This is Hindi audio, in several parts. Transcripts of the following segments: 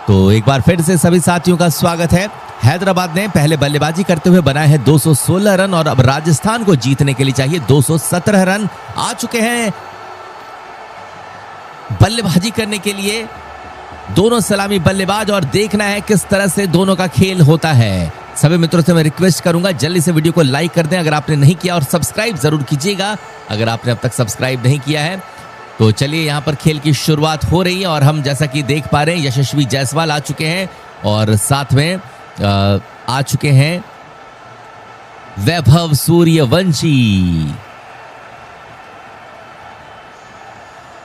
तो एक बार फिर से सभी साथियों का स्वागत है। हैदराबाद ने पहले बल्लेबाजी करते हुए बनाए हैं 216 रन और अब राजस्थान को जीतने के लिए चाहिए 217 रन। आ चुके हैं बल्लेबाजी करने के लिए दोनों सलामी बल्लेबाज और देखना है किस तरह से दोनों का खेल होता है। सभी मित्रों से मैं रिक्वेस्ट करूंगा जल्दी से वीडियो को लाइक कर दें अगर आपने नहीं किया, और सब्सक्राइब जरूर कीजिएगा अगर आपने अब तक सब्सक्राइब नहीं किया है। तो चलिए यहाँ पर खेल की शुरुआत हो रही है और हम जैसा कि देख पा रहे हैं यशस्वी जायसवाल आ चुके हैं और साथ में आ चुके हैं वैभव सूर्यवंशी।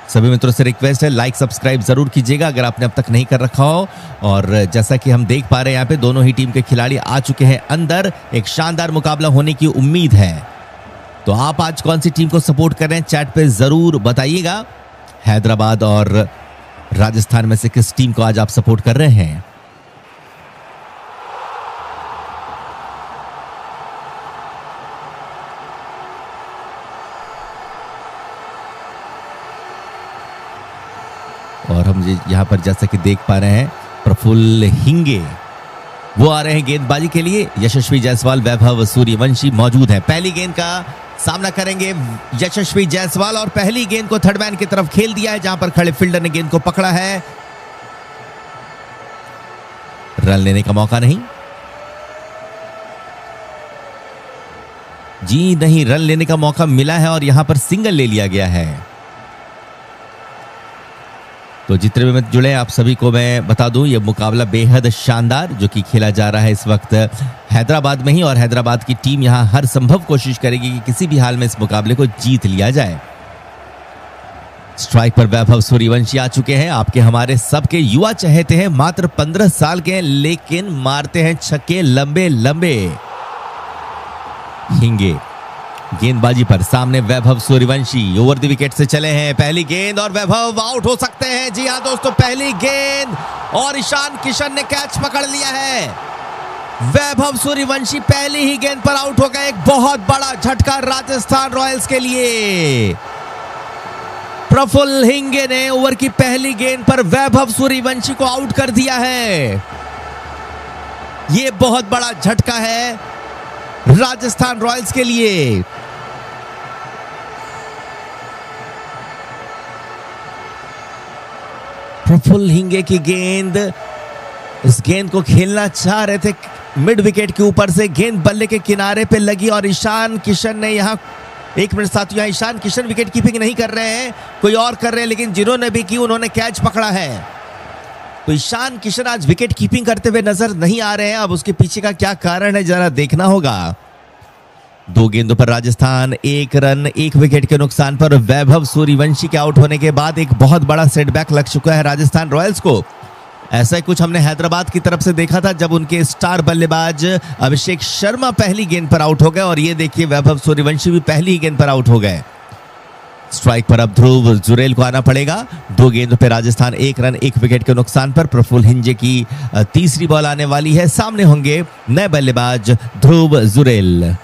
सभी मित्रों से रिक्वेस्ट है लाइक सब्सक्राइब जरूर कीजिएगा अगर आपने अब तक नहीं कर रखा हो। और जैसा कि हम देख पा रहे हैं यहाँ पे दोनों ही टीम के खिलाड़ी आ चुके हैं अंदर। एक शानदार मुकाबला होने की उम्मीद है। तो आप आज कौन सी टीम को सपोर्ट कर रहे हैं चैट पे जरूर बताइएगा। हैदराबाद और राजस्थान में से किस टीम को आज आप सपोर्ट कर रहे हैं? और हम यहाँ पर जैसा कि देख पा रहे हैं प्रफुल्ल हिंगे वो आ रहे हैं गेंदबाजी के लिए। यशस्वी जायसवाल वैभव सूर्यवंशी मौजूद है। पहली गेंद का सामना करेंगे यशस्वी जायसवाल और पहली गेंद को थर्ड मैन की तरफ खेल दिया है जहां पर खड़े फील्डर ने गेंद को पकड़ा है। रन लेने का मौका नहीं, जी नहीं, रन लेने का मौका मिला है और यहां पर सिंगल ले लिया गया है। तो जितने भी मित्र जुड़े आप सभी को मैं बता दूं ये मुकाबला बेहद शानदार जो कि खेला जा रहा है इस वक्त हैदराबाद में ही, और हैदराबाद की टीम यहां हर संभव कोशिश करेगी कि किसी भी हाल में इस मुकाबले को जीत लिया जाए। स्ट्राइक पर वैभव सूर्यवंशी आ चुके हैं। आपके हमारे सबके युवा चहेते हैं, मात्र 15 साल के हैं लेकिन मारते हैं छक्के लंबे लंबे। हिंगे गेंदबाजी पर सामने Vaibhav Suryavanshi over the wicket से चले हैं। पहली गेंद और वैभव आउट हो सकते हैं। जी हां दोस्तों, पहली गेंद और ईशान किशन ने कैच पकड़ लिया है। वैभव सूर्यवंशी पहली ही गेंद पर आउट हो गए। एक बहुत बड़ा झटका राजस्थान रॉयल्स के लिए। प्रफुल्ल हिंगे ने ओवर की पहली गेंद पर वैभव सूर्यवंशी को आउट कर दिया है। यह बहुत बड़ा झटका है राजस्थान रॉयल्स के लिए। प्रफुल्ल हिंगे की गेंद, इस गेंद को खेलना चाह रहे थे मिड विकेट के ऊपर से, गेंद बल्ले के किनारे पे लगी और ईशान किशन ने यहां, एक मिनट साथियों, यहां ईशान किशन विकेट कीपिंग नहीं कर रहे हैं, कोई और कर रहे हैं, लेकिन जिन्होंने भी की उन्होंने कैच पकड़ा है। तो ईशान किशन आज विकेट कीपिंग करते हुए नजर नहीं आ रहे हैं। अब उसके पीछे का क्या कारण है जरा देखना होगा। 2 गेंदों पर राजस्थान, 1 रन 1 विकेट के नुकसान पर वैभव सूर्यवंशी के आउट होने के बाद एक बहुत बड़ा सेटबैक लग चुका है राजस्थान रॉयल्स को। ऐसा ही कुछ हमने हैदराबाद की तरफ से देखा था जब उनके स्टार बल्लेबाज अभिषेक शर्मा पहली गेंद पर आउट हो गए, और ये देखिए वैभव सूर्यवंशी भी पहली ही गेंद पर आउट हो गए। स्ट्राइक पर अब ध्रुव जुरेल को आना पड़ेगा। 2 गेंदों पर राजस्थान, 1 रन 1 विकेट के नुकसान पर प्रफुल्ल हिंजे की तीसरी बॉल आने वाली है। सामने होंगे नए बल्लेबाज ध्रुव जुरेल।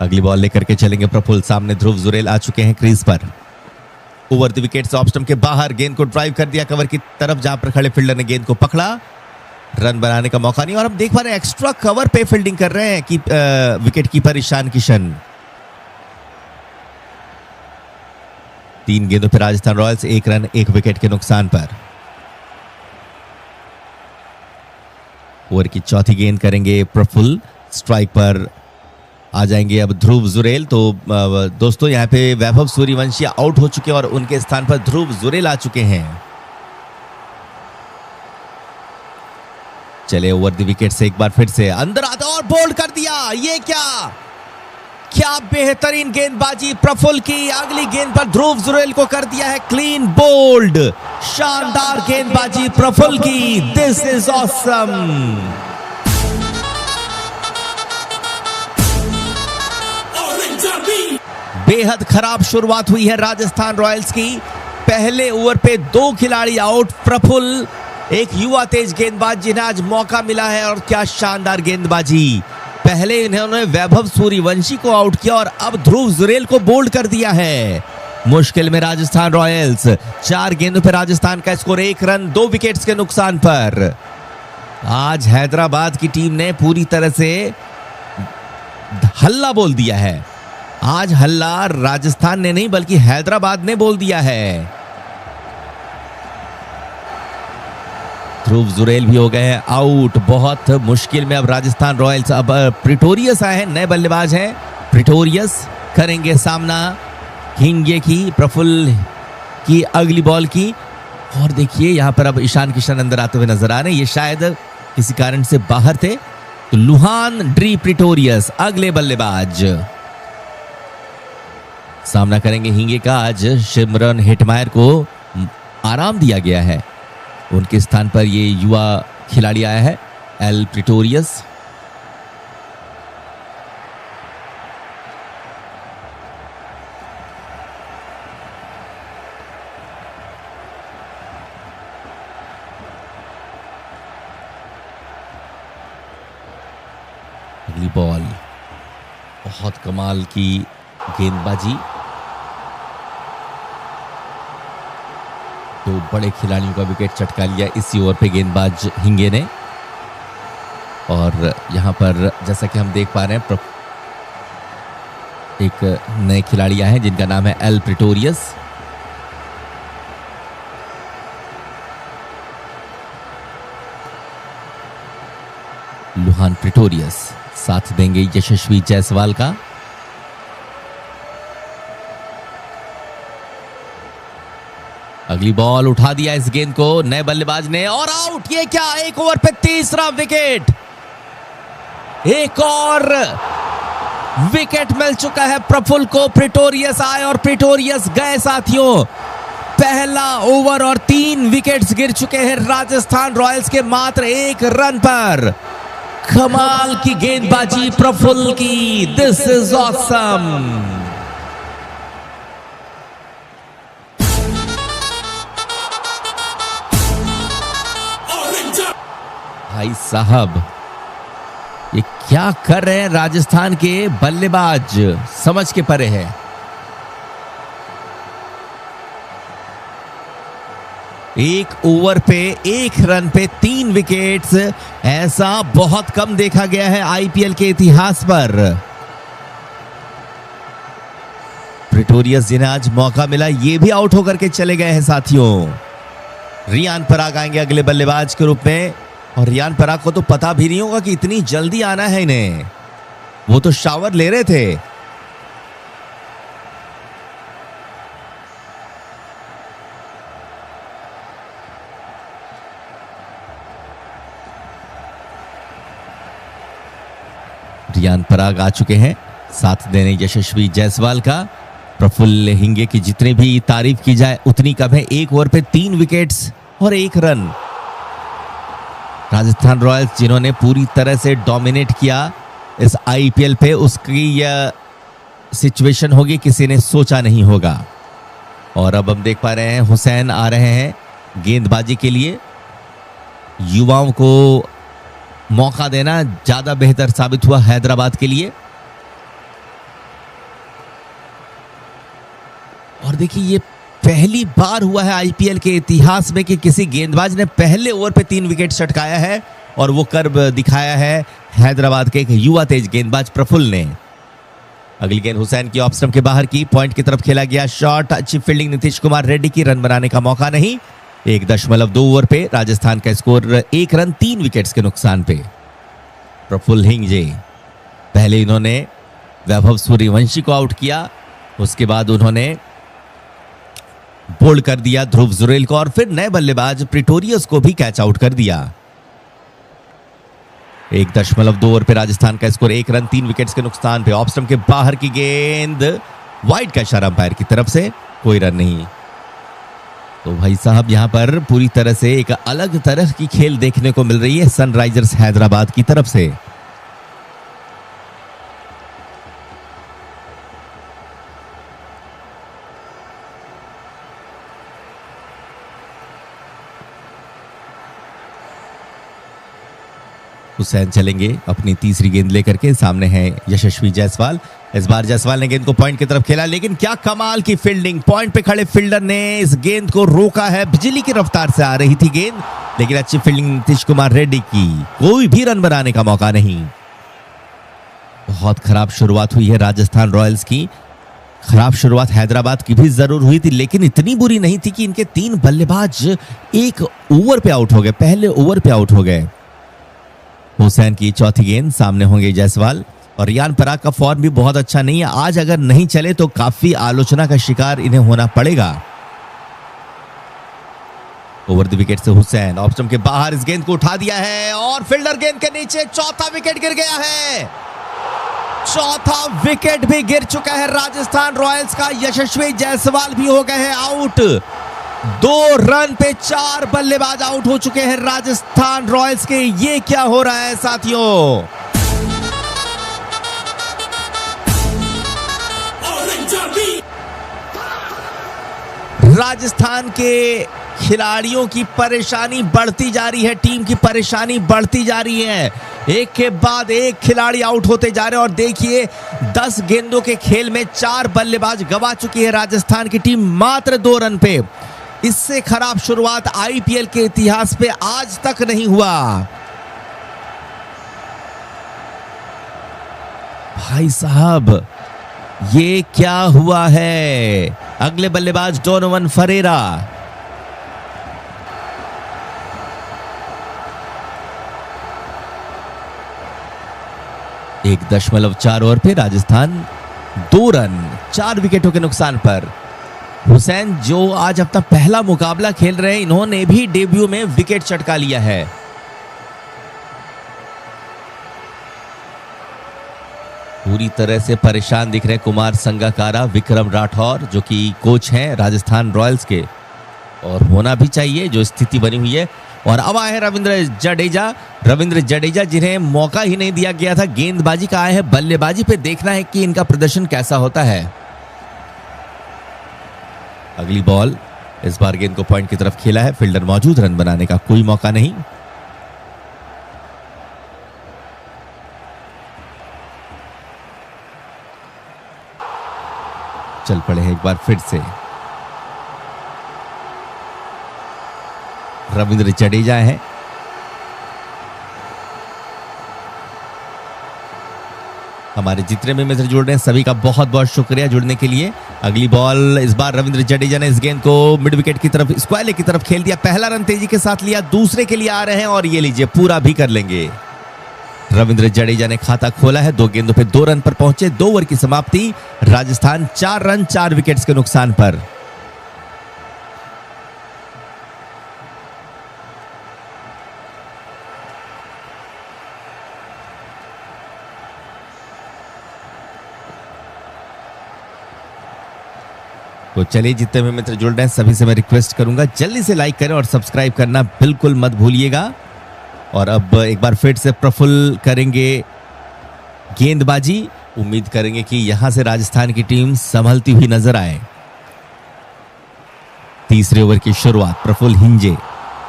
अगली बॉल लेकर के चलेंगे प्रफुल्ल। सामने ध्रुव जुरेल आ चुके हैं क्रीज पर। ओवर द विकेट से ऑफ स्टंप के बाहर गेंद को ड्राइव कर दिया कवर की तरफ जहां पर खड़े फील्डर ने गेंद को पकड़ा। रन बनाने का मौका नहीं, और हम देख पा रहे हैं एक्स्ट्रा कवर पे फील्डिंग कर रहे हैं कि विकेट कीपर ईशान किशन। 3 गेंदों पर राजस्थान रॉयल्स, 1 रन 1 विकेट के नुकसान पर। ओवर की चौथी गेंद करेंगे प्रफुल्ल। स्ट्राइक पर आ जाएंगे अब ध्रुव जुरेल। तो दोस्तों यहाँ पे वैभव सूर्यवंशी आउट हो चुके हैं और उनके स्थान पर ध्रुव जुरेल आ चुके हैं। चले ओवर द विकेट से एक बार फिर से अंदर आता और बोल्ड कर दिया। ये क्या बेहतरीन गेंदबाजी प्रफुल्ल की। अगली गेंद पर ध्रुव जुरेल को कर दिया है क्लीन बोल्ड। शानदार गेंदबाजी प्रफुल्ल की। This is awesome. बेहद खराब शुरुआत हुई है राजस्थान रॉयल्स की। पहले ओवर पे 2 खिलाड़ी आउट। प्रफुल्ल एक युवा तेज गेंदबाज जिन्हें आज मौका मिला है, और क्या शानदार गेंदबाजी। पहले इन्होंने वैभव सूर्यवंशी को आउट किया और अब ध्रुव जुरेल को बोल्ड कर दिया है। मुश्किल में राजस्थान रॉयल्स। 4 गेंदों पर राजस्थान का स्कोर 1 रन 2 विकेट्स के नुकसान पर। आज हैदराबाद की टीम ने पूरी तरह से हल्ला बोल दिया है। आज हल्ला राजस्थान ने नहीं बल्कि हैदराबाद ने बोल दिया है। ध्रुव जुरेल भी हो गए हैं आउट। बहुत मुश्किल में अब राजस्थान रॉयल्स। अब प्रिटोरियस आए हैं, नए बल्लेबाज हैं। प्रिटोरियस करेंगे सामना हिंगे की, प्रफुल्ल की अगली बॉल की। और देखिए यहां पर अब ईशान किशन अंदर आते हुए नजर आ रहे हैं। ये शायद किसी कारण से बाहर थे। तो लुहान ड्री प्रिटोरियस अगले बल्लेबाज। सामना करेंगे हिंगे का। आज शिमरन हेटमायर को आराम दिया गया है, उनके स्थान पर ये युवा खिलाड़ी आया है एल प्रिटोरियस। अगली बॉल, बहुत कमाल की गेंदबाजी। तो बड़े खिलाड़ियों का विकेट चटका लिया इसी ओवर पे गेंदबाज हिंगे ने। और यहां पर जैसा कि हम देख पा रहे हैं एक नए खिलाड़ी आए हैं जिनका नाम है एल प्रिटोरियस। लुहान प्रिटोरियस साथ देंगे यशस्वी जायसवाल का। अगली बॉल उठा दिया इस गेंद को नए बल्लेबाज ने और आउट। ये क्या, एक ओवर पे तीसरा विकेट। एक और विकेट मिल चुका है प्रफुल्ल को। प्रिटोरियस आए और प्रिटोरियस गए साथियों। पहला ओवर और 3 विकेट्स गिर चुके हैं राजस्थान रॉयल्स के मात्र 1 रन पर। कमाल की गेंदबाजी प्रफुल्ल की। This is awesome. भाई साहब ये क्या कर रहे हैं राजस्थान के बल्लेबाज, समझ के परे है। एक ओवर पे 1 रन पे 3 विकेट्स, ऐसा बहुत कम देखा गया है आईपीएल के इतिहास पर। प्रिटोरियस जिन्हें आज मौका मिला ये भी आउट होकर के चले गए हैं साथियों। रियान पराग आएंगे अगले बल्लेबाज के रूप में। और रियान पराग को तो पता भी नहीं होगा कि इतनी जल्दी आना है इन्हें, वो तो शावर ले रहे थे। रियान पराग आ चुके हैं साथ देने यशस्वी जायसवाल का। प्रफुल्ल हिंगे की जितनी भी तारीफ की जाए उतनी कम है। 1 ओवर पे 3 विकेट्स और 1 रन। राजस्थान रॉयल्स जिन्होंने पूरी तरह से डोमिनेट किया इस आईपीएल पे, उसकी यह सिचुएशन होगी किसी ने सोचा नहीं होगा। और अब हम देख पा रहे हैं हुसैन आ रहे हैं गेंदबाजी के लिए। युवाओं को मौका देना ज्यादा बेहतर साबित हुआ हैदराबाद के लिए। और देखिए ये पहली बार हुआ है आईपीएल के इतिहास में कि किसी गेंदबाज ने पहले ओवर पे 3 विकेट चटकाया है और वो कर्व दिखाया है हैदराबाद के एक युवा तेज गेंदबाज प्रफुल्ल ने। अगली गेंद हुसैन की ऑफ स्टंप के बाहर की, पॉइंट की तरफ खेला गया शॉट। अच्छी फील्डिंग नीतीश कुमार रेड्डी की, रन बनाने का मौका नहीं। 1.2 ओवर पे राजस्थान का स्कोर 1 रन 3 विकेट्स के नुकसान पे। प्रफुल्ल हिंगे पहले इन्होंने वैभव सूर्यवंशी को आउट किया, उसके बाद उन्होंने बोल्ड कर दिया ध्रुव जुरेल को और फिर नए बल्लेबाज प्रिटोरियस को भी कैच आउट कर दिया। 1.2 ओवर पे राजस्थान का स्कोर 1 रन 3 विकेट्स के नुकसान पे। ऑफ स्टंप के बाहर की गेंद, वाइड का इशारा अंपायर की तरफ से, कोई रन नहीं। तो भाई साहब यहां पर पूरी तरह से एक अलग तरह की खेल देखने को मिल रही है सनराइजर्स हैदराबाद की तरफ से। हुसैन चलेंगे अपनी तीसरी गेंद लेकर के, सामने है यशस्वी जायसवाल। इस बार जायसवाल ने गेंद को पॉइंट की तरफ खेला, लेकिन क्या कमाल की फील्डिंग, पॉइंट पे खड़े फील्डर ने इस गेंद को रोका है। बिजली की रफ्तार से आ रही थी गेंद, लेकिन अच्छी फील्डिंग नीतीश कुमार रेड्डी की, कोई भी रन बनाने का मौका नहीं। बहुत खराब शुरुआत हुई है राजस्थान रॉयल्स की। खराब शुरुआत हैदराबाद की भी जरूर हुई थी, लेकिन इतनी बुरी नहीं थी कि इनके 3 बल्लेबाज एक ओवर पे आउट हो गए, पहले ओवर पे आउट हो गए। हुसैन की चौथी गेंद, सामने होंगे जायसवाल। और रियान पराग का फॉर्म भी बहुत अच्छा नहीं है, आज अगर नहीं चले तो काफी आलोचना का शिकार इन्हें होना पड़ेगा। ओवर द विकेट से हुसैन ऑफ स्टंप के बाहर इस गेंद को उठा दिया है और फील्डर गेंद के नीचे, चौथा विकेट गिर गया है। चौथा विकेट भी गिर चुका है राजस्थान रॉयल्स का। यशस्वी जायसवाल भी हो गए हैं आउट। 2 रन पे 4 बल्लेबाज आउट हो चुके हैं राजस्थान रॉयल्स के। ये क्या हो रहा है साथियों? राजस्थान के खिलाड़ियों की परेशानी बढ़ती जा रही है, टीम की परेशानी बढ़ती जा रही है। एक के बाद एक खिलाड़ी आउट होते जा रहे हैं और देखिए 10 गेंदों के खेल में 4 बल्लेबाज गवा चुकी है राजस्थान की टीम मात्र 2 रन पे। इससे खराब शुरुआत आईपीएल के इतिहास पे आज तक नहीं हुआ। भाई साहब, ये क्या हुआ है? अगले बल्लेबाज डोनोवन फरेरा। एक 1.4 ओवर पे राजस्थान 2 रन 4 विकेटों के नुकसान पर। हुसैन जो आज अपना पहला मुकाबला खेल रहे हैं, इन्होंने भी डेब्यू में विकेट चटका लिया है। पूरी तरह से परेशान दिख रहे कुमार संगकारा, विक्रम राठौर जो कि कोच हैं राजस्थान रॉयल्स के, और होना भी चाहिए जो स्थिति बनी हुई है। और अब आए हैं रविंद्र जडेजा जिन्हें मौका ही नहीं दिया गया था गेंदबाजी का, आए हैं बल्लेबाजी पे। देखना है कि इनका प्रदर्शन कैसा होता है। अगली बॉल, इस बार गेंद को पॉइंट की तरफ खेला है, फील्डर मौजूद, रन बनाने का कोई मौका नहीं। चल पड़े हैं एक बार फिर से। रविंद्र जडेजा है। हमारे जितने भी मित्र जुड़ रहे हैं सभी का बहुत बहुत शुक्रिया जुड़ने के लिए। अगली बॉल, इस बार रविंद्र जडेजा ने इस गेंद को मिड विकेट की तरफ, स्क्वायर लेग की तरफ खेल दिया। पहला रन तेजी के साथ लिया, दूसरे के लिए आ रहे हैं और ये लीजिए पूरा भी कर लेंगे। रविंद्र जडेजा ने खाता खोला है, 2 गेंदों पे 2 रन पर पहुंचे। 2 ओवर की समाप्ति, राजस्थान 4 रन 4 विकेट्स के नुकसान पर। तो चलिए, जितने भी मित्र जुड़ रहे हैं सभी से मैं रिक्वेस्ट करूंगा जल्दी से लाइक करें और सब्सक्राइब करना बिल्कुल मत भूलिएगा। और अब एक बार फिर से प्रफुल्ल करेंगे गेंदबाजी। उम्मीद करेंगे कि यहां से राजस्थान की टीम संभलती हुई नजर आए। तीसरे ओवर की शुरुआत, प्रफुल्ल हिंजे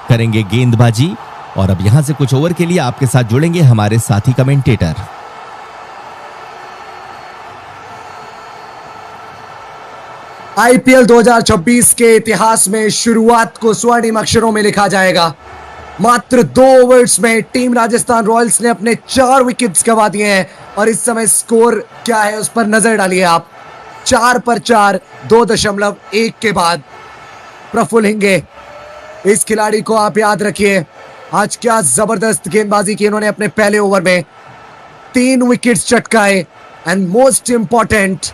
करेंगे गेंदबाजी। और अब यहां से कुछ ओवर के लिए आपके साथ जुड़ेंगे हमारे साथी कमेंटेटर। आईपीएल 2026 के इतिहास में शुरुआत को स्वर्णिम अक्षरों में लिखा जाएगा। मात्र 2 ओवर्स में टीम राजस्थान रॉयल्स ने अपने 4 विकेट्स गंवा दिए हैं और इस समय स्कोर क्या है उस पर नजर डालिए आप। 4 पर 4, 2.1 के बाद। प्रफुल्ल हिंगे, इस खिलाड़ी को आप याद रखिए, आज क्या जबरदस्त गेंदबाजी की इन्होंने अपने पहले ओवर में। 3 विकेट्स चटकाए एंड मोस्ट इंपॉर्टेंट,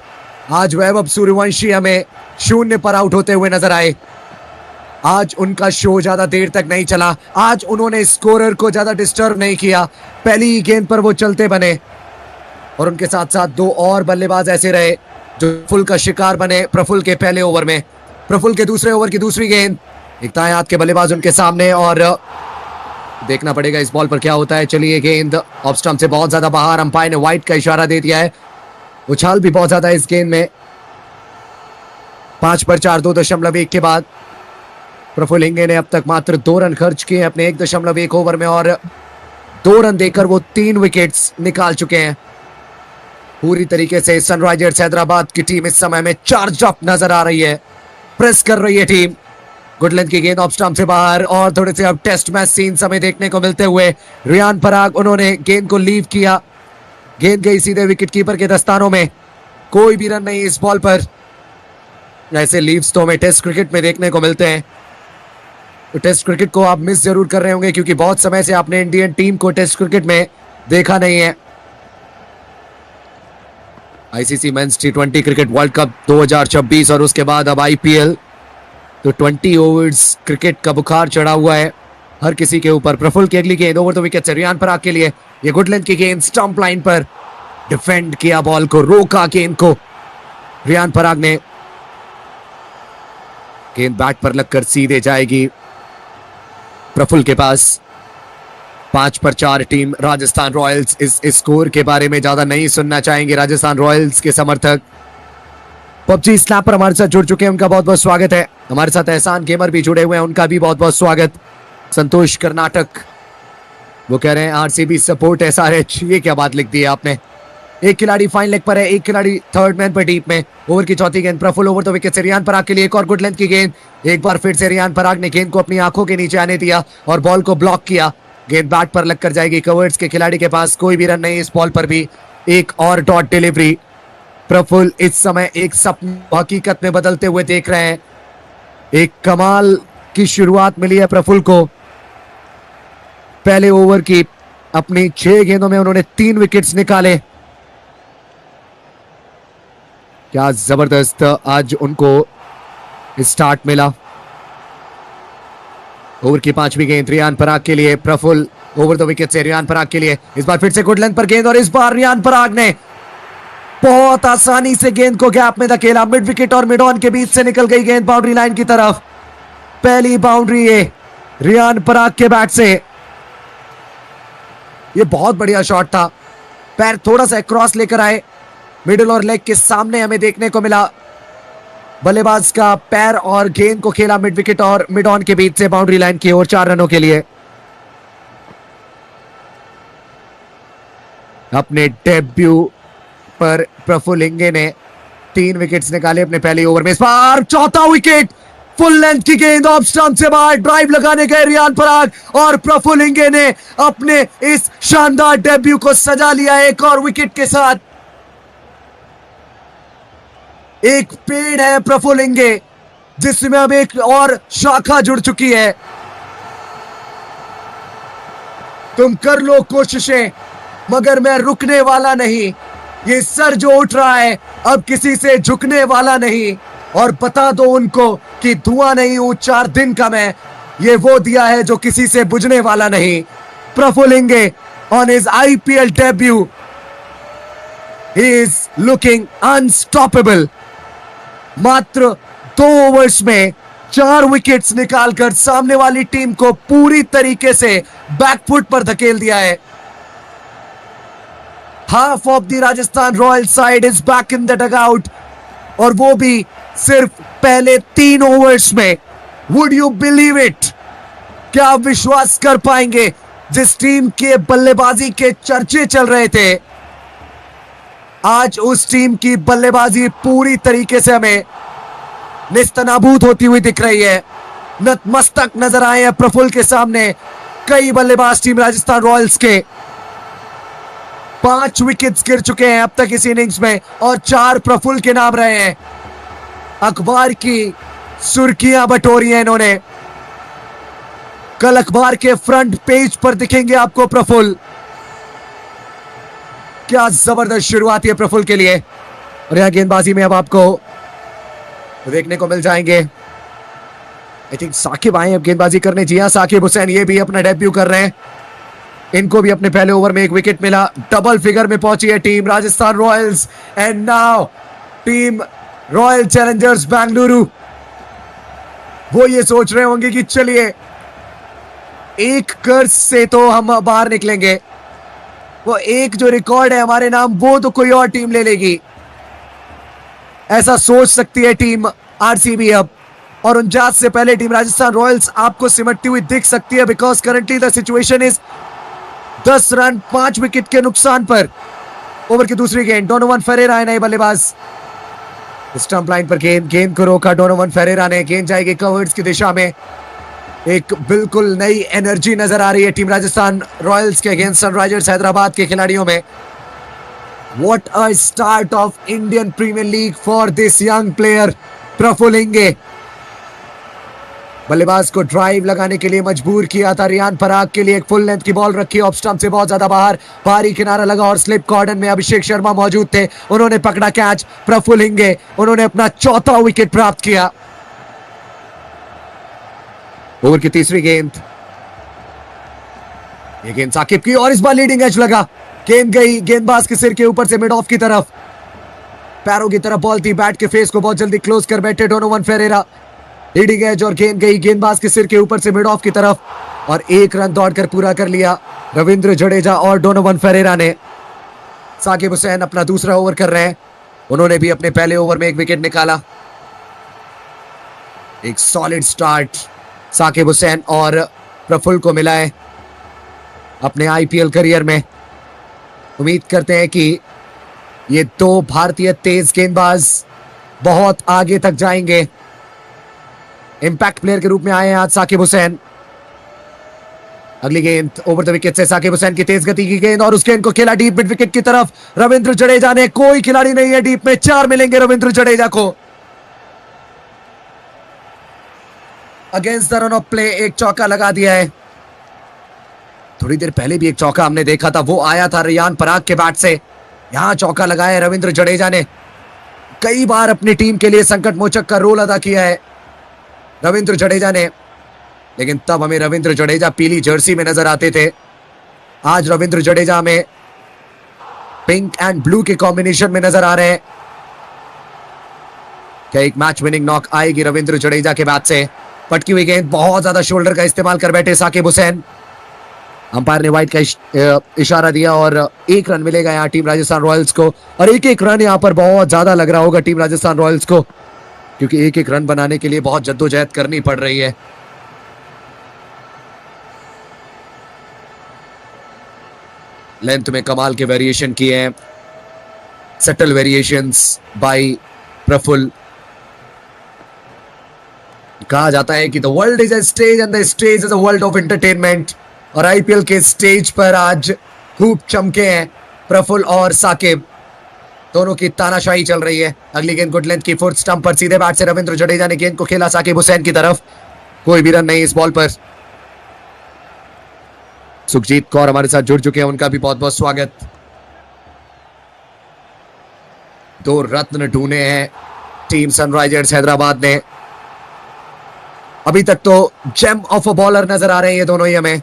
आज वैभव सूर्यवंशी हमें 0 पर आउट होते हुए नजर आए। आज उनका शो ज्यादा देर तक नहीं चला, आज उन्होंने स्कोरर को ज्यादा डिस्टर्ब नहीं किया, पहली ही गेंद पर वो चलते बने। और उनके साथ साथ 2 और बल्लेबाज ऐसे रहे जो प्रफुल्ल का शिकार बने प्रफुल्ल के पहले ओवर में। प्रफुल्ल के दूसरे ओवर की दूसरी गेंद, एक दाएं हाथ के बल्लेबाज उनके सामने और देखना पड़ेगा इस बॉल पर क्या होता है। चलिए, गेंद ऑफ स्टंप से बहुत ज्यादा बाहर, अंपायर ने वाइड का इशारा दे दिया है। उछाल भी बहुत ज्यादा है इस गेंद में। 5 पर 4, 2.1 के बाद प्रफुल्ल हिंगे ने अब तक मात्र 2 रन खर्च किए अपने 1.1 ओवर में और 2 रन देकर वो 3 विकेट्स निकाल चुके हैं। पूरी तरीके से सनराइजर्स हैदराबाद की टीम इस समय में चार्ज अप नजर आ रही है, प्रेस कर रही है टीम। गुड लेंथ की गेंद ऑफ स्टंप से बाहर और थोड़े से अब टेस्ट मैच सीन हमें देखने को मिलते हुए। रियान पराग, उन्होंने गेंद को लीव किया, गेंद गई सीधे विकेट कीपर के दस्तानों में, कोई भी रन नहीं इस बॉल पर। ऐसे लीव्स तो हमें टेस्ट क्रिकेट में देखने को मिलते हैं, तो टेस्ट क्रिकेट को आप मिस जरूर कर रहे होंगे क्योंकि बहुत समय से आपने इंडियन टीम को टेस्ट क्रिकेट में देखा नहीं है। आईसीसी मेंस टी20 क्रिकेट वर्ल्ड कप 2026 और उसके बाद अब आईपीएल, तो 20 ओवर्स क्रिकेट का बुखार चढ़ा हुआ है हर किसी के ऊपर। प्रफुल्ल की अगली गेंद ओवर द विकेट से रियान पराग के लिए, ये गुड लेंथ की गेंद, स्टंप लाइन पर डिफेंड किया, बॉल को रोका, गेंद को रियान पराग ने। गेंद बैट पर लगकर सीधे जाएगी प्रफुल्ल के पास। 5 पर 4 टीम राजस्थान रॉयल्स। इस स्कोर के बारे में ज्यादा नहीं सुनना चाहेंगे राजस्थान रॉयल्स के समर्थक। पबजी स्नैपर हमारे साथ जुड़ चुके हैं, उनका बहुत बहुत स्वागत है। हमारे साथ एहसान गेमर भी जुड़े हुए हैं, उनका भी बहुत बहुत स्वागत। संतोष कर्नाटक, वो कह रहे हैं आरसीबी सपोर्ट एसआरएच, ये क्या बात लिख दी है आपने। एक खिलाड़ी फाइन लेग पर है, एक खिलाड़ी थर्ड मैन पर डीप में। ओवर की चौथी गेंद प्रफुल्ल ओवर द विकेट से रियान पराग के लिए, एक और गुड लेंथ की गेंद। एक बार फिर से रियान पराग ने गेंद को अपनी आंखों के नीचे आने दिया और बॉल को ब्लॉक किया। गेंद बैट पर लगकर जाएगी, कवर्ड्स के खिलाड़ी के पास कोई भी रन नहीं इस बॉल पर भी। एक और डॉट डिलीवरी। प्रफुल्ल इस समय एक सपना हकीकत में बदलते हुए देख रहे हैं। एक कमाल की शुरुआत मिली है प्रफुल्ल को। पहले ओवर की अपनी 6 गेंदों में उन्होंने 3 विकेट्स निकाले। क्या जबरदस्त आज उनको स्टार्ट मिला। ओवर की 5वीं गेंद रियान पराग के लिए, प्रफुल्ल ओवर द विकेट से रियान पराग के लिए, इस बार फिर से गुड लेंथ पर गेंद और इस बार रियान पराग ने बहुत आसानी से गेंद को गैप में धकेला। मिड विकेट और मिड ऑन के बीच से निकल गई गेंद बाउंड्री लाइन की तरफ। पहली बाउंड्री है रियान पराग के बैट से। ये बहुत बढ़िया शॉट था, पैर थोड़ा सा क्रॉस लेकर आए, मिडिल और लेग के सामने हमें देखने को मिला। बल्लेबाज का पैर और गेंद को खेला मिड विकेट और मिड ऑन के बीच से बाउंड्री लाइन की ओर 4 रनों के लिए। अपने डेब्यू पर प्रफुल्ल इंगे ने 3 विकेट्स निकाले अपने पहले ओवर में। इस बार चौथा विकेट, फुल लेंथ की गेंद ऑफ स्टंप से बाहर, ड्राइव लगाने गए रियान पराग और प्रफुल्ल इंगे ने अपने इस शानदार डेब्यू को सजा लिया एक और विकेट के साथ। एक पेड़ है प्रफुल्ल इंगे जिसमें अब एक और शाखा जुड़ चुकी है। तुम कर लो कोशिशें मगर मैं रुकने वाला नहीं। ये सर जो उठ रहा है अब किसी से झुकने वाला नहीं। और बता दो उनको कि धुआं नहीं हूं 4 दिन का मैं, ये वो दिया है जो किसी से बुझने वाला नहीं। Praful Hinge on his IPL debut, he is looking unstoppable. मात्र 2 ओवर्स में 4 विकेट्स निकालकर सामने वाली टीम को पूरी तरीके से बैकफुट पर धकेल दिया है। Half of the Rajasthan royal side is back in the dugout और वो भी सिर्फ पहले 3 ओवर्स में। Would you believe it? क्या आप विश्वास कर पाएंगे? जिस टीम के बल्लेबाजी के चर्चे चल रहे थे, आज उस टीम की बल्लेबाजी पूरी तरीके से हमें निस्तनाबूद होती हुई दिख रही है। नतमस्तक नजर आए हैं प्रफुल्ल के सामने कई बल्लेबाज टीम राजस्थान रॉयल्स के। 5 विकेट्स गिर चुके हैं अब तक इस इनिंग्स में और 4 प्रफुल्ल के नाम रहे हैं। अखबार की सुर्खियां बटोरी हैं इन्होंने। कल अखबार के फ्रंट पेज पर दिखेंगे आपको प्रफुल्ल। क्या जबरदस्त शुरुआत है प्रफुल्ल के लिए। और यहां गेंदबाजी में अब आपको देखने को मिल जाएंगे, आई थिंक साकिब आए अब गेंदबाजी करने। जी हां, साकिब हुसैन ये भी अपना डेब्यू कर रहे हैं। इनको भी अपने पहले ओवर में 1 विकेट मिला। डबल फिगर में पहुंची है team Rajasthan Royals and now team royal Challengers Bengaluru. वो ये सोच रहे होंगे कि चलिए एक कर्ज से तो हम बाहर निकलेंगे, वो एक जो रिकॉर्ड है हमारे नाम वो तो कोई और टीम ले लेगी। ऐसा सोच सकती है टीम आरसीबी अब। और 49 से पहले टीम राजस्थान रॉयल्स आपको सिमटती हुई दिख सकती है because currently the situation is 10 run 5 wicket के नुकसान पर। ओवर की दूसरी गेंद, डोनोवन फेरेरा है नए बल्लेबाज। स्टंप लाइन पर गेंद को रोका डोनोवन फेरेरा ने। गेंद जाएगी कवर्स की दिशा में। एक बिल्कुल नई एनर्जी नजर आ रही है टीम राजस्थान रॉयल्स के अगेंस्ट सनराइजर्स हैदराबाद के खिलाड़ियों में। What a start of Indian Premier League for this young player Praful इंगे। बल्लेबाज को ड्राइव लगाने के लिए मजबूर किया था। रियान पराग के लिए एक फुल लेंथ की बॉल रखी, ऑफ स्टंप से बहुत ज्यादा बाहर, भारी किनारा लगा और स्लिप कॉर्डन में अभिषेक शर्मा मौजूद थे। उन्होंने पकड़ा कैच। प्रफुल्ल इंगे उन्होंने अपना चौथा विकेट प्राप्त किया। ओवर की तीसरी गेंद, ये गेंद साकिब की और इस बार लीडिंग एज लगा। गेंद गई गेंदबाज के सिर के ऊपर से मिड ऑफ की तरफ, पैरों की तरफ बॉल थी। बैट के फेस को बहुत जल्दी क्लोज कर बैठे डोनोवन फेरेरा। लीडिंग एज और गेंद गई गेंदबाज के सिर के ऊपर से मिड ऑफ की तरफ और 1 रन दौड़कर पूरा कर लिया रविंद्र जडेजा और डोनोवन फेरेरा ने। साकिब हुसैन अपना दूसरा ओवर कर रहे हैं। उन्होंने भी अपने पहले ओवर में 1 विकेट निकाला। एक सॉलिड स्टार्ट साकिब हुसैन और प्रफुल्ल को मिला है अपने आईपीएल करियर में। उम्मीद करते हैं कि ये 2 भारतीय तेज गेंदबाज बहुत आगे तक जाएंगे। इंपैक्ट प्लेयर के रूप में आए हैं आज साकिब हुसैन। अगली गेंद ओवर द विकेट से साकिब हुसैन की तेज गति की गेंद और उस गेंद को खेला डीप मिड विकेट की तरफ रविंद्र जडेजा ने। कोई खिलाड़ी नहीं है डीप में, 4 मिलेंगे रविंद्र जडेजा को। Against the run of play एक चौका लगा दिया है। थोड़ी देर पहले भी एक चौका हमने देखा था, वो आया था रियान पराग के बैट से। यहां चौका लगाया रविंद्र जडेजा ने। कई बार अपनी टीम के लिए संकट मोचक का रोल अदा किया है रविंद्र जडेजा ने, लेकिन तब हमें रविंद्र जडेजा पीली जर्सी में नजर आते थे। आज रविंद्र जडेजा में पिंक एंड ब्लू के कॉम्बिनेशन में नजर आ रहे हैं। क्या एक मैच विनिंग नॉक आएगी रविंद्र जडेजा के बैट से? पटकी हुई गेंद, बहुत ज्यादा शोल्डर का इस्तेमाल कर बैठे साकिब हुसैन। अंपायर ने वाइड का इशारा दिया और 1 रन मिलेगा यहाँ टीम राजस्थान रॉयल्स को। और 1-1 रन यहाँ पर बहुत ज्यादा लग रहा होगा टीम राजस्थान रॉयल्स को, क्योंकि 1-1 रन बनाने के लिए बहुत जद्दोजहद करनी पड़ रही है। लेंथ में कमाल के वेरिएशन किए हैं, सटल वेरिएशंस बाय प्रफुल्ल। कहा जाता है कि the world is a stage and the stage is a world of entertainment. और आईपीएल के स्टेज पर आज खूब चमके हैं प्रफुल्ल और साकिब। दोनों की तानाशाही चल रही है। अगली गेंद गुड लेंथ की फोर्थ स्टंप पर सीधे बैट से रविंद्र जडेजा ने गेंद को खेला साकिब हुसैन की तरफ। कोई भी रन नहीं इस बॉल पर। सुखजीत कौर हमारे साथ जुड़ चुके हैं, उनका भी बहुत बहुत स्वागत। 2 रत्न ढूंढे हैं टीम सनराइजर्स हैदराबाद ने। अभी तक तो जेम ऑफ अ बॉलर नजर आ रहे हैं ये दोनों ही हमें।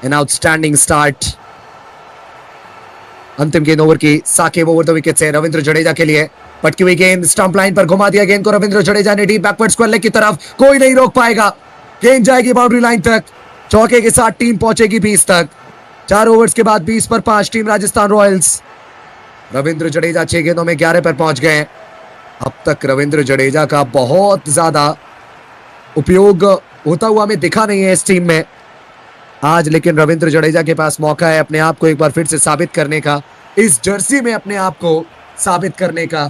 An outstanding start. अंतिम गेंद ओवर की, साकिब ओवर द विकेट से रविंद्र जडेजा के लिए। पटकी हुई गेंद, स्टंप लाइन पर घुमा दिया गेंद को रविंद्र जडेजा ने डीप बैकवर्ड स्क्वायर लेग की तरफ। कोई नहीं रोक पाएगा। गेंद जाएगी बाउंड्री लाइन तक। चौके के साथ टीम पहुंचेगी 20 तक। 4 ओवर्स के बाद 20 पर 5 टीम राजस्थान रॉयल्स। रविंद्र जडेजा 6 गेंदों में 11 पर पहुंच गए। अब तक रविंद्र जडेजा का बहुत ज्यादा उपयोग होता हुआ हमें दिखा नहीं है इस टीम में आज, लेकिन रविंद्र जडेजा के पास मौका है अपने आप को एक बार फिर से साबित करने का, इस जर्सी में अपने आप को साबित करने का।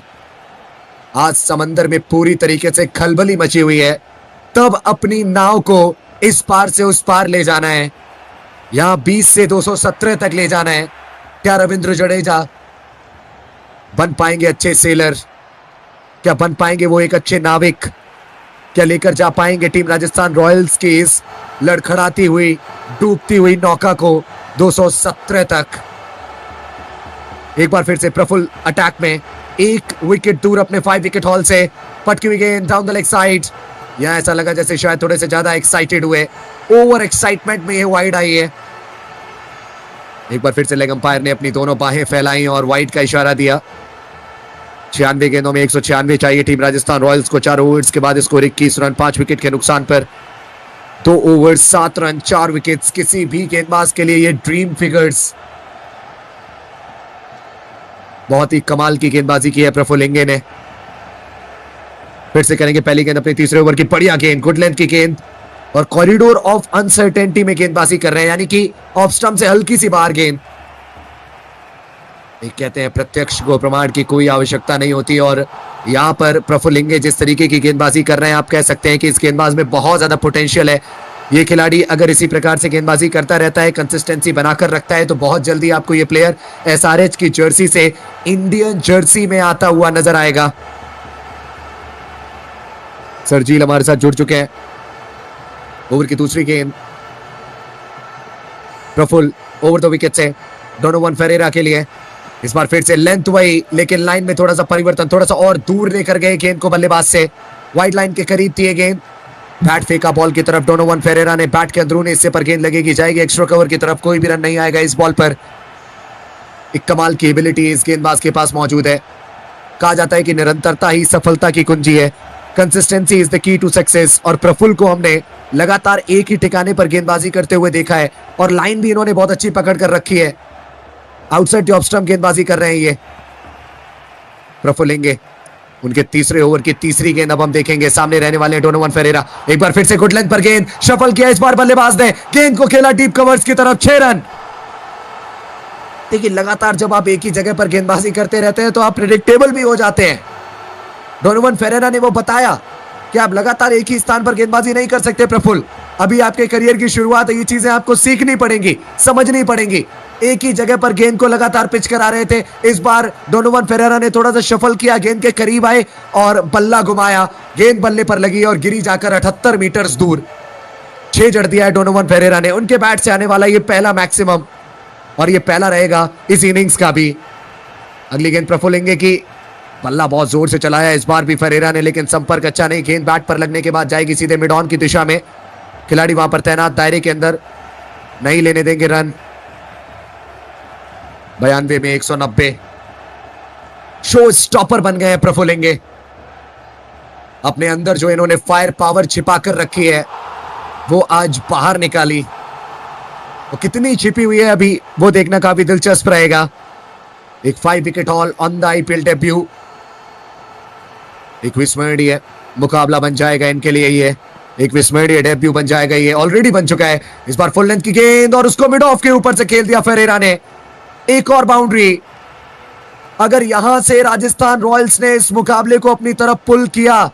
आज समंदर में पूरी तरीके से खलबली मची हुई है, तब अपनी नाव को इस पार से उस पार ले जाना है। यहां 20 से 217 तक ले जाना है। क्या रविंद्र जडेजा बन पाएंगे अच्छे सेलर? क्या बन पाएंगे वो एक अच्छे नाविक? क्या लेकर जा पाएंगे टीम राजस्थान रॉयल्स की इस लड़खड़ाती हुई डूबती हुई नौका को 217 तक? एक बार फिर से प्रफुल्ल अटैक में, 1 विकेट दूर अपने 5 विकेट हॉल से। पटकी हुई गेंद डाउन द लेग साइड। यहां ऐसा लगा जैसे शायद थोड़े से ज्यादा एक्साइटेड हुए, ओवर एक्साइटमेंट में ये वाइड आई है। एक बार फिर से लेग अंपायर ने अपनी दोनों बाहें फैलाई और वाइड का इशारा दिया। 96 गेंदों में 196 चाहिए टीम राजस्थान रॉयल्स को। 4 ओवर्स के बाद स्कोर 21 रन 5 विकेट के नुकसान पर। 2 ओवर 7 रन 4 विकेट्स, किसी भी गेंदबाज के लिए ये ड्रीम फिगर्स। बहुत ही कमाल की गेंदबाजी की है प्रफुल्ल इंगे ने। फिर से करेंगे पहली गेंद अपने तीसरे ओवर की, बढ़िया गेंद, गुड लेंथ की गेंद। और कॉरिडोर ऑफ अनसर्टेनिटी में गेंदबाजी कर रहे हैं, यानी कि ऑफ स्टंप से हल्की सी बाहर गेंद। एक कहते हैं प्रत्यक्ष को प्रमाण की कोई आवश्यकता नहीं होती, और यहाँ पर प्रफुल्ल लिंगे जिस तरीके की गेंदबाजी कर रहे हैं, आप कह सकते हैं कि इस गेंदबाज में बहुत ज्यादा पोटेंशियल है। ये खिलाड़ी अगर इसी प्रकार से गेंदबाजी करता रहता है, कंसिस्टेंसी बनाकर रखता है, तो बहुत जल्दी आपको ये प्लेयर एसआरएच की जर्सी से इंडियन जर्सी में आता हुआ नजर आएगा। सरजील हमारे साथ जुड़ चुके हैं। ओवर की दूसरी गेंद, प्रफुल्ल ओवर द विकेट से डोनोवन फेरेरा के लिए। इस बार फिर से लेंथ वही, लेकिन लाइन में थोड़ा सा परिवर्तन, थोड़ा सा और दूर लेकर गए गेंद को बल्लेबाज से। वाइड लाइन के करीब थी ये गेंद, बैट फेंका बॉल की तरफ डोनोवन फेरेरा ने। बैट के अंदरूनी हिस्से पर गेंद लगेगी, जाएगी एक्स्ट्रा कवर की तरफ, कोई भी रन नहीं आएगा इस बॉल पर। एक कमाल की एबिलिटी इस गेंदबाज के पास मौजूद है। कहा जाता है कि निरंतरता ही सफलता की कुंजी है, consistency is the key to success. और प्रफुल्ल को हमने लगातार एक ही ठिकाने पर गेंदबाजी करते हुए देखा है, और लाइन भी इन्होंने बहुत अच्छी पकड़ कर रखी है। आउटसाइड द ऑफ स्टंप गेंदबाजी कर रहे हैं ये प्रफुल्ल लिंगे। उनके तीसरे ओवर की तीसरी गेंद अब हम देखेंगे। सामने रहने वाले डोनोवन फेरेरा, एक बार फिर से गुड लेंथ पर गेंद, शफल किया इस बार बल्लेबाज ने, गेंद को खेला डीप कवर्स की तरफ, 6 रन। देखिए लगातार जब आप एक ही जगह पर गेंदबाजी करते रहते हैं तो आप प्रेडिक्टेबल भी हो जाते हैं। डोनोवन फेरेरा ने वो बताया कि आप लगातार एक ही स्थान पर गेंदबाजी नहीं कर सकते प्रफुल्ल, अभी आपके करियर की शुरुआत है, ये चीजें आपको सीखनी पड़ेंगी, समझनी पड़ेंगी। एक ही जगह पर गेंद को लगातार पिच कर आ रहे थे, इस बार डोनोवन फेरेरा ने थोड़ा सा शफल किया, गेंद के करीब आए और बल्ला घुमाया, गेंद बल्ले पर लगी और गिरी जाकर 78 मीटर दूर। 6 जड़ दिया है डोनोवन फेरेरा ने। उनके बैट से आने वाला ये पहला मैक्सिमम, और ये पहला रहेगा इस इनिंग्स का भी। अगली गेंद प्रफुल्ल लिंगे की, बल्ला बहुत जोर से चलाया इस बार भी फेरेरा ने, लेकिन संपर्क अच्छा नहीं। गेंद बैट पर लगने के बाद जाएगी सीधे मिड ऑन की दिशा में। खिलाड़ी वहां पर तैनात दायरे के अंदर, नहीं लेने देंगे रन। 92 में 190, शो स्टॉपर बन गए हैं प्रफुल्ल लिंगे। अपने अंदर जो इन्होंने फायर पावर छिपा कर रखी है वो आज बाहर निकाली। वो कितनी छिपी हुई है अभी वो देखना काफी दिलचस्प रहेगा। एक 5 wicket haul on the IPL debut, एक विस्मरणीय मुकाबला बन जाएगा इनके लिए। ये एक विस्मरणीय डेब्यू बन जाएगा, ये ऑलरेडी बन चुका है। इस बार फुल लेंथ की गेंद और उसको मिड ऑफ के ऊपर से खेल दिया फेरेरा ने। एक और बाउंड्री। अगर यहां से राजस्थान रॉयल्स ने इस मुकाबले को अपनी तरफ पुल किया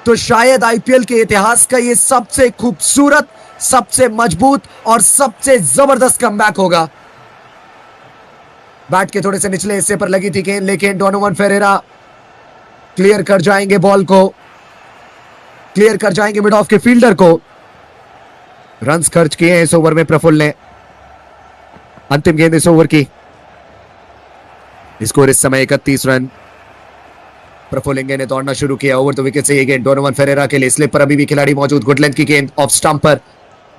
तो शायद आईपीएल के इतिहास का ये सबसे खूबसूरत, सबसे मजबूत और सबसे जबरदस्त कमबैक होगा। बैट के थोड़े से निचले हिस्से पर लगी थी गेंद, लेकिन डोनोवन फेरेरा क्लियर कर जाएंगे बॉल को, क्लियर कर जाएंगे मिड ऑफ के फील्डर को। रन्स खर्च किए हैं इस ओवर में प्रफुल्ल ने। अंतिम गेंद इस ओवर की, स्कोर इस समय 31 रन। प्रफुल्ल लिंगे ने दौड़ना शुरू किया ओवर द विकेट से। ये गेंद डोनोवन फेरेरा के लिए, स्लिप पर अभी भी खिलाड़ी मौजूद। गुड लेंथ की गेंद ऑफ स्टंप पर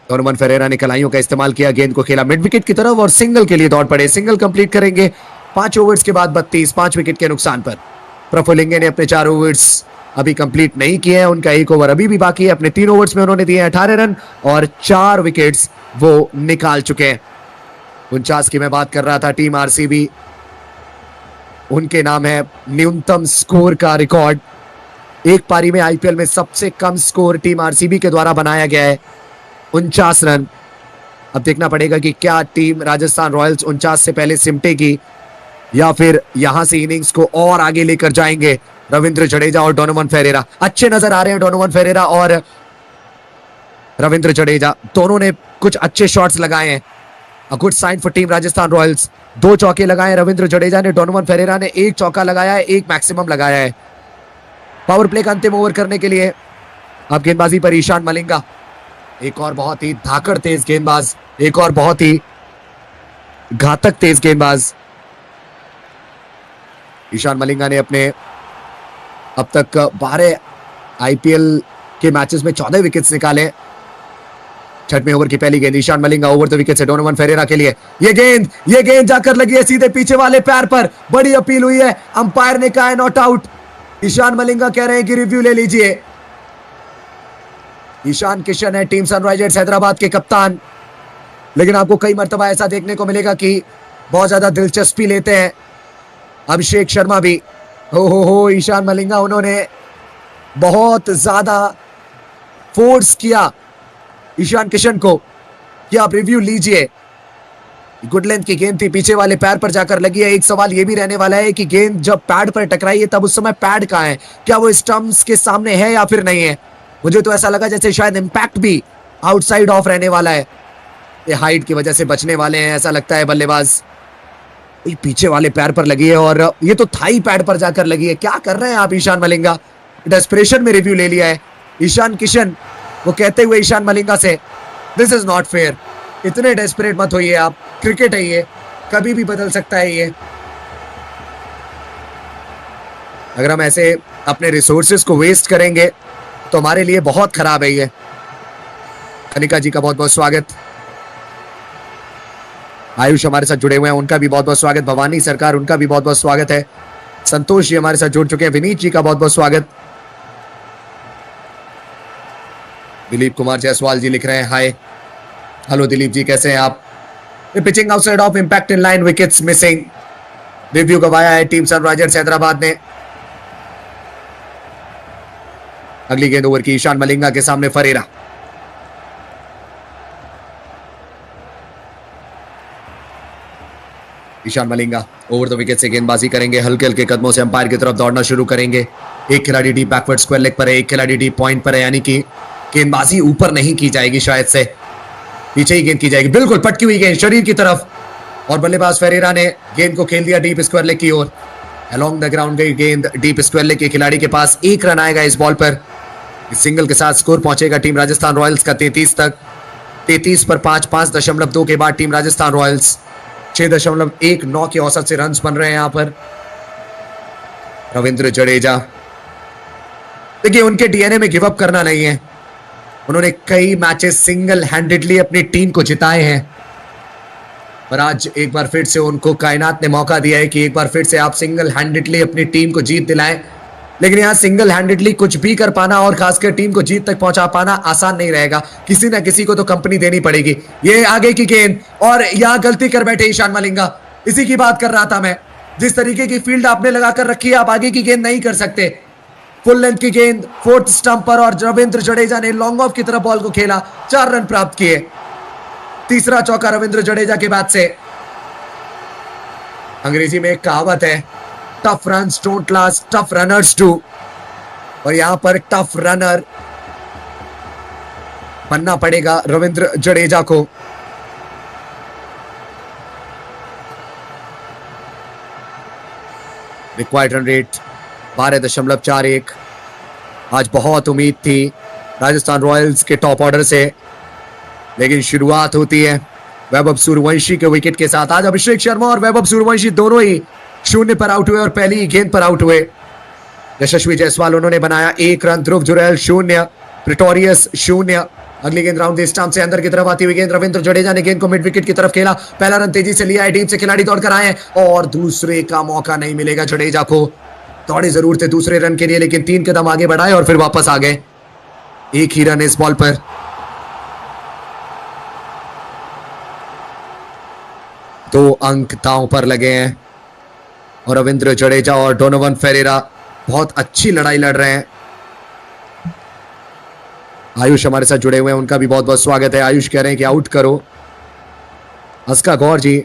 डोनोवन फेरेरा ने कलाइयों का इस्तेमाल किया, गेंद को खेला मिड विकेट की तरफ और सिंगल के लिए दौड़ पड़े। सिंगल कंप्लीट करेंगे 5 ओवर्स के बाद 32, 5 विकेट के नुकसान पर। प्रफुल्ल लिंगे ने अपने 4 ओवर्स अभी कंप्लीट नहीं किए हैं, उनका 1 ओवर अभी भी बाकी है। अपने 3 ओवर्स में उन्होंने दिए 18 रन और 4 विकेट्स वो निकाल चुके हैं। 49 की मैं बात कर रहा था। टीम आरसीबी, उनके नाम है न्यूनतम स्कोर का रिकॉर्ड। एक पारी में आईपीएल में सबसे कम स्कोर टीम आरसीबी के द्वारा बनाया गया है, 49 रन। अब देखना पड़ेगा कि क्या टीम राजस्थान रॉयल्स 49 से पहले सिमटेगी या फिर यहां से इनिंग्स को और आगे लेकर जाएंगे। रविंद्र जडेजा और डोनोवन फेरेरा अच्छे नजर आ रहे हैं। डोनोवन फेरेरा और रविंद्र जडेजा दोनों ने कुछ अच्छे शॉट्स लगाए हैं। A good sign for team Rajasthan Royals. 2 चौके लगाए रविंद्र जडेजा ने, डोनोवन फेरेरा ने 1 चौका लगाया है, 1 मैक्सिमम लगाया है। पावर प्ले का अंतिम ओवर करने के लिए अब गेंदबाजी पर ईशान मलिंगा, एक और बहुत ही धाकड़ तेज गेंदबाज, एक और बहुत ही घातक तेज गेंदबाज। ईशान मलिंगा ने अपने अब तक 12 आईपीएल के मैचेस में 14 विकेट्स निकाले। 6वें ओवर की पहली गेंद Ishan Malinga over the wicket से डोनोवन फेरेरा के लिए। ये गेंद जाकर लगी है सीधे पीछे वाले पैर पर। बड़ी अपील हुई है, अंपायर ने कहा है नॉट आउट। ईशान मलिंगा कह रहे हैं कि रिव्यू ले लीजिए। ईशान किशन है टीम सनराइजर्स हैदराबाद के कप्तान, लेकिन आपको कई मर्तबा ऐसा देखने को मिलेगा कि बहुत ज्यादा दिलचस्पी लेते हैं अभिषेक शर्मा भी। हो ईशान मलिंगा, उन्होंने बहुत ज्यादा फोर्स किया ईशान किशन को कि आप रिव्यू लीजिए। गुड लेंथ की गेंद थी, पीछे वाले पैर पर जाकर लगी है। एक सवाल यह भी रहने वाला है कि गेंद जब पैड पर टकराई है तब उस समय पैड कहां है, क्या वो स्टंप्स के सामने है या फिर नहीं है। मुझे तो ऐसा लगा जैसे शायद इंपैक्ट भी आउटसाइड ऑफ रहने वाला है। ये हाइट की वजह से बचने वाले हैं ऐसा लगता है बल्लेबाज। पीछे वाले पैर पर लगी है और ये तो थाई पैड पर जाकर लगी है। क्या कर रहे हैं आप ईशान मलिंगा। डेस्परेशन में रिव्यू ले लिया है ईशान किशन, वो कहते हुए ईशान मलिंगा से दिस इज नॉट फेयर, इतने डेस्परेट मत होइए आप, क्रिकेट है ये, कभी भी बदल सकता है ये। अगर हम ऐसे अपने रिसोर्सेज को वेस्ट करेंगे तो हमारे लिए बहुत खराब है ये। कनिका जी का बहुत बहुत स्वागत। आयुष हमारे साथ जुड़े हुए हैं, उनका भी बहुत बहुत स्वागत। भवानी सरकार, उनका भी बहुत बहुत स्वागत है। संतोष जी हमारे साथ जुड़ चुके हैं। विनीत जी का बहुत बहुत स्वागत। दिलीप कुमार जायसवाल जी लिख रहे हैं हाय। हेलो दिलीप जी, कैसे हैं आप। Pitching outside off impact in line, wickets missing. Review गवाया है टीम सनराइजर्स हैदराबाद ने। अगली गेंद ओवर की ईशान मलिंगा के सामने Ferreira. Ishan Malinga over the wicket से गेंदबाजी करेंगे, हल्के हल्के कदमों से अंपायर की तरफ दौड़ना शुरू करेंगे। एक खिलाड़ी डीप बैकवर्ड स्क्वायर लेग पर है, एक खिलाड़ी डीप पॉइंट पर है, यानी कि गेंदबाजी ऊपर नहीं की जाएगी, शायद से पीछे ही गेंद की जाएगी। बिल्कुल पटकी हुई गेंद शरीर की तरफ और बल्लेबाज फेरेरा ने गेंद को खेल दिया डीप स्क्वायर लेग की ओर। अलोंग द ग्राउंड गई गेंद डीप स्क्वायर लेग के खिलाड़ी के पास। एक रन आएगा इस बॉल पर। इस सिंगल के साथ स्कोर पहुंचेगा टीम राजस्थान रॉयल्स का 33 तक। 33 पर 5, 5.2 के बाद टीम राजस्थान रॉयल्स 6.19 के औसत से रन्स बन रहे हैं यहां पर। रविंद्र जडेजा, देखिए उनके डीएनए में गिव अप करना नहीं है। उन्होंने कई मैचेस सिंगल हैंडेडली अपनी टीम को जिताए हैं, पर आज एक बार फिर से उनको कायनात ने मौका दिया है कि एक बार फिर से आप सिंगल हैंडेडली अपनी टीम को जीत दिलाएं। लेकिन यहां सिंगल हैंडेडली कुछ भी कर पाना और खासकर टीम को जीत तक पहुंचा पाना आसान नहीं रहेगा। किसी ना किसी को तो कंपनी देनी पड़ेगी। ये आगे की गेंद और यहां गलती कर बैठे ईशान मलिंगा। इसी की बात कर रहा था मैं, जिस तरीके की फील्ड आपने लगाकर रखी है आप आगे की गेंद नहीं कर सकते। फुल लेंथ की गेंद फोर्थ स्टंप पर और रविंद्र जडेजा ने लॉन्ग ऑफ की तरफ बॉल को खेला, 4 रन प्राप्त किए। तीसरा चौका रविंद्र जडेजा के बाद से। अंग्रेजी में एक कहावत है, tough runs don't last, tough runners do. और यहां पर टफ रनर बनना पड़ेगा रविंद्र जडेजा को। Required run rate 12.41। आज बहुत उम्मीद थी राजस्थान रॉयल्स के टॉप ऑर्डर से, लेकिन शुरुआत होती है वैभव सूर्यवंशी के विकेट के साथ। आज अभिषेक शर्मा और वैभव सूर्यवंशी दोनों ही 0 पर आउट हुए और पहली ही गेंद पर आउट हुए। यशस्वी जायसवाल उन्होंने बनाया 1 रन, ध्रुव जुरैल 0, प्रिटोरियस 0। अगली गेंद राउंड द स्टंप से अंदर की तरफ आती हुई गेंद रविंद्र जडेजा ने गेंद को मिड विकेट की तरफ खेला। पहला रन तेजी से लिया है, डीप से खिलाड़ी दौड़कर आए हैं और दूसरे का मौका नहीं मिलेगा जडेजा को। दौड़े जरूर थे दूसरे रन के लिए, लेकिन 3 कदम आगे बढ़ाए और फिर वापस आ गए। एक ही रन इस बॉल पर। दो अंक दांव पर लगे हैं और रविंद्र जडेजा और डोनोवन फेरेरा बहुत अच्छी लड़ाई लड़ रहे हैं। आयुष हमारे साथ जुड़े हुए हैं, उनका भी बहुत बहुत स्वागत है। आयुष कह रहे हैं कि आउट करो। अस्का गौर जी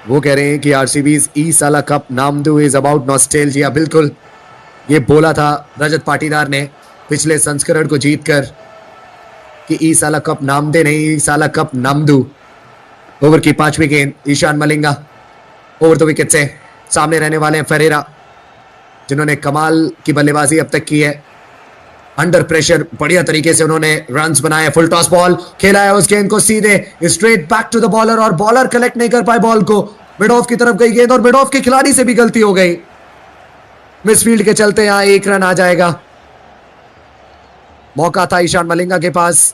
वो कह रहे हैं कि आरसीबीज ई साला कप नामदू इज अबाउट नॉस्टैल्जिया। बिल्कुल, ये बोला था रजत पाटीदार ने पिछले संस्करण को जीतकर कि ई साला कप नामदे नहीं, ई साला कप नामदू। ओवर की 5वीं गेंद Ishan Malinga over the wicket से। सामने रहने वाले हैं फेरेरा, जिन्होंने कमाल की बल्लेबाजी अब तक की है। अंडर प्रेशर बढ़िया तरीके से उन्होंने रन्स बनाए। फुल टॉस बॉल खेला है, उस गेंद को सीधे straight back to the bowler और बॉलर कलेक्ट नहीं कर पाए बॉल को। मिड ऑफ की तरफ गई गेंद और मिड ऑफ के खिलाड़ी से भी गलती हो गई। मिसफील्ड के चलते यहां 1 रन आ जाएगा। मौका था ईशान मलिंगा के पास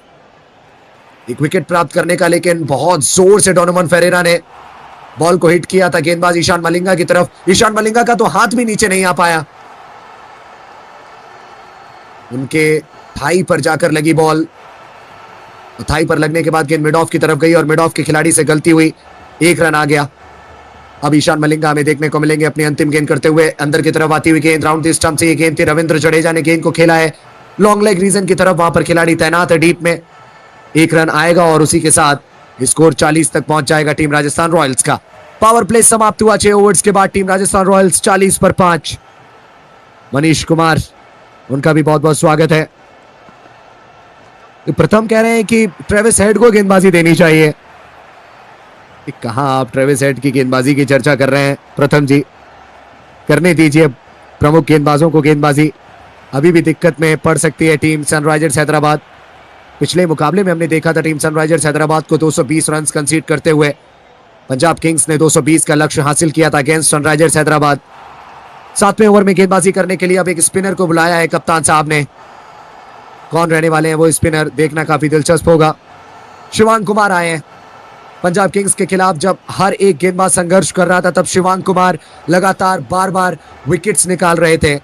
एक विकेट प्राप्त करने का, लेकिन बहुत जोर से डोनोवन फेरेरा ने बॉल को हिट किया था गेंदबाज ईशान मलिंगा की तरफ। ईशान मलिंगा का तो हाथ भी नीचे नहीं आ पाया, उनके थाई पर जाकर लगी बॉल। थाई पर लगने के बाद गेंद मिड ऑफ की तरफ गई और मिड ऑफ के खिलाड़ी से गलती हुई, 1 रन आ गया। अब ईशान मलिंगा हमें देखने को मिलेंगे अपनी अंतिम गेंद करते हुए। अंदर की तरफ आती हुई गेंद राउंड द स्टंप से ये गेंद थी, रविंद्र जडेजा ने गेंद को खेला है लॉन्ग लेग रीजन की तरफ वहां पर खिलाड़ी तैनात है डीप में। एक रन आएगा और उसी के साथ स्कोर 40 तक पहुंच जाएगा टीम राजस्थान रॉयल्स का। पावर प्ले समाप्त हुआ 6 ओवर्स के बाद। टीम राजस्थान रॉयल्स 40 पर 5। मनीष कुमार, उनका भी बहुत बहुत स्वागत है। प्रथम कह रहे हैं कि ट्रेविस हेड को गेंदबाजी देनी चाहिए। कहां आप ट्रेविस हेड की गेंदबाजी की चर्चा कर रहे हैं प्रथम जी? करने दीजिए प्रमुख गेंदबाजों को गेंदबाजी। अभी भी दिक्कत में पड़ सकती है टीम सनराइजर्स हैदराबाद। पिछले मुकाबले में हमने देखा था टीम सनराइजर्स हैदराबाद को 220 रन कंसीड करते हुए पंजाब किंग्स ने 220 का लक्ष्य हासिल किया था अगेंस्ट सनराइजर्स हैदराबाद। 7वें ओवर में गेंदबाजी करने के लिए अब एक स्पिनर को बुलाया है कप्तान साहब ने। कौन रहने वाले हैं वो स्पिनर, देखना काफी दिलचस्प होगा। शिवांग कुमार आए हैं। पंजाब किंग्स के खिलाफ जब हर एक गेंदबाज संघर्ष कर रहा था तब शिवांग कुमार लगातार बार बार विकेट्स निकाल रहे थे।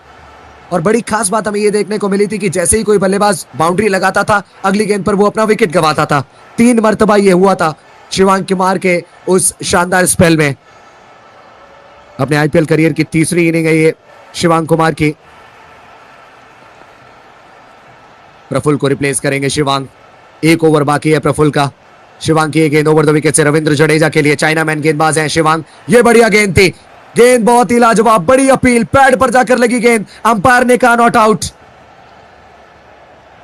और बड़ी खास बात हमें ये देखने को मिली थी कि जैसे ही कोई बल्लेबाज बाउंड्री लगाता था अगली गेंद पर वो अपना विकेट गंवाता था। 3 मरतबा ये हुआ था शिवांग कुमार के उस शानदार स्पेल में। अपने आईपीएल करियर की तीसरी इनिंग है ये शिवांग कुमार की। प्रफुल्ल को रिप्लेस करेंगे शिवांग। 1 ओवर बाकी है प्रफुल्ल का। शिवांग की गेंद ओवर द विकेट से रविंद्र जडेजा के लिए। चाइनामैन गेंदबाज हैं शिवांग। ये बढ़िया गेंद थी, गेंद बहुत ही लाजवाब, बड़ी अपील, पैड पर जाकर लगी गेंद। अंपायर ने कहा नॉट आउट।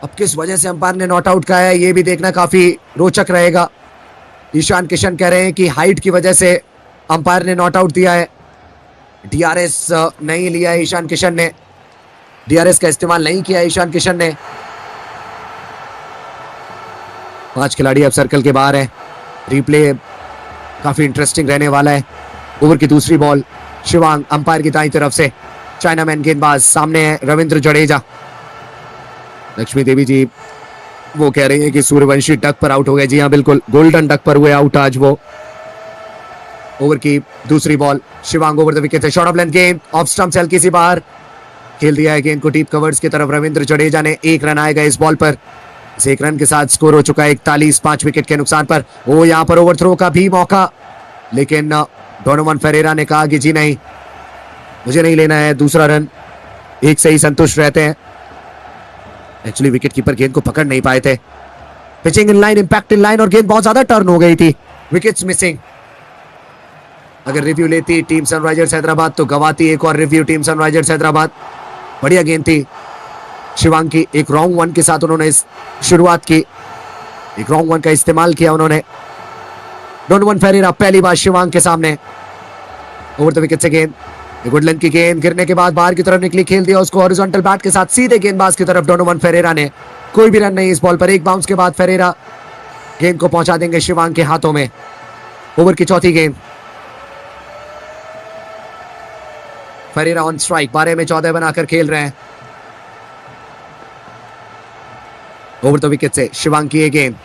अब किस वजह से अंपायर ने नॉट आउट कहा है ये भी देखना काफी रोचक रहेगा। ईशान किशन कह रहे हैं कि हाइट की वजह से अंपायर ने नॉट आउट दिया है। डीआरएस नहीं लिया है ईशान किशन ने, डीआरएस का इस्तेमाल नहीं किया ईशान किशन ने। 5 खिलाड़ी अब सर्कल के बाहर है। रिप्ले काफी इंटरेस्टिंग रहने वाला है। ओवर की दूसरी बॉल शिवांग अंपायर की दाईं तरफ से। चाइनामैन गेंदबाज सामने है रविंद्र जडेजा। लक्ष्मी देवी जी वो कह रही है कि सूर्यवंशी डक पर आउट हो गए। जी हाँ बिल्कुल, गोल्डन डक पर हुए आउट आज वो। ओवर की दूसरी ball Shivang over the wicket से। शॉर्ट ऑफ लेंथ गेंद ऑफ स्टंप से हल्की सी बाहर खेल दिया है गेंद को डीप कवर्स की तरफ रविंद्र जडेजा ने। 1 रन आएगा इस बॉल पर। इस 1 रन के साथ स्कोर हो चुका है 41, 5 विकेट के नुकसान पर। वो यहां पर ओवर थ्रो का भी मौका, लेकिन डोनोवन फेरेरा ने कहा कि जी नहीं, मुझे नहीं लेना है दूसरा रन, एक से ही संतुष्ट रहते हैं। एक्चुअली विकेट कीपर गेंद को पकड़ नहीं पाए थे। Pitching in line, impact in line और गेंद बहुत ज्यादा टर्न हो गई थी। Wickets missing. अगर रिव्यू लेती टीम सनराइजर्स हैदराबाद तो गवाती एक और रिव्यू टीम सनराइजर्स हैदराबाद। बढ़िया गेंद थी शिवांग की। एक रॉन्ग वन के साथ उन्होंने शुरुआत की, एक रॉन्ग वन का इस्तेमाल किया उन्होंने। डोनोवन फेरेरा पहली बार शिवांग के सामने। ओवर द विकेट से गेंद, गुडलैंड की गेंद गिरने के बाद बाहर की तरफ निकली, खेल दिया उसको हॉरिजॉन्टल बैट के साथ सीधे गेंदबाज की तरफ डोनोवन फेरेरा ने। कोई भी रन नहीं इस बॉल पर। एक बाउंस के बाद फेरेरा गेंद को पहुंचा देंगे शिवांग के हाथों में। ओवर की चौथी गेंद, फेरेरा ऑन स्ट्राइक, 12 में 14 बनाकर खेल रहे हैं। ओवर द विकेट से शिवांग की ये गेंद,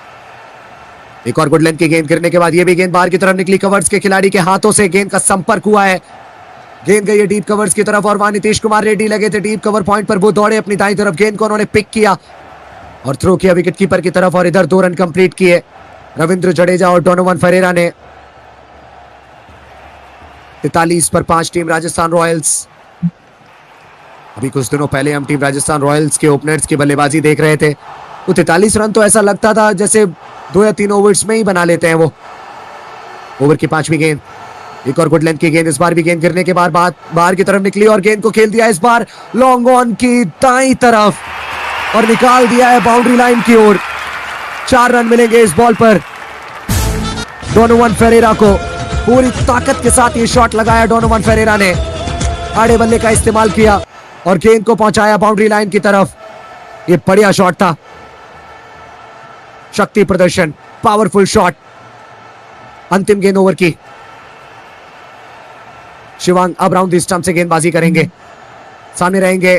एक और गुडलैंड की गेंद गिरने के बाद ये भी गेंद बाहर की तरफ निकली, कवर्स के खिलाड़ी के हाथों से गेंद का संपर्क हुआ है। गेंद गई है डीप कवर्स की तरफ और वहां नीतीश कुमार रेड्डी लगे थे डीप कवर पॉइंट पर। वो दौड़े अपनी दाईं तरफ, गेंद को उन्होंने पिक किया और थ्रो किया विकेट कीपर की तरफ और इधर 2 रन कंप्लीट किए रविंद्र जडेजा और डोनोवन फेरेरा ने। 43 पर 5 टीम राजस्थान रॉयल्स। अभी कुछ दिनों पहले हम टीम राजस्थान रॉयल्स के ओपनर्स की बल्लेबाजी देख रहे थे। वो 43 रन तो ऐसा लगता था जैसे 2 या 3 ओवर्स में ही बना लेते हैं वो। ओवर की 5वीं गेंद, एक और गुड लेंथ की गेंद। इस बार भी गेंद गिरने के बाद बाहर की तरफ निकली और गेंद को खेल दिया इस बार लॉन्ग ऑन की दाईं तरफ और निकाल दिया है बाउंड्री लाइन की ओर। 4 रन मिलेंगे इस बॉल पर। डोनोवन फेरेरा को पूरी ताकत के साथ ये शॉट लगाया डोनोवन फेरेरा ने। आड़े बल्ले का इस्तेमाल किया और गेंद को पहुंचाया बाउंड्री लाइन की तरफ। ये बढ़िया शॉट था, शक्ति प्रदर्शन, पावरफुल शॉट। अंतिम गेंद ओवर की। शिवांग अब राउंड द स्टंप से गेंदबाजी करेंगे। सामने रहेंगे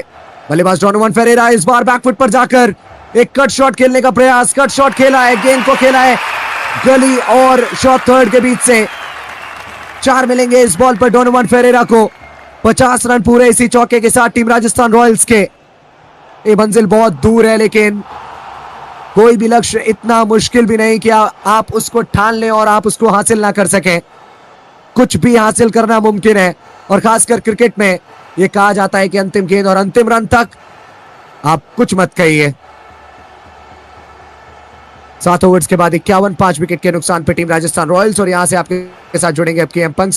बल्लेबाज डोनोवन फेरेरा। इस बार बैकफुट पर जाकर एक कट शॉट खेलने का प्रयास, कट शॉट खेला है, गेंद को खेला है गली और शॉर्ट थर्ड के बीच से। 4 मिलेंगे इस बॉल पर डोनोवन फेरेरा को। 50 रन पूरे इसी चौके के साथ टीम राजस्थान रॉयल्स के। ये मंजिल बहुत दूर है लेकिन कोई भी लक्ष्य इतना मुश्किल भी नहीं कि आप उसको ठान लें और आप उसको हासिल ना कर सकें। कुछ भी हासिल करना मुमकिन है और खासकर क्रिकेट में ये कहा जाता है कि अंतिम गेंद और अंतिम रन तक आप कुछ मत कहिए। 7 ओवर्स के बाद 51, 5 विकेट के नुकसान पे टीम राजस्थान रॉयल्स। और यहां से आपके साथ जुड़ेंगे आपके एम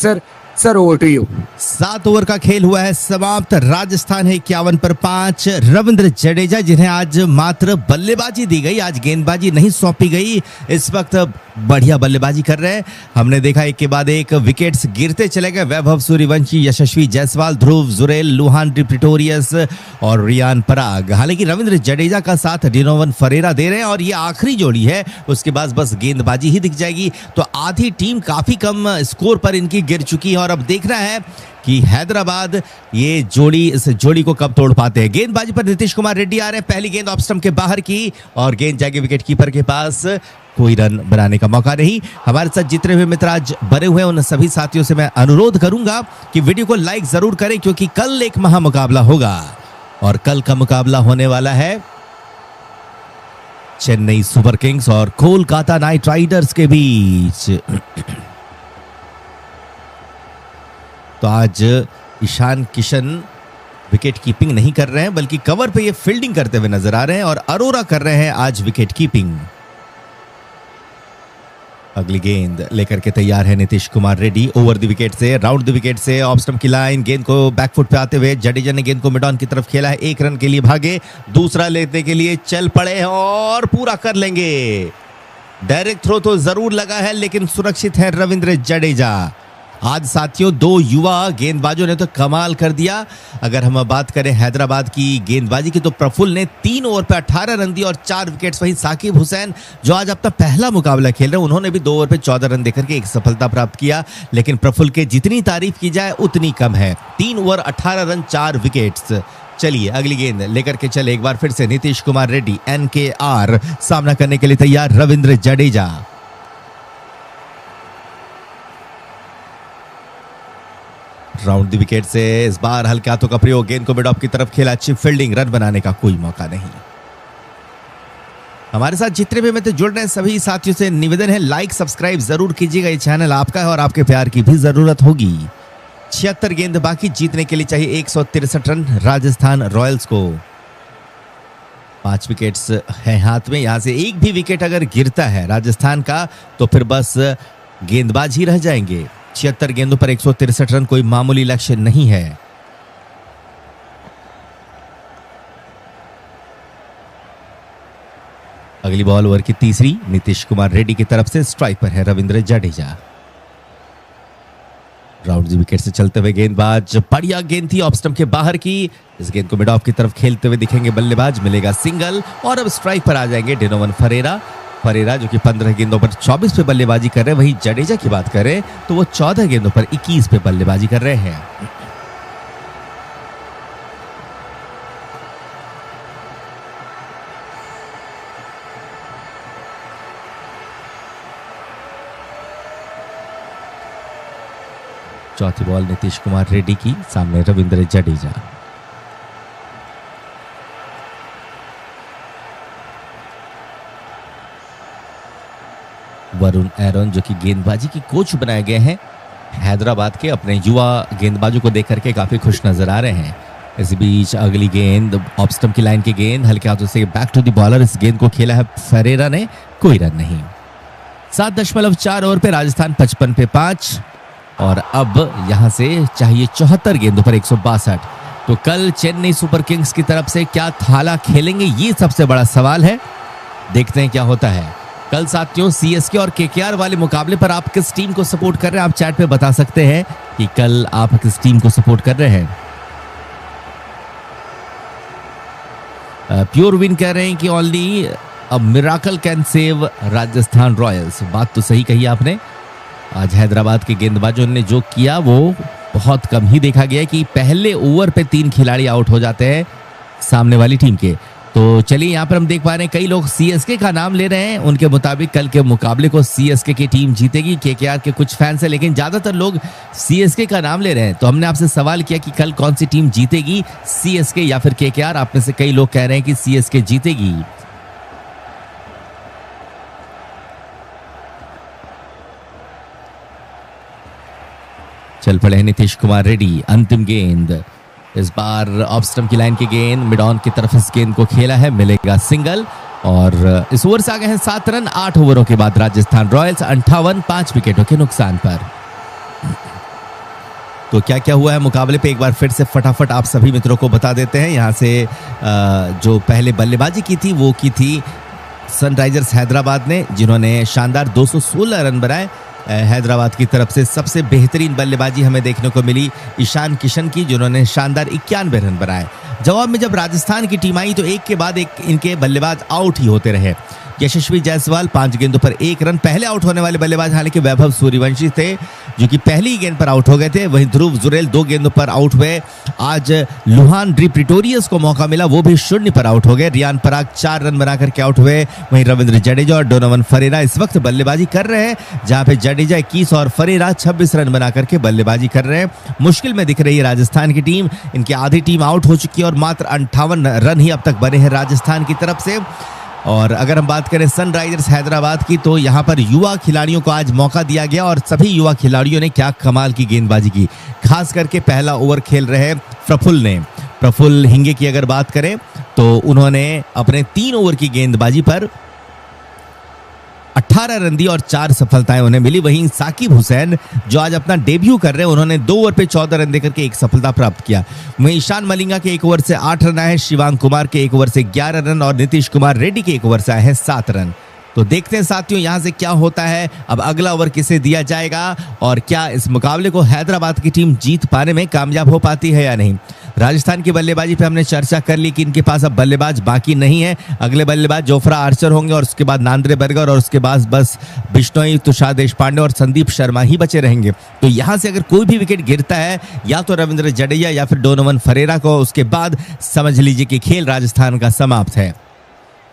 सर, ओवर टू यू। 7 ओवर का खेल हुआ है समाप्त। राजस्थान है 51 पर 5। रविंद्र जडेजा, जिन्हें आज मात्र बल्लेबाजी दी गई, आज गेंदबाजी नहीं सौंपी गई, इस वक्त बढ़िया बल्लेबाजी कर रहे हैं। हमने देखा एक के बाद एक विकेट्स गिरते चले गए। वैभव सूर्यवंशी, यशस्वी जायसवाल, ध्रुव जुरेल, लुहान प्रिटोरियस और रियान पराग। हालांकि रविंद्र जडेजा का साथ डिनोवन फरेरा दे रहे हैं और ये आखिरी जोड़ी है, उसके बाद बस गेंदबाजी ही दिख जाएगी। तो आधी टीम काफी कम स्कोर पर इनकी गिर चुकी है और अब देखना है कि हैदराबाद इस जोड़ी को कब तोड़ पाते हैं। गेंदबाजी पर नीतीश कुमार रेड्डी आ रहे हैं। पहली गेंद ऑफ स्टंप के बाहर की और गेंद जाएगी विकेट कीपर के पास। कोई रन बनाने का मौका नहीं। हमारे साथ जितने भी मित्र आज बने हुए हैं उन सभी साथियों से मैं अनुरोध करूंगा कि वीडियो को लाइक जरूर करें, क्योंकि कल एक महामुकाबला होगा और कल का मुकाबला होने वाला है चेन्नई सुपर किंग्स और कोलकाता नाइट राइडर्स के बीच। तो आज ईशान किशन विकेट कीपिंग नहीं कर रहे हैं, बल्कि कवर पे ये फील्डिंग करते हुए नजर आ रहे हैं और अरोरा कर रहे हैं आज विकेट कीपिंग। अगली गेंद लेकर के तैयार है Nitish Kumar Reddy. Over the wicket से, राउंड द विकेट से, ऑफ स्टंप की लाइन, गेंद को बैकफुट पे आते हुए जडेजा ने गेंद को मिड ऑन की तरफ खेला है। 1 रन के लिए भागे, दूसरा लेने के लिए चल पड़े हैं और पूरा कर लेंगे। डायरेक्ट थ्रो तो जरूर लगा है, लेकिन सुरक्षित है रविंद्र जडेजा। आज साथियों 2 युवा गेंदबाजों ने तो कमाल कर दिया। अगर हम बात करें हैदराबाद की गेंदबाजी की, तो प्रफुल्ल ने 3 ओवर पे 18 रन दिए और 4 विकेट्स। वहीं साकिब हुसैन, जो आज अपना पहला मुकाबला खेल रहे हैं, उन्होंने भी 2 ओवर पे 14 रन देकर के एक सफलता प्राप्त किया। लेकिन प्रफुल्ल के जितनी तारीफ की जाए उतनी कम है। 3 ओवर 18 रन 4 विकेट्स। चलिए अगली गेंद लेकर के चले एक बार फिर से नीतीश कुमार रेड्डी। NKR सामना करने के लिए तैयार Ravindra Jadeja. Round the wicket से इस बार हल्के हाथों का प्रयोग, गेंद को मिड ऑफ की तरफ खेला, अच्छी फील्डिंग, रन बनाने का कोई मौका नहीं। हमारे साथ जितने भी मित्र जुड़ रहे हैं सभी साथियों से निवेदन है, लाइक सब्सक्राइब जरूर कीजिएगा। ये चैनल आपका है और आपके प्यार की भी जरूरत होगी। 76 गेंद बाकी, जीतने के लिए चाहिए 163 रन राजस्थान रॉयल्स को। 5 विकेट्स है हाथ में। यहां से एक भी विकेट अगर गिरता है राजस्थान का, तो फिर बस गेंदबाज ही रह जाएंगे। 76 गेंदों पर 163 रन कोई मामूली लक्ष्य नहीं है। अगली बॉल ओवर की तीसरी, नीतीश कुमार रेड्डी की तरफ से, स्ट्राइक पर है Ravindra Jadeja. Round the wicket से चलते हुए गेंदबाज, बढ़िया गेंद थी ऑफ स्टंप के बाहर की। इस गेंद को मिड ऑफ की तरफ खेलते हुए दिखेंगे बल्लेबाज, मिलेगा सिंगल और अब स्ट्राइक पर आ जाएंगे डिनोवन फरेरा। जो कि 15 गेंदों पर 24 पे बल्लेबाजी कर रहे हैं। वहीं जडेजा की बात करें तो वो 14 गेंदों पर 21 पे बल्लेबाजी कर रहे हैं। चौथी बॉल नीतीश कुमार रेड्डी की, सामने रविंद्र जडेजा। वरुण एरोन, जो कि गेंदबाजी की कोच बनाए गए हैं हैदराबाद के, अपने युवा गेंदबाजों को देख करके काफी खुश नजर आ रहे हैं। इस बीच अगली गेंद ऑफ स्टंप की लाइन की गेंद, हल्के हाथों से बैक टू द बॉलर। इस गेंद को खेला है फरेरा ने, कोई रन नहीं। 7.4 ओवर पे राजस्थान 55 पे 5 और अब यहां से चाहिए 74 गेंदों पर 162। तो कल चेन्नई सुपर किंग्स की तरफ से क्या थाला खेलेंगे, ये सबसे बड़ा सवाल है। देखते हैं क्या होता है कल। साथियों CSK और KKR वाले मुकाबले पर आप किस टीम को सपोर्ट कर रहे हैं, आप चैट पे बता सकते हैं कि कल आप किस टीम को सपोर्ट कर रहे हैं। प्योर विन कह रहे हैं कि only a miracle can save Rajasthan Royals. बात तो सही कही आपने। आज हैदराबाद के गेंदबाजों ने जो किया वो बहुत कम ही देखा गया कि पहले ओवर पे 3 खिलाड़ी आउट हो जाते हैं सामने वाली टीम के। तो चलिए यहाँ पर हम देख पा रहे हैं कई लोग CSK का नाम ले रहे हैं। उनके मुताबिक कल के मुकाबले को CSK की टीम जीतेगी। KKR के कुछ फैंस हैं, लेकिन ज्यादातर लोग CSK का नाम ले रहे हैं। तो हमने आपसे सवाल किया कि कल कौन सी टीम जीतेगी, CSK या फिर KKR। आप में से कई लोग कह रहे हैं कि CSK जीतेगी। चल पड़े हैं नीतीश कुमार रेड्डी। अंतिम गेंद इस बार ऑफ स्टंप की लाइन की गेंद मिड ऑन की तरफ इस गेंद को खेला है, मिलेगा सिंगल और इस ओवर से आ गए हैं 7 रन 8 ओवरों के बाद राजस्थान रॉयल्स 58 5 विकेटों के नुकसान पर। तो क्या क्या हुआ है मुकाबले पे एक बार फिर से फटाफट आप सभी मित्रों को बता देते हैं। यहाँ से जो पहले बल्लेबाजी की थी वो की थी सनराइजर्स हैदराबाद ने, जिन्होंने शानदार 216 रन बनाए। हैदराबाद की तरफ से सबसे बेहतरीन बल्लेबाजी हमें देखने को मिली ईशान किशन की, जिन्होंने शानदार 91 रन बनाए। जवाब में जब राजस्थान की टीम आई तो एक के बाद एक इनके बल्लेबाज आउट ही होते रहे। यशस्वी जायसवाल 5 गेंदों पर 1 रन, पहले आउट होने वाले बल्लेबाज हालांकि वैभव सूर्यवंशी थे जो कि पहली ही गेंद पर आउट हो गए थे। वहीं ध्रुव जुरेल 2 गेंदों पर आउट हुए। आज लुहान डी प्रिटोरियस को मौका मिला, वो भी 0 पर आउट हो गए। रियान पराग 4 रन बनाकर के आउट हुए। वहीं रविंद्र जडेजा और डोनोवन फरेरा इस वक्त बल्लेबाजी कर रहे हैं, जहां पे जडेजा 21 और फरेरा 26 रन बनाकर के बल्लेबाजी कर रहे हैं। मुश्किल में दिख रही है राजस्थान की टीम, इनकी आधी टीम आउट हो चुकी है और मात्र 58 रन ही अब तक बने हैं राजस्थान की तरफ से। और अगर हम बात करें सनराइजर्स हैदराबाद की तो यहाँ पर युवा खिलाड़ियों को आज मौका दिया गया और सभी युवा खिलाड़ियों ने क्या कमाल की गेंदबाजी की। खास करके पहला ओवर खेल रहे प्रफुल्ल हिंगे की अगर बात करें तो उन्होंने अपने 3 ओवर की गेंदबाजी पर 18 रन दी और 4 सफलताएं उन्हें मिली। वहीं साकिब हुसैन जो आज अपना डेब्यू कर रहे हैं, उन्होंने 2 ओवर पे 14 रन देकर के 1 सफलता प्राप्त किया। वहीं ईशान मलिंगा के 1 ओवर से 8 रन आए, शिवांग कुमार के 1 ओवर से 11 रन और नीतीश कुमार रेड्डी के 1 ओवर से आए हैं 7 रन। तो देखते हैं साथियों यहां से क्या होता है। अब अगला ओवर किसे दिया जाएगा और क्या इस मुकाबले को हैदराबाद की टीम जीत पाने में कामयाब हो पाती है या नहीं। राजस्थान की बल्लेबाजी पे हमने चर्चा कर ली कि इनके पास अब बल्लेबाज बाकी नहीं है। अगले बल्लेबाज जोफ्रा आर्चर होंगे और उसके बाद नांद्रे बर्गर और उसके बाद बस बिश्नोई, तुषार देशपांडे और संदीप शर्मा ही बचे रहेंगे। तो यहां से अगर कोई भी विकेट गिरता है या तो रविंद्र जडेजा या फिर डोनोवन फरेरा को, उसके बाद समझ लीजिए कि खेल राजस्थान का समाप्त है।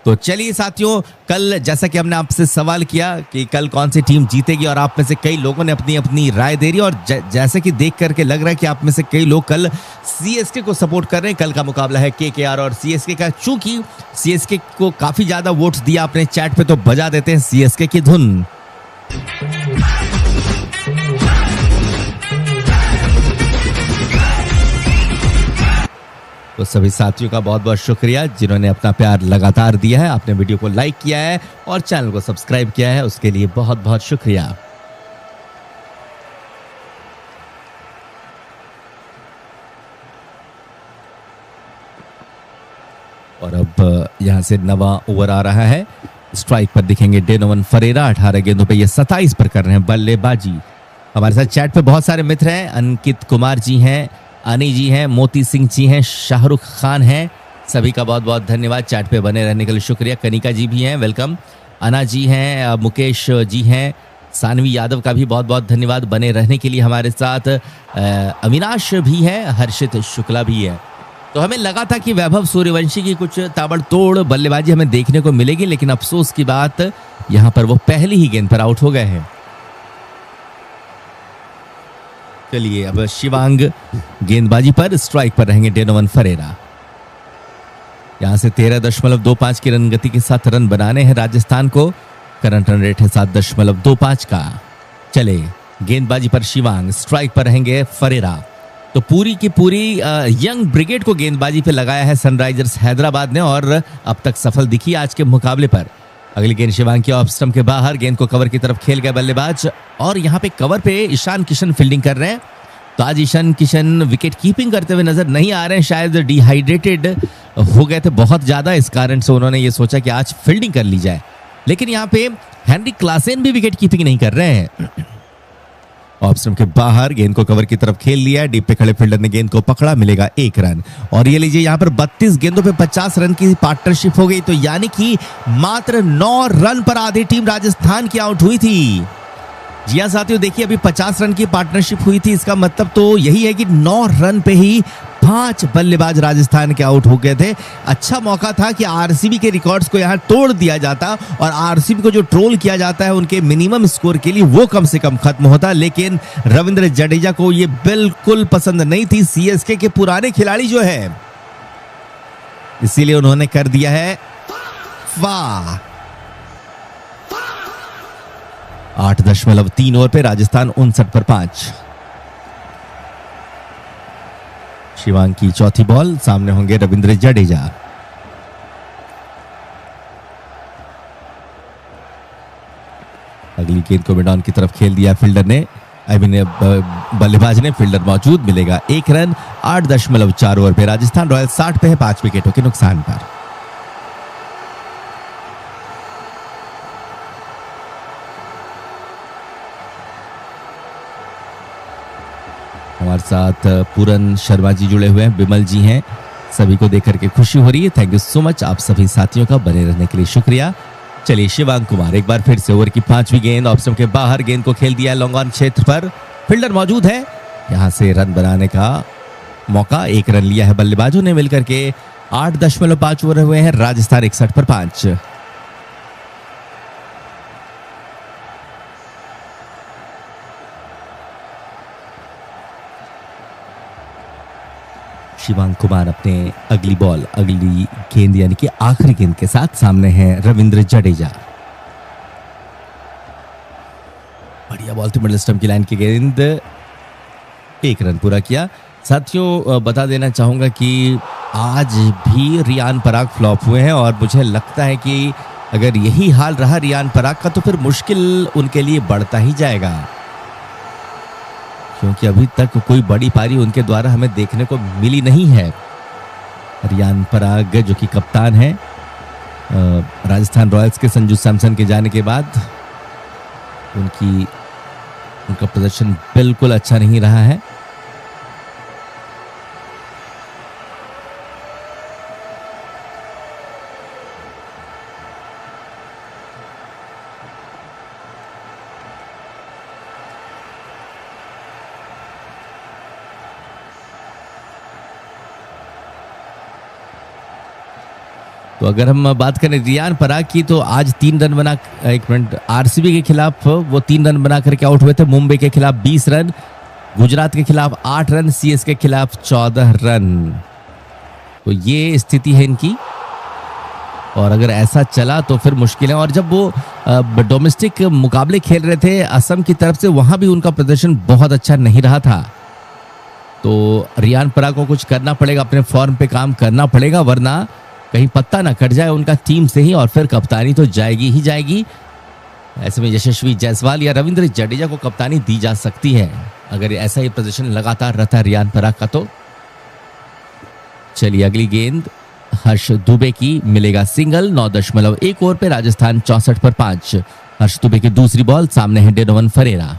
तो चलिए साथियों, कल जैसा कि हमने आपसे सवाल किया कि कल कौन सी टीम जीतेगी और आप में से कई लोगों ने अपनी अपनी राय दे दी और जैसे कि देख करके लग रहा है कि आप में से कई लोग कल सीएसके को सपोर्ट कर रहे हैं। कल का मुकाबला है केकेआर और सीएसके का। चूंकि सीएसके को काफी ज्यादा वोट्स दिया आपने चैट पे, तो बजा देते हैं सीएसके की धुन। तो सभी साथियों का बहुत बहुत शुक्रिया जिन्होंने अपना प्यार लगातार दिया है। आपने वीडियो को लाइक किया है और चैनल को सब्सक्राइब किया है, उसके लिए बहुत बहुत शुक्रिया। और अब यहां से नवा ओवर आ रहा है। स्ट्राइक पर दिखेंगे डोनोवन फरेरा, 18 गेंदों पे ये 27 पर कर रहे हैं बल्लेबाजी। हमारे साथ चैट पे बहुत सारे मित्र हैं। अंकित कुमार जी हैं, अनी जी हैं, मोती सिंह जी हैं, शाहरुख खान हैं। सभी का बहुत बहुत धन्यवाद, चैट पे बने रहने के लिए शुक्रिया। कनिका जी भी हैं, वेलकम। अना जी हैं, मुकेश जी हैं, सानवी यादव का भी बहुत बहुत धन्यवाद बने रहने के लिए हमारे साथ। अविनाश भी है, हर्षित शुक्ला भी है। तो हमें लगा था कि वैभव सूर्यवंशी की कुछ ताबड़तोड़ बल्लेबाजी हमें देखने को मिलेगी, लेकिन अफसोस की बात यहां पर वो पहली ही गेंद पर आउट हो गए हैं। चलिए अब शिवांग गेंदबाजी पर, स्ट्राइक पर रहेंगे डोनोवन फरेरा। यहां से 13.25 की रन गति के साथ रन बनाने हैं राजस्थान को। करंट रन रेट है 7.25 का। चले गेंदबाजी पर शिवांग, स्ट्राइक पर रहेंगे फरेरा। तो पूरी की पूरी यंग ब्रिगेड को गेंदबाजी पे लगाया है सनराइजर्स हैदराबाद ने और अब तक सफल दिखी आज के मुकाबले पर। अगली गेंद शिवांग की ऑफ स्टंप के बाहर, गेंद को कवर की तरफ खेल गया बल्लेबाज और यहाँ पे कवर पे ईशान किशन फील्डिंग कर रहे हैं। तो आज ईशान किशन विकेट कीपिंग करते हुए नजर नहीं आ रहे हैं, शायद डिहाइड्रेटेड हो गए थे बहुत ज्यादा, इस कारण से उन्होंने ये सोचा कि आज फील्डिंग कर ली जाए। लेकिन यहाँ पे हेनरी क्लासेन भी विकेट कीपिंग नहीं कर रहे हैं। ऑफ स्टंप के बाहर गेंद को कवर की तरफ खेल लिया, डीप पे खड़े फील्डर ने गेंद को पकड़ा, मिलेगा 1 रन। और ये लीजिए यहाँ पर 32 गेंदों पे 50 रन की पार्टनरशिप हो गई। तो यानी कि मात्र 9 रन पर आधी टीम राजस्थान की आउट हुई थी। जी हाँ साथियों, देखिए अभी 50 रन की पार्टनरशिप हुई थी, इसका मतलब तो यही है कि 9 रन पे ही 5 बल्लेबाज राजस्थान के आउट हो गए थे। अच्छा मौका था कि आरसीबी के रिकॉर्ड्स को यहाँ तोड़ दिया जाता और आरसीबी को जो ट्रोल किया जाता है उनके मिनिमम स्कोर के लिए, वो कम से कम खत्म होता। लेकिन रविंद्र जडेजा को ये बिल्कुल पसंद नहीं थी, सीएसके के पुराने खिलाड़ी जो है, इसीलिए उन्होंने कर दिया है वाह। 8.3 ओवर पे राजस्थान 59 पर 5। शिवांग की चौथी बॉल, सामने होंगे रविंद्र जडेजा। अगली गेंद को मिडॉन की तरफ खेल दिया फील्डर ने, बल्लेबाज ने। फील्डर मौजूद, मिलेगा 1 रन। 8.4 ओवर पे राजस्थान रॉयल्स 60 पे है, 5 विकेटों के नुकसान पर। हमारे साथ पूरन शर्मा जी जुड़े हुए हैं, बिमल जी हैं, सभी को देख करके खुशी हो रही है। थैंक यू सो मच आप सभी साथियों का, बने रहने के लिए शुक्रिया। चलिए शिवांग कुमार एक बार फिर से ओवर की 5वीं गेंद, ऑप्शन के बाहर गेंद को खेल दिया लॉन्ग ऑन क्षेत्र पर। फील्डर मौजूद है, यहां से रन बनाने का मौका। 1 रन लिया है बल्लेबाजों ने मिलकर के। 8.5 ओवर हुए हैं, राजस्थान 61 पर 5। शिवांग कुमार अपने अगली बॉल, अगली गेंद यानी कि आखिरी गेंद के साथ सामने है रविंद्र जडेजा। बढ़िया बॉल थी, मिडिल स्टंप की लाइन की गेंद, 1 रन पूरा किया। साथियों बता देना चाहूंगा कि आज भी रियान पराग फ्लॉप हुए हैं और मुझे लगता है कि अगर यही हाल रहा रियान पराग का तो फिर मुश्किल उनके लिए बढ़ता ही जाएगा, क्योंकि अभी तक कोई बड़ी पारी उनके द्वारा हमें देखने को मिली नहीं है। रियान पराग जो कि कप्तान है राजस्थान रॉयल्स के, संजू सैमसन के जाने के बाद उनका प्रदर्शन बिल्कुल अच्छा नहीं रहा है। तो अगर हम बात करें रियान पराग की, तो आज 3 रन बना, 1 मिनट, आरसीबी के खिलाफ वो 3 रन बना करके आउट हुए थे। मुंबई के खिलाफ 20 रन, गुजरात के खिलाफ 8 रन, सीएस के खिलाफ 14 रन। तो ये स्थिति है इनकी, और अगर ऐसा चला तो फिर मुश्किल है। और जब वो डोमेस्टिक मुकाबले खेल रहे थे असम की तरफ से, वहां भी उनका प्रदर्शन बहुत अच्छा नहीं रहा था। तो रियान पराग को कुछ करना पड़ेगा, अपने फॉर्म पे काम करना पड़ेगा, वरना कहीं पत्ता ना कट जाए उनका टीम से ही, और फिर कप्तानी तो जाएगी ही जाएगी। ऐसे में यशस्वी जायसवाल या रविंद्र जडेजा को कप्तानी दी जा सकती है अगर ऐसा ही प्रदर्शन लगातार रहता है रियान पराग का तो। चलिए अगली गेंद हर्ष दुबे की, मिलेगा सिंगल। 9.1 ओवर पे राजस्थान 64 पर 5। हर्ष दुबे की दूसरी बॉल, सामने है डेनोवन फरेरा।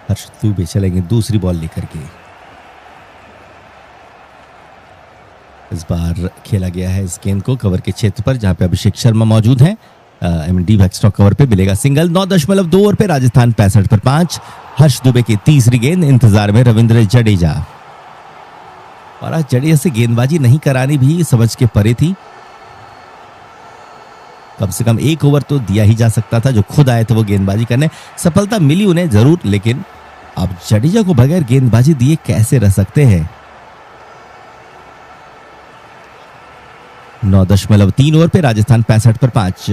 हर्ष दुबे चलेंगे दूसरी बॉल लेकर के। इस बार खेला गया है इस गेंद को कवर के क्षेत्र पर, जहां पे अभिषेक शर्मा मौजूद है। डी बैकस्टॉक कवर पे मिलेगा सिंगल। 9.2 ओवर पे राजस्थान 65 पर 5। हर्ष दुबे की तीसरी गेंद, इंतजार में रविंद्र जडेजा। और आज जडेजा से गेंदबाजी नहीं करानी भी समझ के परे थी। कम से कम 1 ओवर तो दिया ही जा सकता था, जो खुद आए थे वो गेंदबाजी करने। सफलता मिली उन्हें जरूर, लेकिन अब जडेजा को बगैर गेंदबाजी दिए कैसे रह सकते हैं। 9.3 ओवर पे राजस्थान 65 पर 5।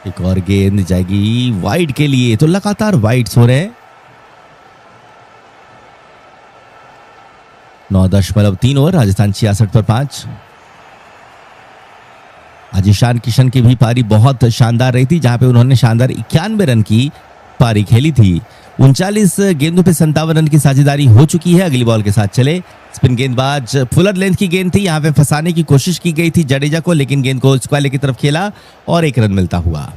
एक और गेंद जाएगी वाइड के लिए, तो लगातार वाइड्स हो रहे हैं। 9.3 ओवर, राजस्थान 66 पर 5। आज ईशान किशन की भी पारी बहुत शानदार रही थी, जहां पे उन्होंने शानदार 91 रन की पारी खेली थी। 39 गेंदों पे 57 रन की साझेदारी हो चुकी है। अगली बॉल के साथ चले। स्पिन गेंदबाज, फुलर लेंथ की गेंद थी, यहां पे फंसाने की कोशिश की गई थी जडेजा को, लेकिन गेंद को स्क्वायर की तरफ खेला और 1 रन मिलता हुआ।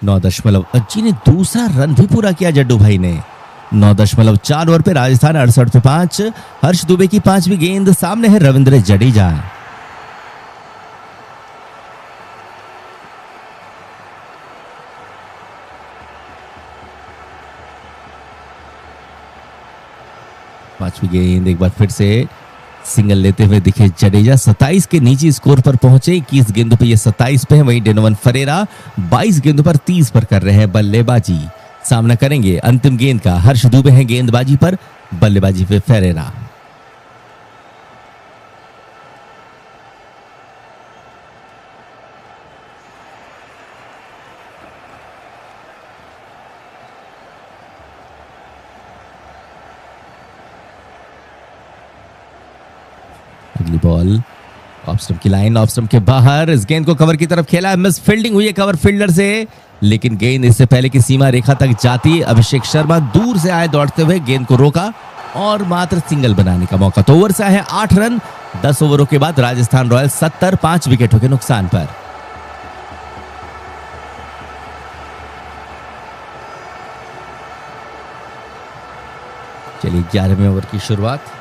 9.जी ने दूसरा रन भी पूरा किया जड्डू भाई ने। 9.4 ओवर पे राजस्थान 68 पे 5। हर्ष दुबे की 5वीं गेंद, सामने है रविंद्र जडेजा। पांचवी गेंद, एक बार फिर से सिंगल लेते हुए दिखे जडेजा। 27 के निजी स्कोर पर पहुंचे। 21 गेंदों पर ये 27 पे है। वहीं डेनोवन फरेरा 22 गेंदों पर 30 पर कर रहे हैं बल्लेबाजी। सामना करेंगे अंतिम गेंद का। हर्ष दुबे हैं गेंदबाजी पर, बल्लेबाजी पे फेरेरा। अगली बॉल ऑफ स्टंप की लाइन, ऑफ स्टंप के बाहर। इस गेंद को कवर की तरफ खेला, मिस फील्डिंग हुई है कवर फील्डर से, लेकिन गेंद इससे पहले की सीमा रेखा तक जाती। अभिषेक शर्मा दूर से आए दौड़ते हुए, गेंद को रोका और मात्र सिंगल बनाने का मौका। तो ओवर से आए 8 रन 10 ओवरों के बाद। राजस्थान रॉयल्स 70 5 विकेटों के नुकसान पर। चलिए 11वें ओवर की शुरुआत।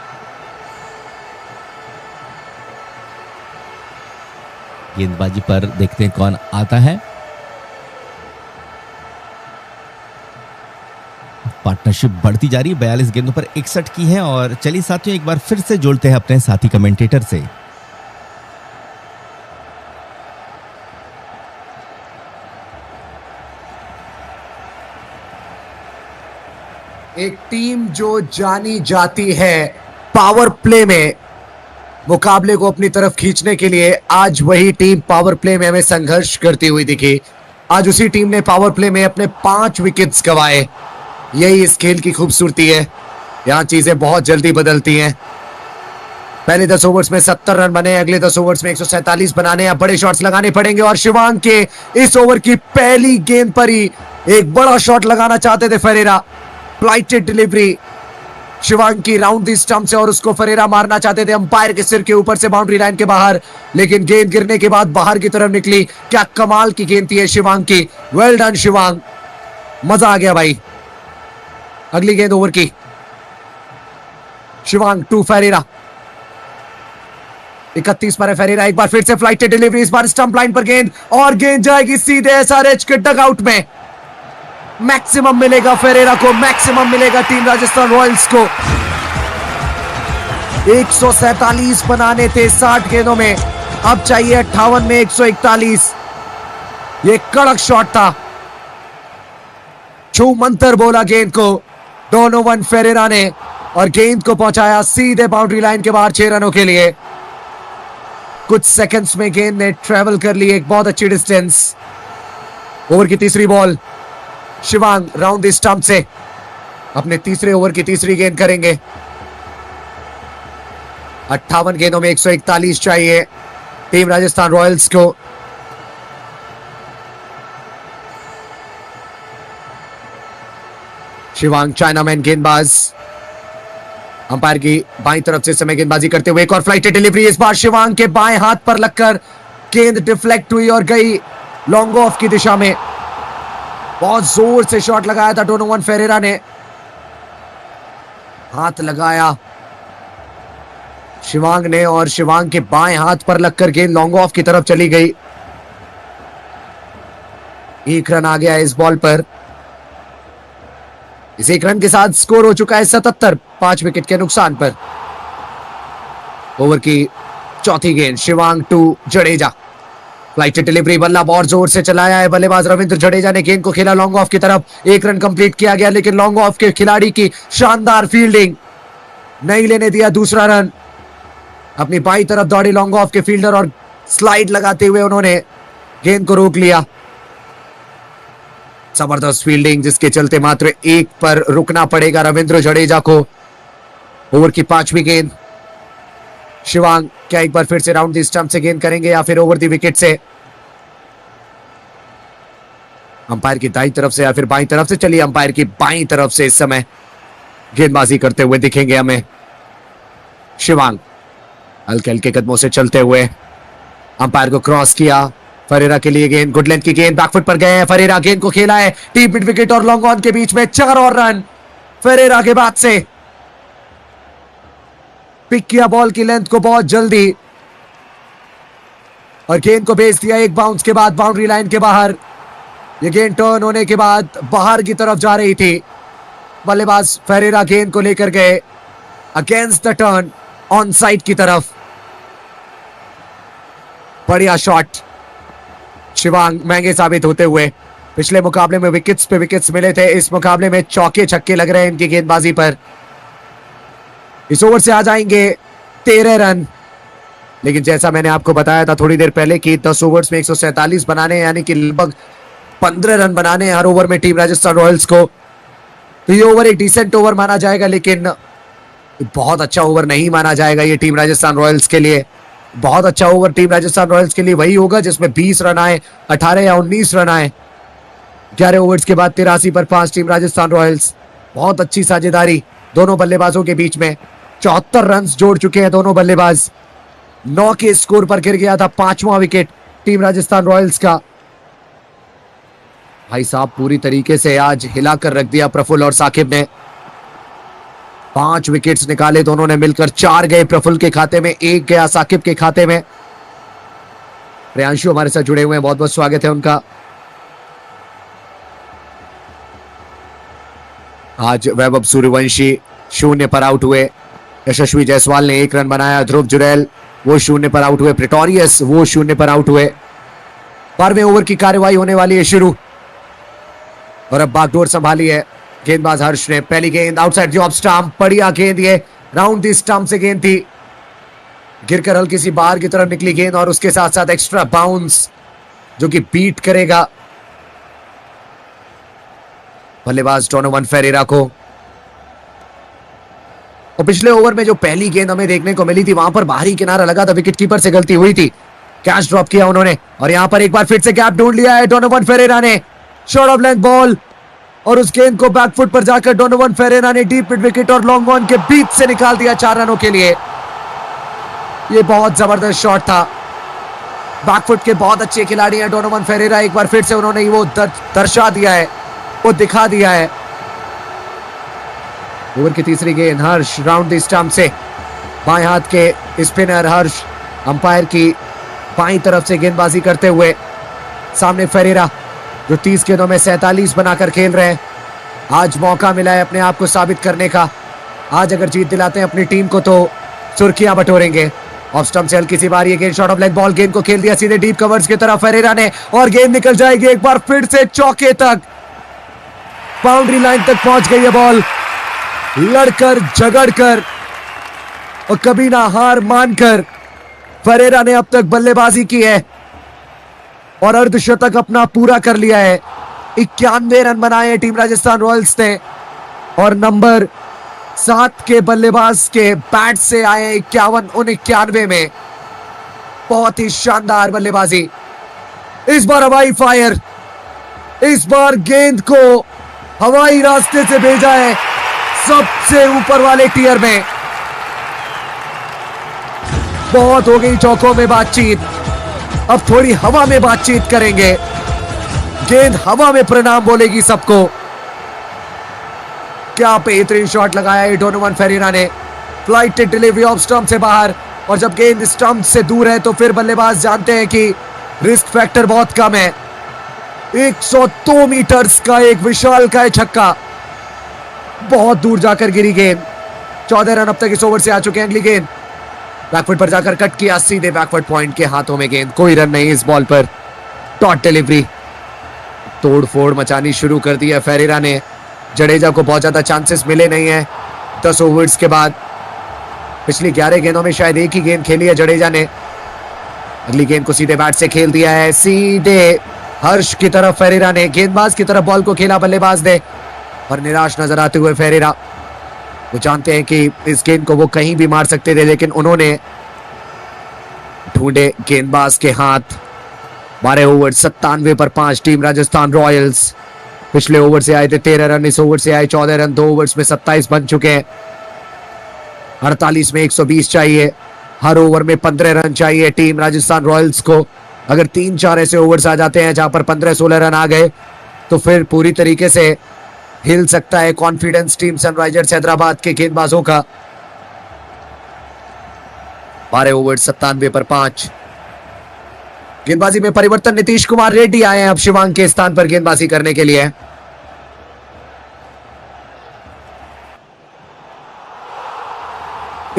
गेंदबाजी पर देखते हैं कौन आता है। पार्टनरशिप बढ़ती जा रही है, 42 गेंदों पर 61 की है। और चलिए साथियों एक बार फिर से जोड़ते हैं अपने साथी कमेंटेटर से। एक टीम जो जानी जाती है पावर प्ले में मुकाबले को अपनी तरफ खींचने के लिए, आज वही टीम पावर प्ले में हमें संघर्ष करती हुई दिखी। आज उसी टीम ने पावर प्ले में अपने 5 विकेट्स गंवाए। यही इस खेल की खूबसूरती है, यहां चीजें बहुत जल्दी बदलती हैं। पहले 10 ओवर्स में 70 रन बने, अगले 10 ओवर्स में 147 बनाने या बड़े शॉट्स लगाने पड़ेंगे। और शिवांग के इस ओवर की पहली गेंद पर ही एक बड़ा शॉट लगाना चाहते थे फेरेरा। फ्लाइटेड डिलीवरी शिवांग की राउंड दी स्टंप से, और उसको फेरेरा मारना चाहते थे अंपायर के सिर के ऊपर से बाउंड्री लाइन के बाहर, लेकिन गेंद गिरने के बाद बाहर की तरफ निकली। क्या कमाल की गेंद थी शिवांग की। वेल डन शिवांग, मजा आ गया भाई। अगली गेंद ओवर की, शिवांग टू फेरेरा। 31 पर है फेरेरा, एक बार फिर से फ्लाइटेड डिलीवरी, इस बार स्टंप लाइन पर गेंद, और गेंद जाएगी सीधे एसआरएच के डगआउट में। मैक्सिमम मिलेगा फेरेरा को, मैक्सिमम मिलेगा टीम राजस्थान रॉयल्स को। 147 बनाने थे 60 गेंदों में, अब चाहिए 58 में 141। ये कड़क शॉट था, छू मंतर बोला गेंद को डोनोवन फेरेरा ने, और गेंद को पहुंचाया सीधे बाउंड्री लाइन के बाहर 6 रनों के लिए। कुछ सेकंड्स में गेंद ने ट्रेवल कर ली एक बहुत अच्छी डिस्टेंस। ओवर की तीसरी ball, Shivang round the stump से अपने तीसरे ओवर की तीसरी गेंद करेंगे। 58 गेंदों में 141 चाहिए टीम राजस्थान रॉयल्स को। शिवांग चाइनामैन गेंदबाज, अंपायर की बाईं तरफ से समय गेंदबाजी करते हुए, एक और फ्लाइटेड डिलीवरी, इस बार शिवांग के बाएं हाथ पर लगकर गेंद डिफ्लेक्ट हुई और गई लॉन्ग ऑफ की दिशा में। बहुत जोर से शॉट लगाया था डोनोवन फेरेरा ने, हाथ लगाया शिवांग ने, और शिवांग के बाएं हाथ पर लगकर गेंद लॉन्ग ऑफ की तरफ चली गई। 1 रन आ गया इस बॉल पर। इस 1 रन के साथ स्कोर हो चुका है 77 5 विकेट के नुकसान पर। ओवर की चौथी गेंद, Shivang to Jadeja, flighted delivery, बल्ला बहुत जोर से चलाया है बल्लेबाज रविंद्र जडेजा ने, गेंद को खेला लॉन्ग ऑफ की तरफ। 1 रन कंप्लीट किया गया, लेकिन लॉन्ग ऑफ के खिलाड़ी की शानदार फील्डिंग नहीं लेने दिया दूसरा रन। अपनी बाईं तरफ दौड़े लॉन्ग ऑफ के फील्डर, और स्लाइड लगाते हुए उन्होंने गेंद को रोक लिया। जबरदस्त फील्डिंग, जिसके चलते मात्र 1 पर रुकना पड़ेगा रविंद्र जडेजा को। ओवर की 5वीं गेंद, शिवांग क्या एक बार फिर से राउंड दी स्टंप से गेंद करेंगे या फिर ओवर दी विकेट से? अंपायर की दाईं तरफ से या फिर बाईं तरफ से? चलिए अंपायर की बाईं तरफ से इस समय गेंदबाजी करते हुए दिखेंगे हमें शिवांग। हल्के हल्के कदमों से चलते हुए अंपायर को क्रॉस किया। फेरेरा के लिए गेंद, गुड लेंथ की गेंद, बैकफुट पर गए हैं फेरेरा, गेंद को खेला है डीप मिड विकेट और लॉन्ग ऑन के बीच में। 4 और रन फेरेरा के बाद से। पिक किया बॉल की लेंथ को बहुत जल्दी, और गेंद को भेज दिया एक बाउंस के बाद बाउंड्री लाइन के बाहर। ये गेंद टर्न होने के बाद बाहर की तरफ जा रही थी। बल्लेबाज फेरेरा गेंद को लेकर गए against the turn on side की तरफ। बढ़िया शॉट, शिवांग महंगे साबित होते हुए पिछले मुकाबले में विकेट्स पे विकेट्स मिले थे, इस मुकाबले में चौके छक्के लग रहे हैं इनकी गेंदबाजी पर। इस ओवर से आ जाएंगे 13 रन, लेकिन जैसा मैंने आपको बताया था थोड़ी देर पहले कि 10 ओवर्स में 147 बनाने, यानी कि लगभग 15 रन बनाने हर ओवर में टीम राजस्थान रॉयल्स को। तो ये ओवर एक डिसेंट ओवर माना जाएगा, लेकिन बहुत अच्छा ओवर नहीं माना जाएगा ये टीम राजस्थान रॉयल्स के लिए। बहुत अच्छा ओवर टीम राजस्थान रॉयल्स के लिए वही होगा जिसमें 20 रन आए, 18 या 19 रन आए। 11 ओवर्स के बाद 83 पर 5 टीम राजस्थान रॉयल्स। बहुत अच्छी साझेदारी दोनों बल्लेबाजों के बीच में। 74 रन जोड़ चुके हैं दोनों बल्लेबाज। 9 के स्कोर पर गिर गया था 5वां विकेट टीम राजस्थान रॉयल्स का। भाई साहब पूरी तरीके से आज हिलाकर रख दिया प्रफुल्ल और साकिब ने। 5 विकेट्स निकाले दोनों ने मिलकर। 4 गए प्रफुल्ल के खाते में, 1 गया साकिब के खाते में। प्रियांशु हमारे साथ जुड़े हुए हैं, बहुत बहुत स्वागत है उनका। आज वैभव सूर्यवंशी 0 पर आउट हुए। यशस्वी जायसवाल ने 1 रन बनाया। ध्रुव जुरैल वो 0 पर आउट हुए। प्रिटोरियस वो 0 पर आउट हुए। 12वें ओवर की कार्यवाही होने वाली है शुरू, और अब बागडोर संभाली है गेंदबाज हर्ष ने। पहली गेंद आउटसाइड द ऑफ स्टंप, बढ़िया गेंद, ये राउंड दी स्टंप से गेंद थी, गिरकर हल्की सी बाहर की तरफ निकली गेंद, और उसके साथ साथ एक्स्ट्रा बाउंस जो कि बीट करेगा बल्लेबाज डोनोवन फेरेरा को। और पिछले ओवर में जो पहली गेंद हमें देखने को मिली थी वहां पर बाहरी किनारा लगा था, विकेट कीपर से गलती हुई थी, कैच ड्रॉप किया उन्होंने, और यहां पर एक बार फिर से गैप ढूंढ लिया है डोनोवन फेरेरा ने। शॉर्ट ऑफ लेंथ बॉल, और उस गेंद को बैकफुट पर जाकर डोनोवन फेरेरा ने डीप मिड विकेट और लॉन्ग ऑन के बीच से निकाल दिया 4 रनों के लिए। ये बहुत जबरदस्त शॉट था। बैकफुट के बहुत अच्छे खिलाड़ी हैं डोनोवन फेरेरा। एक बार फिर से उन्होंने वो दर्शा दिया है, वो दिखा दिया है। ओवर की तीसरी गेंद हर्ष राउंड द स्टंप से, बाएं हाथ के स्पिनर हर्ष अंपायर की बाईं तरफ से गेंदबाजी करते हुए। सामने फेरेरा जो 30 गेंदों में 47 बनाकर खेल रहे हैं। आज मौका मिला है अपने आप को साबित करने का। आज अगर जीत दिलाते हैं अपनी टीम को तो सुर्खियां बटोरेंगे। ऑफ स्टंप से हल्की सी बारी है, गेंद शॉर्ट ऑफ लेग बॉल, गेंद को खेल दिया सीधे डीप कवर्स की तरफ फेरेरा ने, और गेंद निकल जाएगी एक बार फिर से चौके तक। बाउंड्री लाइन तक पहुंच गई है बॉल, लड़कर झगड़कर और कभी ना हार मानकर फेरेरा ने अब तक बल्लेबाजी की है और अर्धशतक अपना पूरा कर लिया है। 91 रन बनाए हैं टीम राजस्थान रॉयल्स ने, और नंबर 7 के बल्लेबाज के बैट से आए 51 उन 91 में। बहुत ही शानदार बल्लेबाजी। इस बार हवाई फायर, इस बार गेंद को हवाई रास्ते से भेजा है सबसे ऊपर वाले टियर में। बहुत हो गई चौकों में बातचीत, अब थोड़ी हवा में बातचीत करेंगे। गेंद हवा में प्रणाम बोलेगी सबको। क्या बेहतरीन शॉट लगाया है डोनोवन फेरेरा ने। फ्लाइटेड डिलीवरी ऑफ स्टंप से बाहर, और जब गेंद स्टंप से दूर है तो फिर बल्लेबाज जानते हैं कि रिस्क फैक्टर बहुत कम है। 102 मीटर्स का एक विशालकाय छक्का, बहुत दूर जाकर गिरी गेंद। 14 रन अब तक इस ओवर से आ चुके हैं। अगली गेंद बैकफुट पर जाकर कट किया, सीधे बैकवर्ड पॉइंट के हाथों में गेंद। कोई रन नहीं इस बॉल पर। डॉट डिलीवरी, तोड़ फोड़ मचानी शुरू कर दी है फेरेरा ने। जडेजा को बहुत ज्यादा चांसेस मिले नहीं है 10 ओवर्स के बाद। पिछली 11 गेंदों में शायद एक ही गेंद खेली है जडेजा ने। अगली गेंद को सीधे बैट से खेल दिया है, सीधे हर्ष की तरफ फेरेरा ने, गेंदबाज की तरफ बॉल को खेला बल्लेबाज ने, और निराश नजर आते हुए फेरेरा। वो जानते हैं कि इस गेंद को वो कहीं भी मार सकते थे, लेकिन उन्होंने ढूंढे गेंदबाज के हाथ। 12 ओवर 97 पर 5 टीम राजस्थान रॉयल्स। पिछले ओवर से आए थे 13 रन, इस ओवर से आए 14 रन। 2 ओवर्स में 27 बन चुके हैं। 48 में 120 चाहिए, हर ओवर में 15 रन चाहिए टीम राजस्थान रॉयल्स को। अगर 3-4 ऐसे ओवर्स आ जाते हैं जहां पर 15-16 रन आ गए तो फिर पूरी तरीके से हिल सकता है कॉन्फिडेंस टीम सनराइजर्स हैदराबाद के गेंदबाजों का। 12 ओवर 97 पर 5। गेंदबाजी में परिवर्तन, नीतीश कुमार रेड्डी आए हैं अब शिवांग के स्थान पर गेंदबाजी करने के लिए।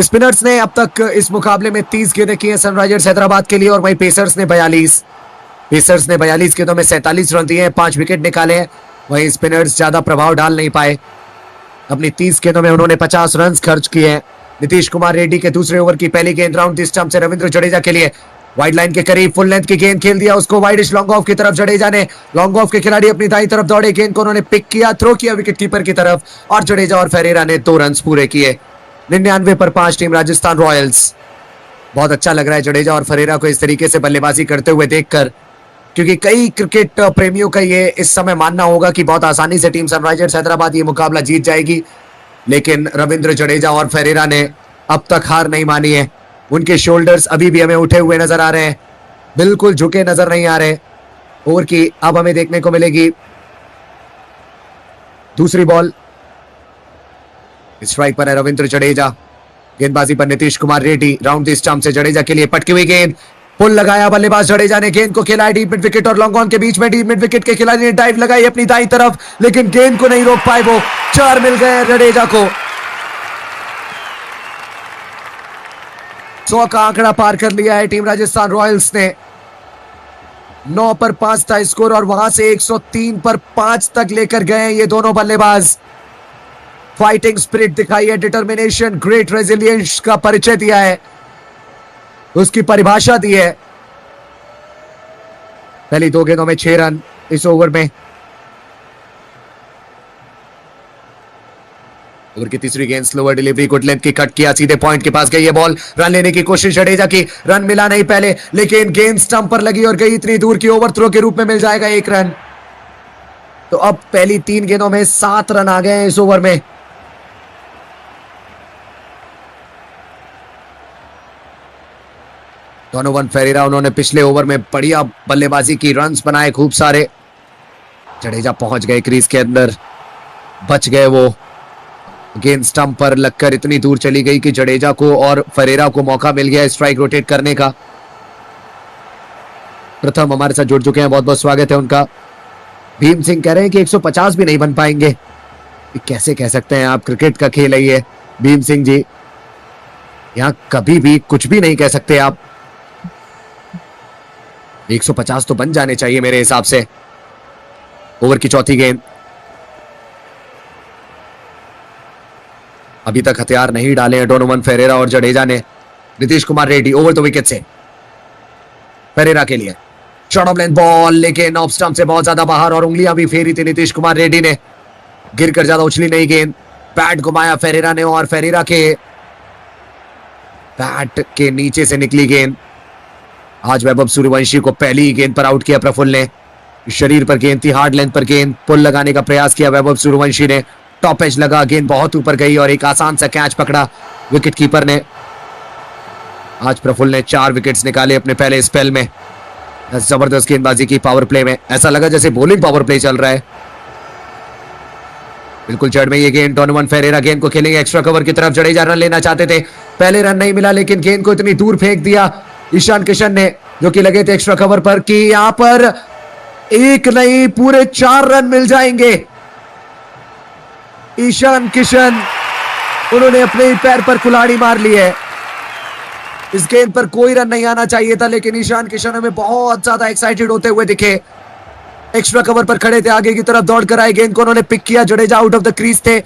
स्पिनर्स ने अब तक इस मुकाबले में 30 गेंदें की हैं सनराइजर्स हैदराबाद के लिए, और वहीं पेसर्स ने 42। पेसर्स ने 42 गेंदों में 47 रन दिए हैं, 5 विकेट निकाले हैं। वहीं स्पिनर्स ज्यादा प्रभाव डाल नहीं पाए। अपनी 30 गेंदों में उन्होंने 50 रन खर्च किए हैं। नीतीश कुमार रेड्डी के दूसरे ओवर की पहली गेंद राउंड द स्टंप से रविंद्र जडेजा के लिए वाइड लाइन के करीब फुल लेंथ की गेंद खेल दिया, उसको वाइडिश लॉन्ग ऑफ की तरफ। जडेजा ने लॉन्ग ऑफ के खिलाड़ी अपनी दाईं तरफ दौड़े, गेंद को उन्होंने पिक किया, थ्रो किया विकेट कीपर की तरफ और जडेजा और फेरेरा ने 2 रन पूरे किए। 99 पर 5 टीम राजस्थान रॉयल्स। बहुत अच्छा लग रहा है जडेजा और फेरेरा को इस तरीके से बल्लेबाजी करते हुए देखकर, क्योंकि कई क्रिकेट प्रेमियों का ये इस समय मानना होगा कि बहुत आसानी से टीम सनराइजर्स हैदराबाद ये मुकाबला जीत जाएगी, लेकिन रविंद्र जडेजा और फेरेरा ने अब तक हार नहीं मानी है। उनके शोल्डर्स अभी भी हमें उठे हुए नजर आ रहे हैं, बिल्कुल झुके नजर नहीं आ रहे। ओवर की अब हमें देखने को मिलेगी दूसरी बॉल। स्ट्राइक पर है रविंद्र जडेजा, गेंदबाजी पर Nitish Kumar Reddy. Round the stump से जडेजा के लिए पटकी हुई गेंद, पुल लगाया बल्लेबाज जडेजा ने, गेंद को खेला डीप मिड विकेट और लॉन्ग ऑन के बीच में। डीप मिड विकेट के खिलाड़ी ने डाइव लगाई अपनी दाईं तरफ, लेकिन गेंद को नहीं रोक पाए वो। 4 मिल गए जडेजा को। 100 का आंकड़ा पार कर लिया है टीम राजस्थान रॉयल्स ने। 9 पर 5 था स्कोर और वहां से 103 पर 5 तक लेकर गए ये दोनों बल्लेबाज। फाइटिंग स्पिरिट दिखाई है, डिटर्मिनेशन, ग्रेट रेजिलियंस का परिचय दिया है, उसकी परिभाषा दी है। पहली 2 गेंदों में 6 रन इस ओवर में। ओवर की तीसरी गेंद स्लोअर डिलीवरी, गुड लेंथ की कट किया, सीधे पॉइंट के पास गई ये बॉल। रन लेने की कोशिश जडेजा की, रन मिला नहीं पहले, लेकिन गेंद स्टंप पर लगी और गई इतनी दूर की ओवर थ्रो के रूप में मिल जाएगा 1 रन। तो अब पहली 3 गेंदों में 7 रन आ गए हैं इस ओवर में। डोनोवन फेरेरा, उन्होंने पिछले ओवर में बढ़िया बल्लेबाजी की, रन्स बनाए खूब सारे। जडेजा पहुंच गए क्रीज के अंदर, बच गए वो। गेंद स्टंप पर लगकर इतनी दूर चली गई कि जडेजा को और फेरेरा को मौका मिल गया स्ट्राइक रोटेट करने का। प्रथम हमारे साथ जुड़ चुके हैं, बहुत बहुत स्वागत है उनका। भीम सिंह कह रहे हैं कि 150 भी नहीं बन पाएंगे। कैसे कह सकते हैं आप, क्रिकेट का खेल है ये भीम सिंह जी, यहां कभी भी कुछ भी नहीं कह सकते आप। 150 तो बन जाने चाहिए मेरे हिसाब से। ओवर की चौथी गेंद, अभी तक हथियार नहीं डाले हैं डोनोवन फेरेरा और जडेजा ने। Nitish Kumar Reddy over the wicket से फेरेरा के लिए शॉर्ट ऑफ लेंथ बॉल, लेकिन ऑफ स्टंप से बहुत ज्यादा बाहर और उंगलियां भी फेरी थी नीतीश कुमार रेड्डी ने, गिरकर ज्यादा उछली नहीं गेंद। बैट घुमाया फेरेरा ने और फेरेरा के बैट के नीचे से निकली गेंद। आज वैभव सूर्यवंशी को पहली ही गेंद पर आउट किया प्रफुल्ल ने। शरीर पर गेंद थी, हार्ड लेंथ पर गेंद, पुल लगाने का प्रयास किया वैभव सूर्यवंशी ने, टॉप एज लगा, गेंद बहुत ऊपर गई और एक आसान सा कैच पकड़ा विकेट कीपर ने। आज प्रफुल्ल ने 4 विकेट्स निकाले अपने पहले स्पेल में। जबरदस्त गेंदबाजी की पावर प्ले में, ऐसा लगा जैसे बॉलिंग पावर प्ले चल रहा है। बिल्कुल जड़ में ये गेंद, डोनोवन फेरेरा गेंद को खेलेंगे एक्स्ट्रा कवर की तरफ। जडेजा रन लेना चाहते थे, पहले रन नहीं मिला, लेकिन गेंद को इतनी दूर फेंक दिया ईशान किशन ने, जो कि लगे थे एक्स्ट्रा कवर पर, कि यहां पर 1 नहीं पूरे 4 रन मिल जाएंगे। ईशान किशन, उन्होंने अपने ही पैर पर कुल्हाड़ी मार ली है। इस गेंद पर कोई रन नहीं आना चाहिए था, लेकिन ईशान किशन हमें बहुत ज्यादा एक्साइटेड होते हुए दिखे। एक्स्ट्रा कवर पर खड़े थे, आगे की तरफ दौड़ कर आए, गेंद को उन्होंने पिक किया। Jadeja out of the crease थे,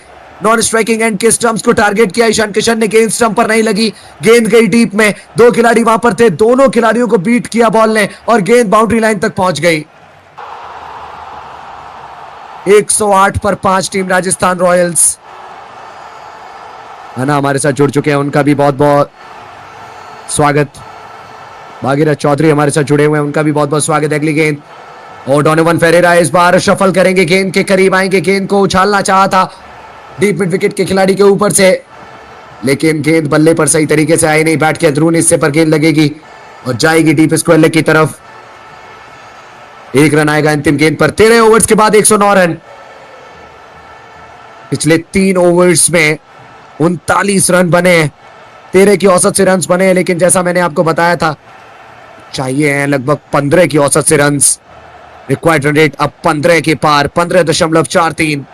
नॉन स्ट्राइकिंग एंड के स्टंप्स को टारगेट किया ईशान किशन ने, गेंद स्टंप पर नहीं लगी, गेंद गई डीप में। 2 खिलाड़ी वहां पर थे, दोनों खिलाड़ियों को बीट किया बॉल ने और गेंद बाउंड्री लाइन तक पहुंच गई। 108 पर 5 टीम राजस्थान रॉयल्स। है ना, हमारे साथ जुड़ चुके हैं, उनका भी बहुत बहुत स्वागत। भागीरथ चौधरी हमारे साथ जुड़े हुए हैं, उनका भी बहुत बहुत स्वागत। अगली गेंद और डोनोवन फेरेरा इस बार शफल करेंगे, गेंद के करीब आएंगे, गेंद को उछालना चाहा था डीप मिड विकेट के खिलाड़ी के ऊपर से, लेकिन गेंद बल्ले पर सही तरीके से आई नहीं। बैट के अंदरूनी हिस्से पर गेंद लगेगी और जाएगी डीप स्क्वायर लेग की तरफ। 1 रन आएगा अंतिम गेंद पर। 13 ओवर्स के बाद 109 रन। पिछले 3 ओवर्स में 39 रन बने हैं, 13 की औसत से रन बने हैं, लेकिन जैसा मैंने आपको बताया था चाहिए हैं लगभग 15 की औसत से रन। रिक्वायर्ड रन रेट अब 15 के पार, 15.43।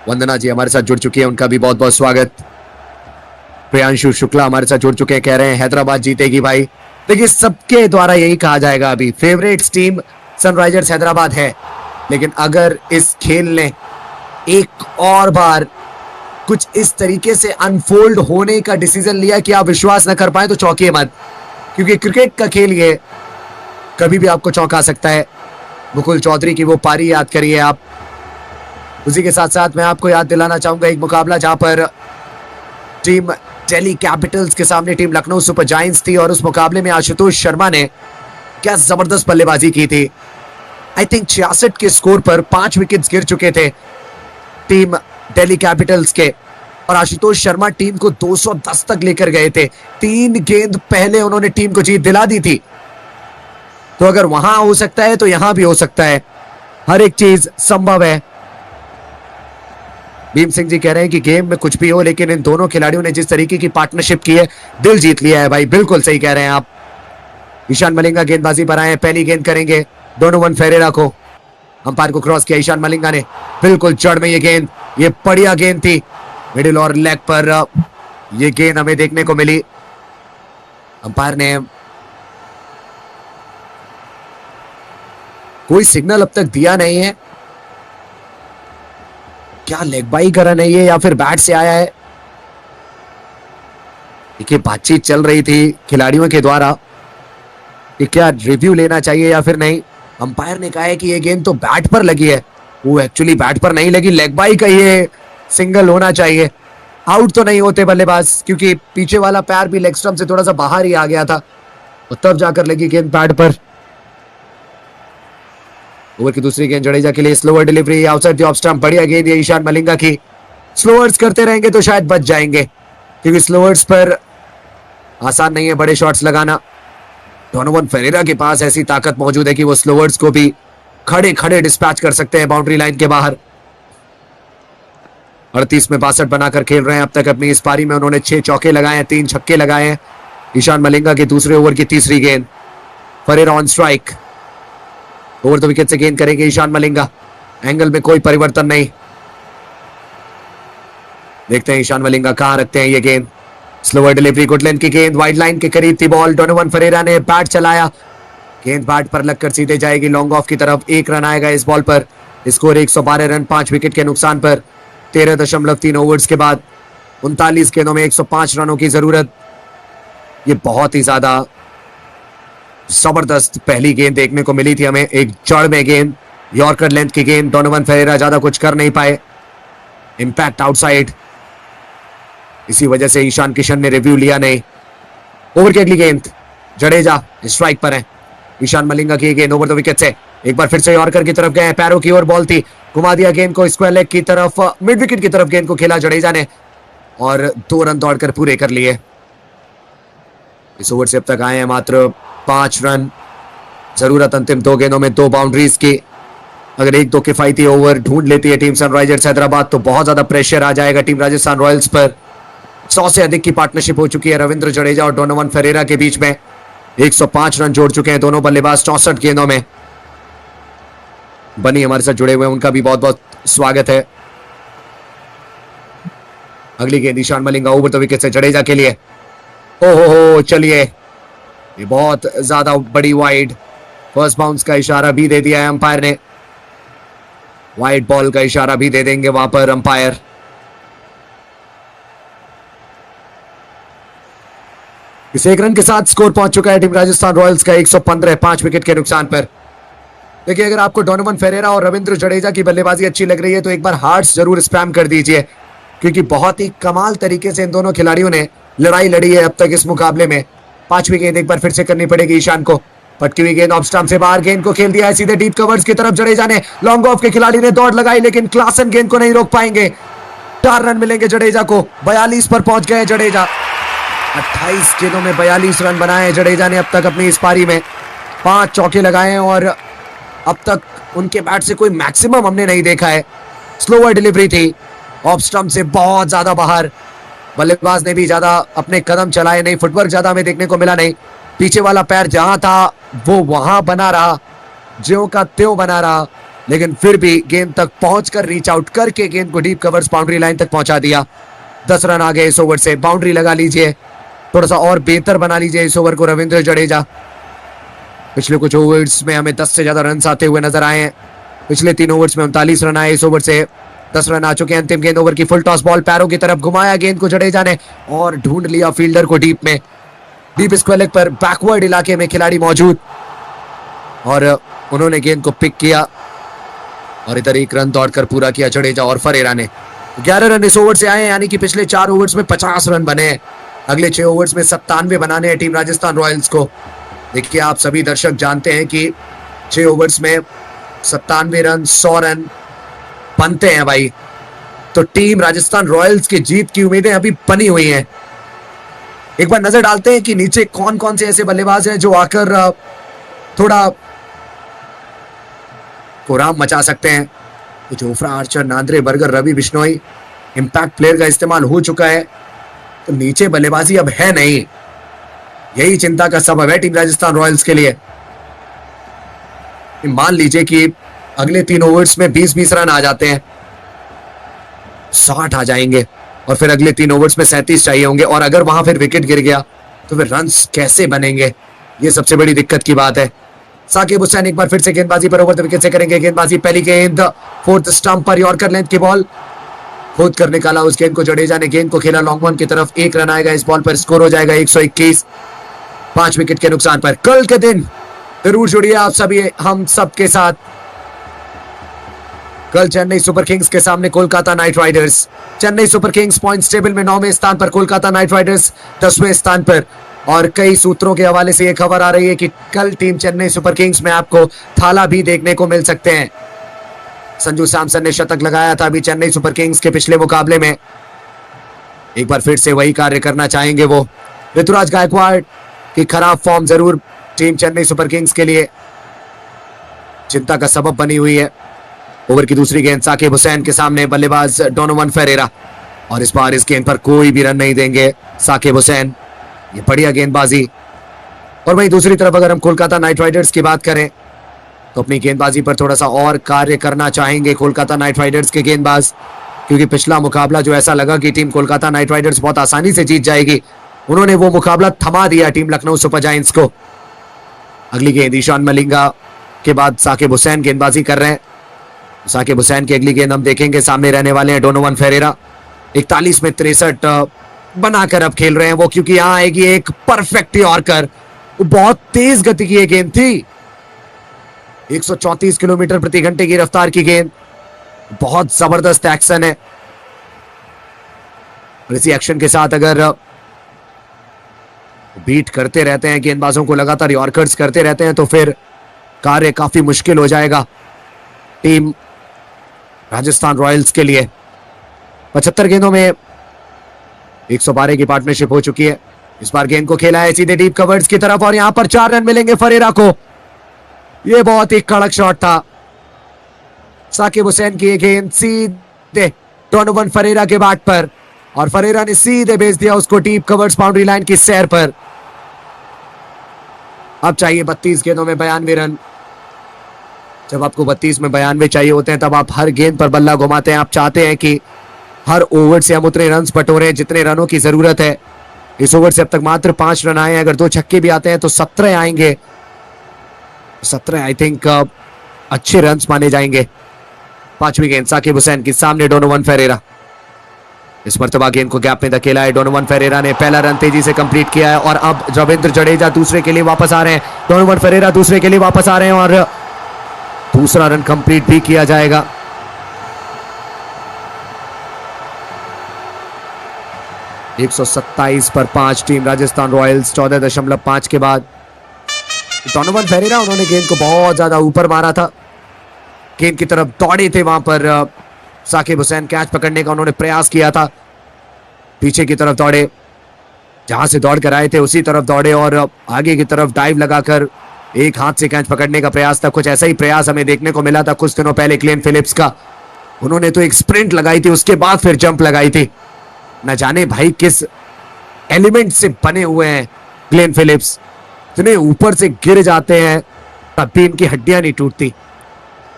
वंदना जी हमारे साथ जुड़ चुकी है, उनका भी बहुत बहुत स्वागत। प्रियांशु शुक्ला हमारे साथ जुड़ चुके हैं, कह रहे हैं हैदराबाद जीतेगी भाई। देखिए सबके द्वारा यही कहा जाएगा, अभी फेवरेट्स टीम सनराइजर्स हैदराबाद है, लेकिन अगर इस खेल ने एक और बार कुछ इस तरीके से अनफोल्ड होने का डिसीजन लिया कि आप विश्वास न कर पाए तो चौंकिए मत, क्योंकि क्रिकेट का खेल ये कभी भी आपको चौंका सकता है। मुकुल चौधरी की वो पारी याद करिए आप। उसी के साथ साथ मैं आपको याद दिलाना चाहूंगा एक मुकाबला जहां पर टीम दिल्ली कैपिटल्स के सामने टीम लखनऊ सुपर जायंट्स थी, और उस मुकाबले में आशुतोष शर्मा ने क्या जबरदस्त बल्लेबाजी की थी। आई थिंक 66 के स्कोर पर 5 विकेट्स गिर चुके थे टीम दिल्ली कैपिटल्स के, और आशुतोष शर्मा टीम को 210 तक लेकर गए थे। 3 गेंद पहले उन्होंने टीम को जीत दिला दी थी। तो अगर वहां हो सकता है तो यहां भी हो सकता है, हर एक चीज संभव है। भीम सिंह जी कह रहे हैं कि गेम में कुछ भी हो, लेकिन इन दोनों खिलाड़ियों ने जिस तरीके की पार्टनरशिप की है दिल जीत लिया है भाई। बिल्कुल सही कह रहे हैं आप। ईशान मलिंगा गेंदबाजी पर आए हैं, पहली गेंद करेंगे डोनोवन फेरेरा को। अंपायर को क्रॉस किया ईशान मलिंगा ने, बिल्कुल जड़ में ये गेंद, ये बढ़िया गेंद थी, मिडिल और लेग पर ये गेंद हमें देखने को मिली। अंपायर ने कोई सिग्नल अब तक दिया नहीं है, क्या लेग बाई करा नहीं है या फिर बैट से आया है। देखिए बातचीत चल रही थी खिलाड़ियों के द्वारा कि क्या रिव्यू लेना चाहिए या फिर नहीं। अंपायर ने कहा है कि ये गेंद तो बैट पर लगी है, वो एक्चुअली बैट पर नहीं लगी, लेग बाई का ये सिंगल होना चाहिए। आउट तो नहीं होते बल्लेबाज, क्योंकि पीछे वाला पैर भी लेग स्टंप से थोड़ा सा बाहर ही आ गया था, और तब जाकर लगी गेंद बैट पर। ओवर की दूसरी गेंद जडेजा के लिए, slower delivery outside the off stump, बढ़िया गेंद ये ईशान मलिंगा की। स्लोअर्स करते रहेंगे तो शायद बच जाएंगे, क्योंकि स्लोअर्स पर आसान नहीं है बड़े शॉट्स लगाना। डोनोवन फेरेरा के पास ऐसी ताकत मौजूद है कि वो स्लोअर्स को भी खड़े खड़े डिस्पैच कर सकते हैं बाउंड्री लाइन के बाहर। 38 में 62 बनाकर खेल रहे हैं अब तक अपनी इस पारी में। उन्होंने 6 चौके लगाए हैं, 3 छक्के लगाए हैं। ईशान मलिंगा के दूसरे ओवर की तीसरी गेंद, Ferreira on strike, over the wicket से गेंद करेंगे ईशान मलिंगा। एंगल में कोई परिवर्तन नहीं, देखते हैं ईशान मलिंगा कहां रखते हैं ये गेंद। स्लोअर डिलीवरी, गुड लेंथ की गेंद, वाइड लाइन के करीब थी बॉल। डोनोवन फेरेरा ने बैट चलाया, गेंद बैट पर लगकर सीधे जाएगी लॉन्ग ऑफ की तरफ। 1 रन आएगा इस बॉल पर। स्कोर 112 रन 5 विकेट के नुकसान पर 13.3 ओवर्स के बाद 39 गेंदों में 105 रनों की जरूरत। ये बहुत ही ज्यादा जबरदस्त पहली गेंद देखने को मिली थी हमें, एक जड़ में गेंद, यॉर्कर लेंथ की गेंद। डोनोवन फेरेरा ज्यादा कुछ कर नहीं पाए, इंपैक्ट आउटसाइड, इसी वजह से ईशान किशन ने रिव्यू लिया नहीं। ओवर की अगली गेंद, जडेजा स्ट्राइक पर है। ईशान मलिंगा की गेंद ओवर द विकेट से, एक बार फिर से यॉर्कर की तरफ गए, पैरों की ओर बॉल थी, घुमा दिया गेंद को स्क्वायर लेग की तरफ, मिड विकेट की तरफ गेंद को खेला जडेजा ने, और 2 रन दौड़कर पूरे कर लिए। इस ओवर से अब तक आए हैं मात्र 5 रन, जरूरत अंतिम 2 गेंदों में 2 बाउंड्रीज की। अगर 1-2 किफायती ओवर ढूंढ लेती है टीम सनराइजर्स हैदराबाद तो बहुत ज्यादा प्रेशर आ जाएगा टीम राजस्थान रॉयल्स पर। 100 से अधिक की पार्टनरशिप हो चुकी है रविंद्र जडेजा और डोनोवन फेरेरा के बीच में। 105 रन जोड़ चुके हैं दोनों बल्लेबाज 64 गेंदों में। बनी हमारे साथ जुड़े हुए हैं, उनका भी बहुत बहुत स्वागत है। अगली गेंद Ishan Malinga over the wicket से जडेजा के लिए। ओहो चलिए, ये बहुत ज्यादा बड़ी वाइड, फर्स्ट बाउंस का इशारा भी दे दिया है अंपायर ने, वाइड बॉल का इशारा भी दे देंगे वहां पर अंपायर। इस 1 रन के साथ स्कोर पहुंच चुका है टीम राजस्थान रॉयल्स का 115 5 विकेट के नुकसान पर। देखिए अगर आपको डोनोवन फेरेरा और रविंद्र जडेजा की बल्लेबाजी अच्छी लग रही है तो एक बार हार्ट्स जरूर स्पैम कर दीजिए, क्योंकि बहुत ही कमाल तरीके से इन दोनों खिलाड़ियों ने लड़ाई लड़ी है अब तक इस मुकाबले में। 5वीं गेंद एक बार फिर से करनी पड़ेगी ईशान को, पटकी हुई गेंद ऑफ स्टंप से बाहर, गेंद को खेल दिया है सीधे डीप कवर्स की तरफ। जडेजा ने, लॉन्ग ऑफ के खिलाड़ी ने दौड़ लगाई, लेकिन क्लासन गेंद को नहीं रोक पाएंगे। 4 रन मिलेंगे जडेजा को, 42 पर पहुंच गए जडेजा। 28 गेंदों में 42 रन बनाए जडेजा ने अब तक अपनी इस पारी में। 5 चौके लगाए हैं और अब तक उनके बैट से कोई मैक्सिमम हमने नहीं देखा है। स्लोअर डिलीवरी थी, ऑफ स्टंप से बहुत ज्यादा बाहर, बल्लेबाज ने भी ज्यादा अपने कदम चलाए नहीं, फुटवर्क ज्यादा हमें देखने को मिला नहीं। पीछे वाला पैर जहां था वो वहां बना रहा, ज्यों का त्यों बना रहा, लेकिन फिर भी गेंद तक पहुंचकर रीच आउट करके गेंद को डीप कवर्स बाउंड्री लाइन तक पहुंचा दिया। 10 रन आ गए इस ओवर से। बाउंड्री लगा लीजिए, थोड़ा सा और बेहतर बना लीजिए इस ओवर को रविंद्र जडेजा। पिछले कुछ ओवर्स में हमें 10 से ज्यादा रन आते हुए नजर आए हैं। पिछले 3 ओवर्स में 39 रन आए, इस ओवर से 10 रन आ चुके हैं। अंतिम गेंद ओवर की फुल टॉस बॉल, पैरों की तरफ घुमाया गेंद को जडेजा ने और ढूंढ लिया फील्डर को डीप में। डीप स्क्वायर लेग पर बैकवर्ड इलाके में खिलाड़ी मौजूद और उन्होंने गेंद को पिक किया और इधर 1 रन दौड़कर पूरा किया जडेजा और फरेरा ने। 11 रन इस ओवर से आए, यानी कि पिछले 4 ओवर्स में 50 रन बने हैं। अगले 6 ओवर्स में 97 बनाने हैं टीम राजस्थान रॉयल्स को। देखिए, आप सभी दर्शक जानते हैं कि 6 ओवर्स में 97 रन, 100 रन बनते हैं भाई। तो टीम राजस्थान रॉयल्स की जीत की उम्मीदें अभी बनी हुई हैं। एक बार नजर डालते हैं कि नीचे कौन कौन से ऐसे बल्लेबाज हैं जो आकर थोड़ा कोराम मचा सकते हैं। तो Jofra Archer, Nandre Burger, Ravi Bishnoi, impact player का इस्तेमाल हो चुका है, तो नीचे बल्लेबाजी अब है नहीं। यही चिंता का सबब है टीम राजस्थान रॉयल्स के लिए। मान लीजिए कि अगले 3 ओवर्स में 20-20 रन आ जाते हैं, 60 आ जाएंगे और फिर अगले 3 ओवर्स में 37 चाहिए होंगे, और अगर वहां फिर विकेट गिर गया तो फिर रन्स कैसे बनेंगे, ये सबसे बड़ी दिक्कत की बात है। साकिब हुसैन एक बार फिर से गेंदबाजी पर ओवर द विकेट से करेंगे गेंदबाजी। पहली गेंद 4th स्टंप पर, यॉर्कर लेंथ की बॉल खोद कर निकाला उस गेंद को जडेजा ने। गेंद को खेला लॉन्ग वन की तरफ, 1 रन आएगा इस बॉल पर, स्कोर हो जाएगा 121 5 विकेट के नुकसान पर। कल के दिन जरूर जुड़िए आप सभी हम सबके साथ। कल चेन्नई सुपर किंग्स के सामने Kolkata night Riders. Chennai super Kings points table में 9वें स्थान पर, कोलकाता नाइट राइडर्स 10वें स्थान पर। और कई सूत्रों के हवाले से यह खबर आ रही है कि कल टीम चेन्नई सुपर किंग्स में आपको थाला भी देखने को मिल सकते हैं। संजू सैमसन ने शतक लगाया था अभी चेन्नई सुपर किंग्स के पिछले मुकाबले में। एक बार फिर से वही कार्य करना चाहेंगे वो। ऋतुराज गायकवाड़ की खराब फॉर्म जरूर टीम चेन्नई सुपर किंग्स के लिए चिंता का सबब बनी हुई है। ओवर की दूसरी गेंद साकिब हुसैन के सामने, बल्लेबाज डोनोवन फेरेरा, और इस बार इस गेंद पर कोई भी रन नहीं देंगे साकिब हुसैन। ये बढ़िया गेंदबाजी। और वहीं दूसरी तरफ अगर हम कोलकाता नाइट राइडर्स की बात करें तो अपनी गेंदबाजी पर थोड़ा सा और कार्य करना चाहेंगे कोलकाता नाइट राइडर्स के गेंदबाज, क्योंकि पिछला मुकाबला जो ऐसा लगा कि टीम कोलकाता नाइट राइडर्स बहुत आसानी से जीत जाएगी, उन्होंने वो मुकाबला थमा दिया टीम लखनऊ सुपर जायंट्स को। अगली गेंद ईशान मलिंगा के बाद साकिब हुसैन गेंदबाजी कर रहे हैं। साकिब हुसैन की अगली गेंद हम देखेंगे, सामने रहने वाले हैं डोनोवन फेरेरा। 41 में 63 बनाकर अब खेल रहे हैं वो, क्योंकि यहां आएगी एक परफेक्ट यॉर्कर। बहुत तेज गति की गेंद थी, 134 किलोमीटर प्रति घंटे की रफ्तार की गेंद। बहुत जबरदस्त एक्शन है, और इसी एक्शन के साथ अगर बीट करते रहते हैं गेंदबाजों को, लगातार यॉर्कर्स करते रहते हैं, तो फिर कार्य काफी मुश्किल हो जाएगा टीम राजस्थान रॉयल्स के लिए। 75 गेंदों में 112 की पार्टनरशिप हो चुकी है। इस बार गेंद को खेला है सीधे डीप कवर्स की तरफ, और यहां पर 4 रन मिलेंगे फरेरा को। यह बहुत ही कड़क शॉट था। साकिब हुसैन की गेंद सीधे डोनोवन फरेरा के बैट पर, और फरेरा ने सीधे भेज दिया उसको डीप कवर्स बाउंड्री लाइन की सैर पर। अब चाहिए 32 गेंदों में 92 रन। जब आपको 32 में 92 चाहिए होते हैं, तब आप हर गेंद पर बल्ला घुमाते हैं। आप चाहते हैं कि हर ओवर से हम उतने रन बटोरे जितने रनों की जरूरत है। इस ओवर से अब तक मात्र 5 रन आए हैं, अगर 2 छक्के भी आते हैं तो 17 आएंगे। 17 आई थिंक अच्छे रन माने जाएंगे। 5वीं गेंद साकिब हुसैन के सामने डोनोवन फेरेरा। इस मर्तबा गेंद को गैप में धकेला है डोनोवन फेरेरा ने। पहला रन तेजी से कंप्लीट किया है, और अब रविंद्र जडेजा दूसरे के लिए वापस आ रहे हैं। डोनोवन फेरेरा दूसरे के लिए वापस आ रहे हैं, और दूसरा रन कंप्लीट भी किया जाएगा। एक 127 पर 5 टीम राजस्थान रॉयल्स 14.5 के बाद। डोनोवन फेरेरा, उन्होंने गेंद को बहुत ज्यादा ऊपर मारा था, गेंद की तरफ दौड़े थे। वहां पर साकिब हुसैन कैच पकड़ने का उन्होंने प्रयास किया था, पीछे की तरफ दौड़े, जहां से दौड़ कर आए थे उसी तरफ दौड़े, और आगे की तरफ डाइव लगाकर एक हाथ से कैच पकड़ने का प्रयास था। कुछ ऐसा ही प्रयास हमें देखने को मिला था कुछ दिनों पहले ग्लेन फिलिप्स का। उन्होंने तो एक स्प्रिंट लगाई थी, उसके बाद फिर जंप लगाई थी। न जाने भाई किस एलिमेंट से बने हुए हैं ग्लेन फिलिप्स, इतने ऊपर से गिर जाते हैं तब भी इनकी हड्डियां नहीं टूटती।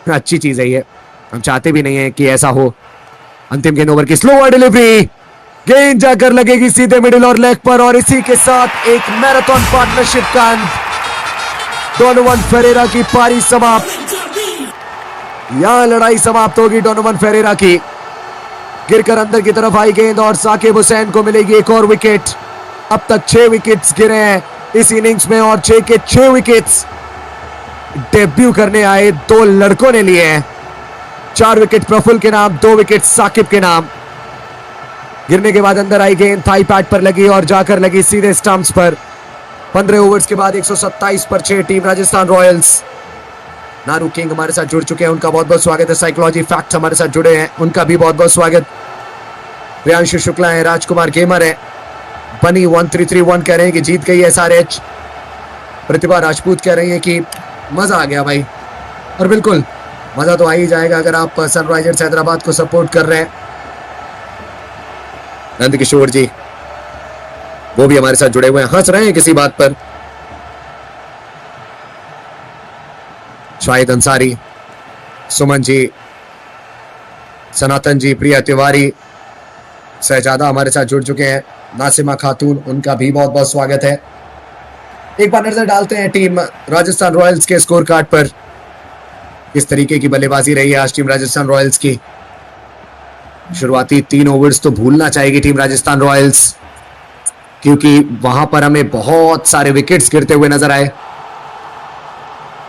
अच्छी चीज है ये, हम चाहते भी नहीं है कि ऐसा हो। अंतिम गेंद ओवर की स्लोअर डिलीवरी, गेंद जाकर लगेगी सीधे मिडिल और लेग पर, और इसी के साथ एक मैराथन पार्टनरशिप का अंत। डोनोवन फेरेरा की पारी समाप्त। यहां लड़ाई समाप्त होगी डोनोवन फेरेरा की। गिरकर अंदर की तरफ आई गेंद और साकिब हुसैन को मिलेगी एक और विकेट। अब तक 6 विकेट्स गिरे हैं इस इनिंग्स में, और 6 के 6 विकेट्स डेब्यू करने आए 2 लड़कों ने लिए हैं। 4 विकेट प्रफुल्ल के नाम, 2 विकेट साकिब के नाम। गिरने के बाद अंदर आई गेंद थाई पैड पर लगी और जाकर लगी सीधे स्टंप्स पर। 15 ओवर्स के बाद 127 पर 6 टीम राजस्थान रॉयल्स। नारू किंग हमारे साथ जुड़ चुके हैं, उनका बहुत बहुत स्वागत है। साइकोलॉजी फैक्ट हमारे साथ जुड़े हैं, उनका भी बहुत बहुत स्वागत। प्रियांशु शुक्ला है, राजकुमार गेमर है, बनी 1331 कह रहे हैं कि जीत गई SRH। प्रतिभा राजपूत कह रही है कि मजा आ गया भाई, और बिल्कुल मजा तो आ ही जाएगा अगर आप सनराइजर्स हैदराबाद को सपोर्ट कर रहे हैं। नंद किशोर जी वो भी हमारे साथ जुड़े हुए हैं, हंस रहे हैं किसी बात पर। शाहिद अंसारी, सुमन जी, सनातन जी, प्रिया तिवारी, सहजादा हमारे साथ जुड़ चुके हैं। नासिमा खातून, उनका भी बहुत बहुत स्वागत है। एक बार नजर डालते हैं टीम राजस्थान रॉयल्स के स्कोर कार्ड पर। किस तरीके की बल्लेबाजी रही है आज टीम राजस्थान रॉयल्स की। शुरुआती 3 ओवर्स तो भूलना चाहेगी टीम राजस्थान रॉयल्स, क्योंकि वहां पर हमें बहुत सारे विकेट्स गिरते हुए नजर आए।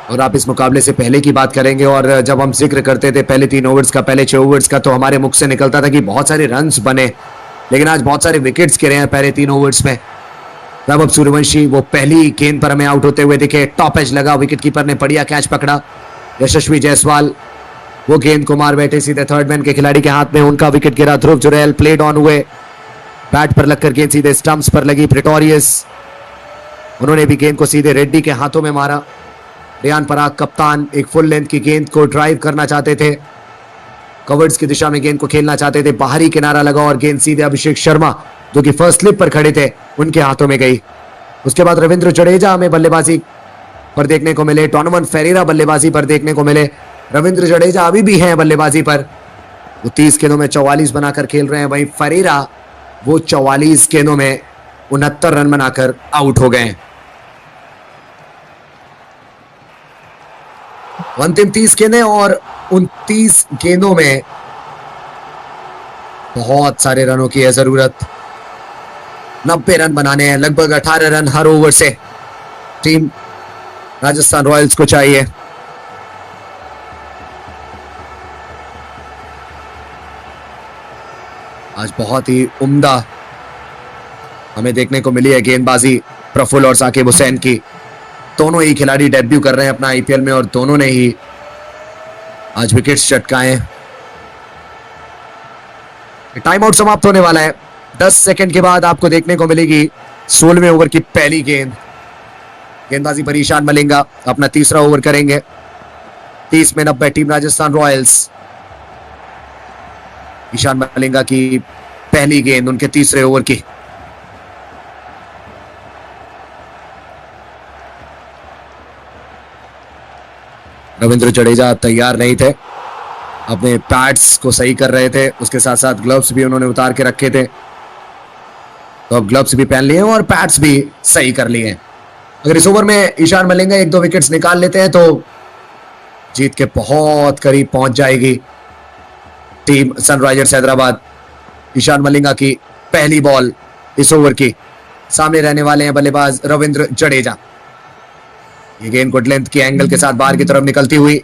और आप इस मुकाबले से पहले की बात करेंगे, और जब हम जिक्र करते थे पहले 3 ओवर्स का, पहले 6 ओवर्स का, तो हमारे मुख से निकलता था कि बहुत सारे रन्स बने, लेकिन आज बहुत सारे विकेट्स गिरे हैं पहले 3 ओवर्स में। वैभव सूर्यवंशी वो पहली गेंद पर हमें आउट होते हुए दिखे, टॉप एज लगा, विकेट कीपर ने बढ़िया कैच पकड़ा। यशस्वी जायसवाल वो गेंद को मार बैठे सीधे थर्ड मैन के खिलाड़ी के हाथ में, उनका विकेट गिरा। ध्रुव जुरैल प्लेड ऑन हुए, बैट पर लगकर गेंद सीधे स्टंप्स पर लगी। प्रिटोरियस उन्होंने भी गेंद को सीधे रेड्डी के हाथों में मारा। रियान पराग कप्तान एक फुल लेंथ की गेंद को ड्राइव करना चाहते थे, कवर्ड्स की दिशा में गेंद को खेलना चाहते थे, बाहरी किनारा लगा और गेंद सीधे अभिषेक शर्मा जो कि फर्स्ट स्लिप पर खड़े थे उनके हाथों में गई। उसके बाद रविंद्र जडेजा हमें बल्लेबाजी पर देखने को मिले, डोनोवन फेरेरा बल्लेबाजी पर देखने को मिले। रविंद्र जडेजा अभी भी हैं बल्लेबाजी पर, वो 30 गेंदों में 44 बनाकर खेल रहे हैं। वहीं फेरेरा वो 44 गेंदों में 69 रन बनाकर आउट हो गए। अंतिम 30 गेंदें, और उन 30 गेंदों में बहुत सारे रनों की है जरूरत। 90 रन बनाने हैं, लगभग 18 रन हर ओवर से टीम राजस्थान रॉयल्स को चाहिए। आज बहुत ही उम्दा हमें देखने को मिली है गेंदबाजी प्रफुल्ल और साकिब हुसैन की। दोनों ही खिलाड़ी डेब्यू कर रहे हैं अपना IPL में, और दोनों ने ही आज विकेट्स चटकाए। टाइम आउट समाप्त होने वाला है। 10 सेकंड के बाद आपको देखने को मिलेगी 16वें ओवर की पहली गेंद। गेंदबाजी पर ईशान मलिंगा अपना तीसरा ओवर करेंगे। 30 में 90 टीम राजस्थान रॉयल्स। ईशान मलिंगा की पहली गेंद उनके तीसरे ओवर की। रविंद्र जडेजा तैयार नहीं थे, अपने पैड्स को सही कर रहे थे, उसके साथ साथ ग्लव्स भी उन्होंने उतार के रखे थे, तो अब ग्लव्स भी पहन लिए और पैड्स भी सही कर लिए। अगर इस ओवर में ईशान मलिंगा 1-2 विकेट्स निकाल लेते हैं तो जीत के बहुत करीब पहुंच जाएगी टीम सनराइजर्स हैदराबाद। ईशान मलिंगा की पहली बॉल इस ओवर की। सामने रहने वाले हैं बल्लेबाज रविंद्र जडेजा। ये गेंद गुड लेंथ के एंगल के साथ बाहर की तरफ निकलती हुई,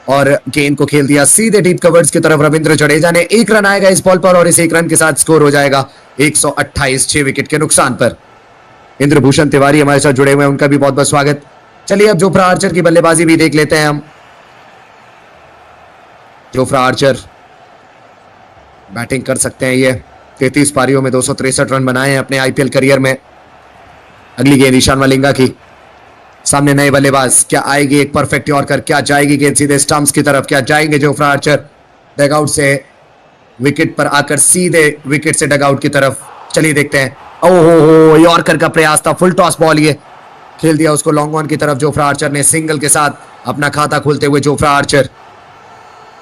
और गेंद को खेल दिया सीधे डीप कवर्स की तरफ रविंद्र जडेजा ने। 1 रन आएगा इस बॉल पर, और इस 1 रन के साथ स्कोर हो जाएगा 128 6 विकेट के नुकसान पर। इंद्रभूषण तिवारी हमारे साथ जुड़े हुए हैं, उनका भी बहुत बहुत स्वागत। चलिए अब जोफ्रा आर्चर की बल्लेबाजी भी देख लेते हैं हम। जोफ्रा आर्चर बैटिंग कर सकते हैं। ये 33 पारियों में 263 रन बनाए हैं अपने IPL करियर में। अगली गेंद ईशान मलिंगा की। सामने नए बल्लेबाज, क्या आएगी एक परफेक्ट यॉर्कर, क्या जाएगी गेंद सीधे स्टंप्स की तरफ, क्या जाएंगे जोफ्रा आर्चर डगआउट से विकेट पर आकर सीधे विकेट से डगआउट की तरफ। चलिए देखते हैं। ओहो, यॉर्कर का प्रयास था, फुल टॉस बॉल ये खेल दिया उसको लॉन्ग ऑन की तरफ जोफ्रा आर्चर ने। सिंगल के साथ अपना खाता खोलते हुए जोफ्रा आर्चर।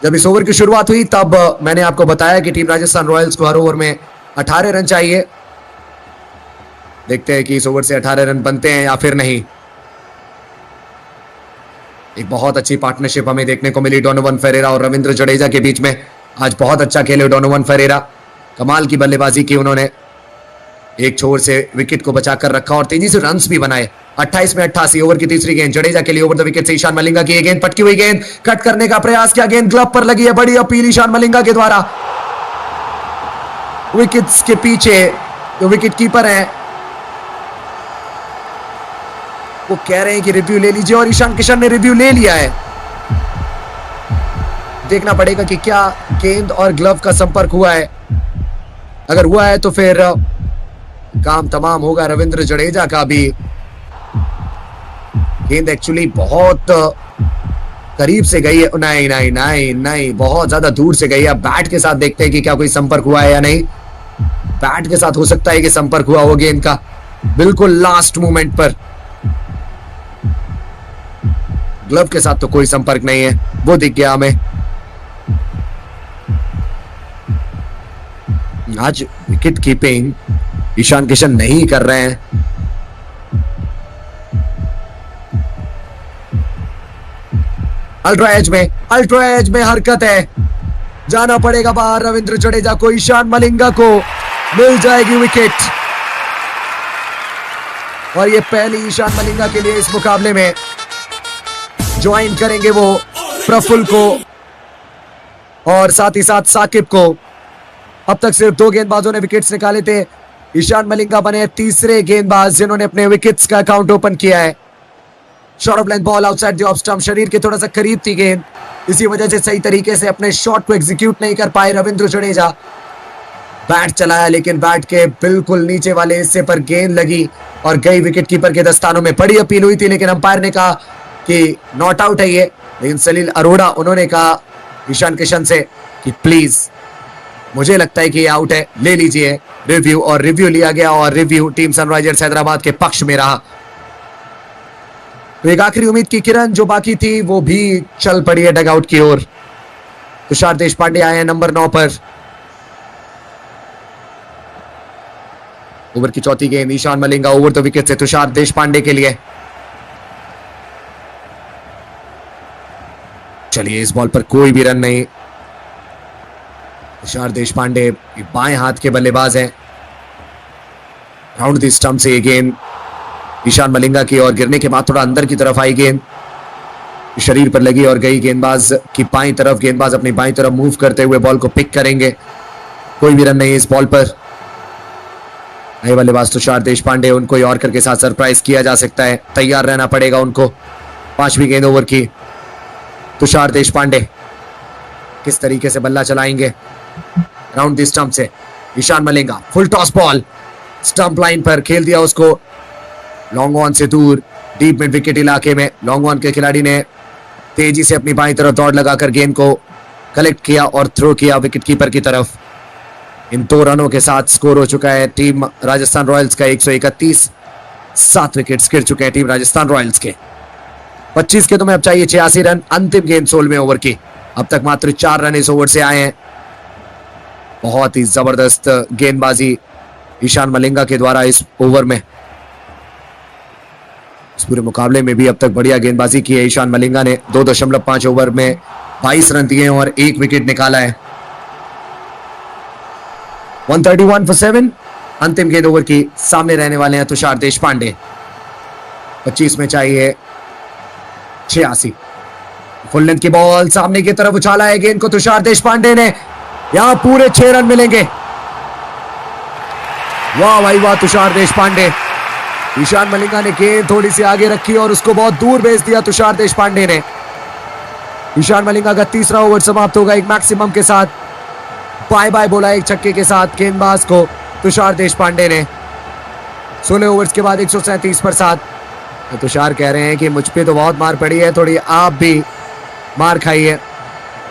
जब इस ओवर की शुरुआत हुई तब मैंने आपको बताया कि टीम राजस्थान रॉयल्स को हर ओवर में 18 रन चाहिए। देखते हैं कि इस ओवर से 18 रन बनते हैं या फिर नहीं। एक बहुत अच्छी पार्टनरशिप हमें देखने को मिली डोनोवन फेरेरा और रविंद्र जडेजा के बीच में। आज बहुत अच्छा खेले डोनोवन फेरेरा, कमाल की बल्लेबाजी की उन्होंने। एक छोर से विकेट को बचाकर रखा और तेजी से रन्स भी बनाए। 28 में 88। ओवर की तीसरी गेंद जडेजा के लिए ओवर द विकेट से ईशान मलिंगा की गेंद, पटकी हुई गेंद, कट करने का प्रयास किया, गेंद ग्लव पर लगी है। बड़ी अपील ईशान मलिंगा के द्वारा। विकेट्स के पीछे जो विकेट कीपर है वो कह रहे हैं कि रिव्यू ले लीजिए और ईशान किशन ने रिव्यू ले लिया है। देखना पड़ेगा कि क्या गेंद और ग्लव का संपर्क हुआ है। अगर हुआ है तो फिर काम तमाम होगा रविंद्र जडेजा का भी। गेंद एक्चुअली बहुत करीब से गई है। नहीं नहीं नहीं नहीं, बहुत ज्यादा दूर से गई है। बैट के साथ देखते हैं कि क्या कोई संपर्क हुआ है या नहीं। बैट के साथ हो सकता है कि संपर्क हुआ हो गेंद का, बिल्कुल लास्ट मोमेंट पर। ग्लव के साथ तो कोई संपर्क नहीं है, वो दिख गया हमें। आज विकेट कीपिंग ईशान किशन नहीं कर रहे हैं। अल्ट्रा एज में हरकत है, जाना पड़ेगा बाहर रविंद्र जडेजा को। ईशान मलिंगा को मिल जाएगी विकेट और ये पहली ईशान मलिंगा के लिए इस मुकाबले में। ज्वाइन करेंगे वो प्रफुल्ल को और साथ ही साथ साकिब को। अब तक सिर्फ 2 गेंदबाजों ने विकेट्स निकाले थे। ईशान मलिंगा बने तीसरे गेंदबाज जिन्होंने अपने विकेट्स का अकाउंट ओपन किया है। Short of length ball outside the off stump, शरीर के थोड़ा सा करीब थी गेंद, इसी वजह से सही तरीके से अपने शॉट को एग्जीक्यूट नहीं कर पाए रविंद्र जडेजा। बैट चलाया लेकिन बैट के बिल्कुल नीचे वाले हिस्से पर गेंद लगी और गई विकेट कीपर के दस्तानों में। बड़ी अपील हुई थी लेकिन अंपायर ने कहा कि नॉट आउट है ये। लेकिन सलील अरोड़ा उन्होंने कहा ईशान किशन से कि प्लीज मुझे लगता है कि ये आउट है, ले लीजिए रिव्यू। और रिव्यू लिया गया और रिव्यू टीम सनराइजर्स हैदराबाद के पक्ष में रहा। तो एक आखिरी उम्मीद की किरण जो बाकी थी वो भी चल पड़ी है डगआउट की ओर। तुषार देशपांडे आए हैं नंबर 9 पर। ओवर की चौथी गेंद Ishan Malinga over the wicket से तुषार देशपांडे के लिए। चलिए इस बॉल पर कोई भी रन नहीं। तुषार देशपांडे बाएं हाथ के बल्लेबाज हैं। राउंड द स्टंप से ये गेंद ईशान मलिंगा की और गिरने के बाद थोड़ा अंदर की तरफ आई गेंद, शरीर पर लगी और गई गेंदबाज की बाईं तरफ। गेंदबाज अपनी बाईं तरफ मूव करते हुए बॉल को पिक करेंगे। कोई भी रन नहीं इस बॉल पर। नए बल्लेबाज तुषार देशपांडे, उनको यॉर्कर के साथ सरप्राइज किया जा सकता है, तैयार रहना पड़ेगा उनको। 5वीं गेंद ओवर की। तुषार देशपांडे किस तरीके से बल्ला चलाएंगे। राउंड द स्टंप से Ishan Malinga, full toss ball, stump line पर खेल दिया उसको लॉन्ग ऑन से दूर, डीप मिड विकेट इलाके में। लॉन्ग ऑन के खिलाड़ी ने तेजी से अपनी बाईं तरफ दौड़ लगाकर गेंद को कलेक्ट किया और थ्रो किया विकेट कीपर की तरफ। इन 2 रनों के साथ स्कोर हो चुका है टीम राजस्थान रॉयल्स का 131। 7 विकेट्स गिर चुके हैं टीम राजस्थान रॉयल्स के। 25 के तुम्हें अब चाहिए 86 रन। अंतिम गेंद 16वें ओवर की। अब तक मात्र 4 रन इस ओवर से आए हैं। बहुत ही जबरदस्त गेंदबाजी ईशान मलिंगा के द्वारा इस ओवर में। इस पूरे मुकाबले में भी अब तक बढ़िया गेंदबाजी की है ईशान मलिंगा ने। 2.5 ओवर में 22 रन दिए और 1 विकेट निकाला है। 131 for 7। अंतिम गेंद ओवर की। सामने रहने वाले हैं तुषार देशपांडे। 25 में चाहिए 86। फुल लेंथ की बॉल सामने की तरफ उछाला है गेंद को तुषार देशपांडे ने। यहां पूरे 6 रन मिलेंगे। वाह भाई वाह तुषार देशपांडे। ईशान मलिंगा ने गेंद थोड़ी सी आगे रखी और उसको बहुत दूर भेज दिया तुषार देशपांडे ने। ईशान मलिंगा का तीसरा ओवर समाप्त होगा एक मैक्सिमम के साथ। बाय बाय बोला एक छक्के के साथ गेंदबाज को तुषार देशपांडे ने। 16 ओवर्स के बाद 137 पर 7। तो तुषार कह रहे हैं कि मुझ पे तो बहुत मार पड़ी है, थोड़ी आप भी मार खाइए,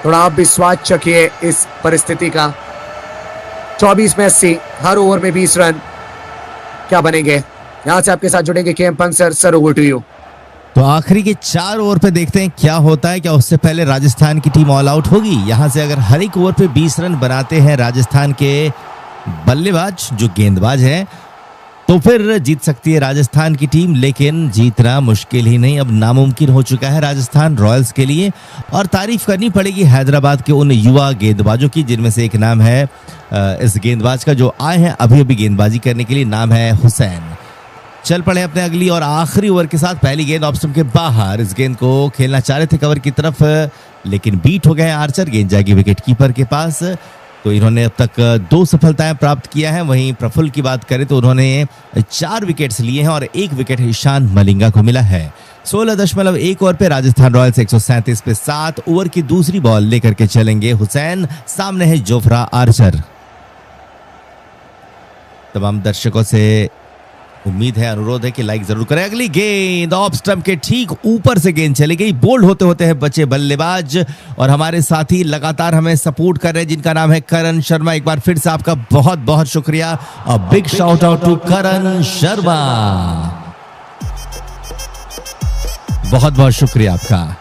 थोड़ा आप भी स्वाद चखिए इस परिस्थिति का। 24 में 80, हर ओवर में 20 रन। क्या बनेंगे? यहां से आपके साथ जुड़ेंगे के एम पंग सर ओवर टू यू। तो आखिरी के 4 ओवर पे देखते हैं क्या होता है। क्या उससे पहले राजस्थान की टीम ऑल आउट होगी? यहां से अगर हर एक ओवर पे 20 रन बनाते हैं राजस्थान के बल्लेबाज जो गेंदबाज है, तो फिर जीत सकती है राजस्थान की टीम। लेकिन जीतना मुश्किल ही नहीं, अब नामुमकिन हो चुका है राजस्थान रॉयल्स के लिए। और तारीफ करनी पड़ेगी हैदराबाद के उन युवा गेंदबाजों की, जिनमें से एक नाम है इस गेंदबाज का जो आए हैं अभी अभी गेंदबाजी करने के लिए, नाम है हुसैन। चल पड़े अपने अगली और आखिरी ओवर के साथ। पहली गेंद ऑफ स्टंप के बाहर, इस गेंद को खेलना चाह रहे थे कवर की तरफ, लेकिन बीट हो गए आर्चर। गेंद जाएगी विकेट कीपर के पास। तो इन्होंने अब तक 2 सफलताएं प्राप्त किया है। वहीं प्रफुल्ल की बात करें तो उन्होंने 4 विकेट्स लिए हैं और 1 विकेट ईशान मलिंगा को मिला है। 16.1 ओवर पे राजस्थान रॉयल्स 137 पे 7 ओवर की दूसरी बॉल लेकर के चलेंगे हुसैन। सामने है जोफ्रा आर्चर। तमाम दर्शकों से उम्मीद है, अनुरोध है कि लाइक जरूर करें। अगली गेंद ऑफ स्टंप के ठीक ऊपर से गेंद चली गई। बोल्ड होते होते हैं बच्चे बल्लेबाज और हमारे साथी लगातार हमें सपोर्ट कर रहे हैं, जिनका नाम है करण शर्मा। एक बार फिर से आपका बहुत बहुत शुक्रिया और बिग शाउट आउट टू करण शर्मा। बहुत बहुत शुक्रिया आपका।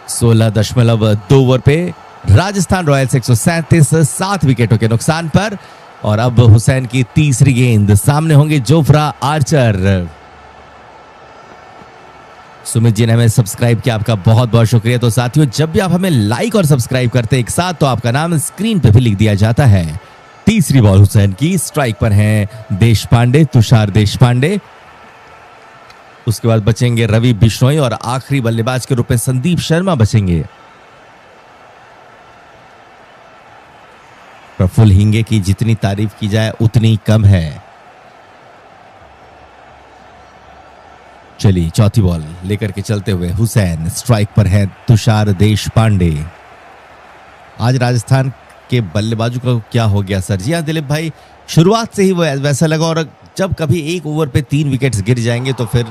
16.2 ओवर पे राजस्थान रॉयल्स 137 7 विकेटों के नुकसान पर। और अब हुसैन की तीसरी गेंद, सामने होंगे जोफ्रा आर्चर। सुमित जी ने हमें सब्सक्राइब किया, आपका बहुत बहुत शुक्रिया। तो साथियों, जब भी आप हमें लाइक और सब्सक्राइब करते हैं एक साथ, तो आपका नाम स्क्रीन पे भी लिख दिया जाता है। तीसरी बॉल हुसैन की, स्ट्राइक पर हैं देश पांडे, तुषार देश पांडे। उसके बाद बचेंगे रवि बिश्नोई और आखिरी बल्लेबाज के रूप में संदीप शर्मा बचेंगे। प्रफुल्ल हिंगे की जितनी तारीफ की जाए उतनी कम है। चलिए चौथी बॉल लेकर के चलते हुए हुसैन, स्ट्राइक पर है तुषार देश पांडे। आज राजस्थान के बल्लेबाजों का क्या हो गया सर? जी हाँ दिलीप भाई, शुरुआत से ही वो वैसा लगा। और जब कभी एक ओवर पे 3 विकेट्स गिर जाएंगे तो फिर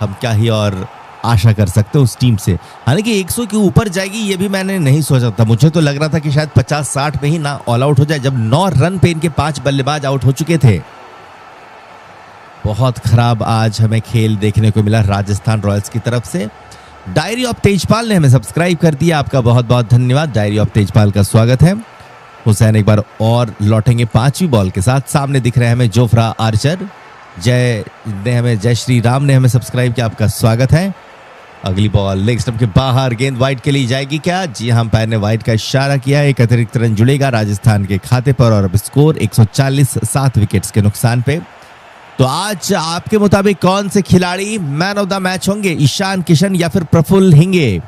हम क्या ही और आशा कर सकते हैं उस टीम से। हालांकि 100 के ऊपर जाएगी ये भी मैंने नहीं सोचा था। मुझे तो लग रहा था कि शायद 50-60 में ही ना ऑल आउट हो जाए, जब 9 रन पे इनके 5 बल्लेबाज आउट हो चुके थे। बहुत खराब आज हमें खेल देखने को मिला राजस्थान रॉयल्स की तरफ से। डायरी ऑफ तेजपाल ने हमें सब्सक्राइब कर दिया, आपका बहुत बहुत धन्यवाद। डायरी ऑफ तेजपाल का स्वागत है। हुसैन एक बार और लौटेंगे 5वीं बॉल के साथ। सामने दिख रहे हैं हमें जोफ्रा आर्चर। जय श्री राम ने हमें सब्सक्राइब किया, आपका स्वागत है। अगली बॉल लेग स्टंप के बाहर, गेंद वाइड के लिए जाएगी क्या? जी हाँ, अंपायर ने वाइड का इशारा किया। एक अतिरिक्त रन जुड़ेगा राजस्थान के खाते पर और अब स्कोर 140 7 विकेट्स के नुकसान पे। तो आज आपके मुताबिक कौन से खिलाड़ी मैन ऑफ द मैच होंगे, ईशान किशन या फिर प्रफुल्ल हिंगे?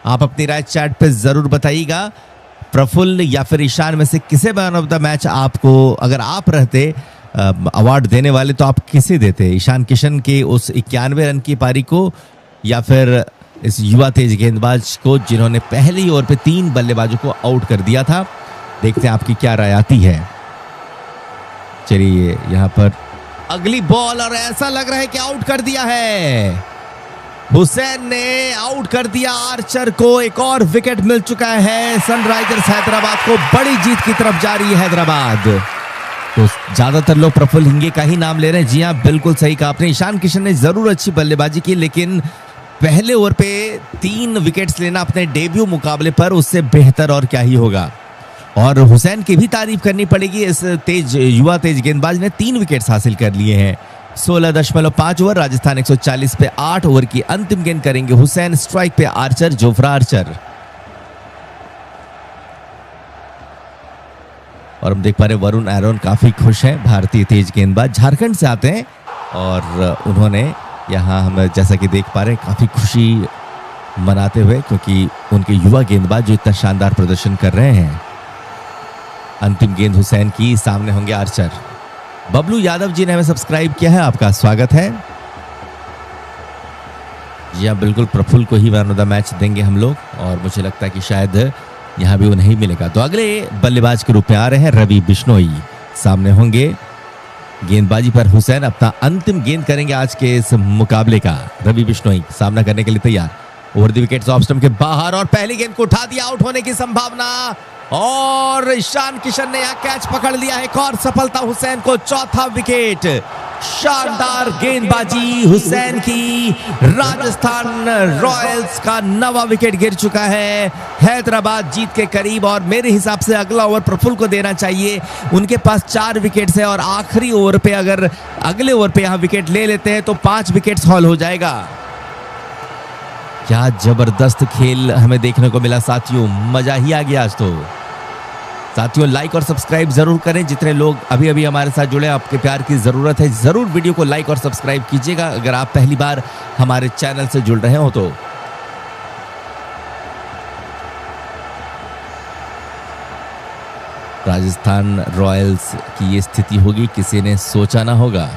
आप अपनी राय चैट पे जरूर बताइएगा। प्रफुल्ल या फिर ईशान में से किसे मैन ऑफ द मैच आपको, अगर आप रहते अवार्ड देने वाले, तो आप किसे देते? ईशान किशन के उस 91 रन की पारी को या फिर इस युवा तेज गेंदबाज को जिन्होंने पहले ही ओवर पे 3 बल्लेबाजों को आउट कर दिया था? देखते हैं आपकी क्या राय आती है। चलिए यहाँ पर अगली बॉल और ऐसा लग रहा है कि आउट कर दिया है। हुसैन ने आउट कर दिया आर्चर को। एक और विकेट मिल चुका है सनराइजर्स हैदराबाद को। बड़ी जीत की तरफ जा रही है हैदराबाद। तो ज्यादातर लोग प्रफुल्ल हिंगे का ही नाम ले रहे हैं। जी हाँ, बिल्कुल सही कहा आपने। ईशान किशन ने जरूर अच्छी बल्लेबाजी की, लेकिन पहले ओवर पे 3 विकेट्स लेना अपने डेब्यू मुकाबले पर, उससे बेहतर और क्या ही होगा। और हुसैन की भी तारीफ करनी पड़ेगी। इस युवा तेज गेंदबाज ने 3 विकेट्स हासिल कर लिए हैं। 16.5 ओवर, राजस्थान 140 पे 8 ओवर की अंतिम गेंद करेंगे हुसैन। स्ट्राइक पे आर्चर, जोफ्रा आर्चर। और हम देख पा रहे हैं वरुण एरोन काफी खुश हैं। भारतीय तेज गेंदबाज झारखंड से आते हैं और उन्होंने यहाँ हम जैसा कि देख पा रहे हैं काफी खुशी मनाते हुए, क्योंकि उनके युवा गेंदबाज जो इतना शानदार प्रदर्शन कर रहे हैं। अंतिम गेंद हुसैन की, सामने होंगे आर्चर। बबलू यादव जी ने हमें सब्सक्राइब किया है, आपका स्वागत है। जी हाँ, बिल्कुल प्रफुल्ल को ही मैन ऑफ द मैच देंगे हम लोग, और मुझे लगता है कि शायद यहाँ भी वो नहीं मिलेगा। तो अगले बल्लेबाज के रूप में आ रहे हैं रवि बिश्नोई। सामने होंगे गेंदबाजी पर हुसैन। अपना अंतिम गेंद करेंगे आज के इस मुकाबले का। रवि बिश्नोई सामना करने के लिए तैयार। Over the wickets off stump के बाहर और पहली गेंद को उठा दिया। आउट होने की संभावना, और ईशान किशन ने यहाँ कैच पकड़ लिया है। एक और सफलता हुसैन को, 4था विकेट। शानदार गेंदबाजी हुसैन की। राजस्थान रॉयल्स का नवा विकेट गिर चुका है। हैदराबाद जीत के करीब और मेरे हिसाब से अगला ओवर प्रफुल्ल को देना चाहिए। उनके पास 4 विकेट्स है और आखिरी ओवर पे अगर अगले ओवर पे यहां विकेट ले लेते हैं तो 5 विकेट्स हॉल हो जाएगा। क्या जबरदस्त खेल हमें देखने को मिला साथियों, मजा ही आ गया आज तो। साथियों लाइक और सब्सक्राइब जरूर करें। जितने लोग अभी अभी हमारे साथ जुड़े, आपके प्यार की जरूरत है। जरूर वीडियो को लाइक और सब्सक्राइब कीजिएगा अगर आप पहली बार हमारे चैनल से जुड़ रहे हो तो। राजस्थान रॉयल्स की ये स्थिति होगी, किसी ने सोचा ना होगा।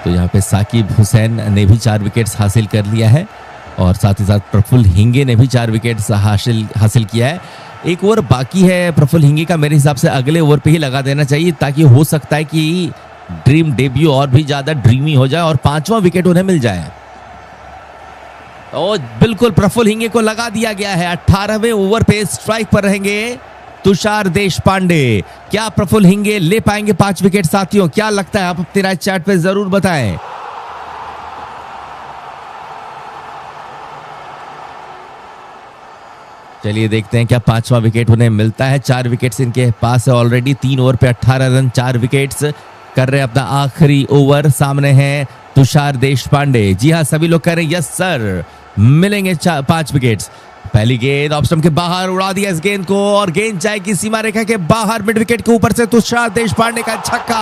तो यहाँ पे साकिब हुसैन ने भी 4 विकेट्स हासिल कर लिया है और साथ ही साथ प्रफुल्ल हिंगे ने भी 4 विकेट्स हासिल किया है। एक ओवर बाकी है प्रफुल्ल हिंगे का, मेरे हिसाब से अगले ओवर पे ही लगा देना चाहिए ताकि हो सकता है कि ड्रीम डेब्यू और भी ज्यादा ड्रीमी हो जाए और 5वां विकेट उन्हें मिल जाए। और बिल्कुल प्रफुल्ल हिंगे को लगा दिया गया है। 18वें ओवर पे स्ट्राइक पर रहेंगे तुषार देशपांडे। क्या प्रफुल्ल हिंगे ले पाएंगे 5 विकेट साथियों? क्या लगता है? आप अपनी राय चैट पे जरूर बताएं। चलिए देखते हैं क्या 5वां विकेट उन्हें मिलता है। 4 विकेट्स इनके पास है ऑलरेडी। 3 ओवर पे 18 रन, 4 विकेट्स कर रहे हैं अपना आखिरी ओवर। सामने है तुषार देशपांडे। जी हाँ, सभी लोग कह रहे हैं यस सर, मिलेंगे 5 विकेट्स। पहली गेंद ऑफ स्टंप के बाहर उड़ा दिया इस गेंद को और गेंद जाएगी सीमा रेखा के बाहर। मिड विकेट के ऊपर से तुषार देशपांडे का छक्का।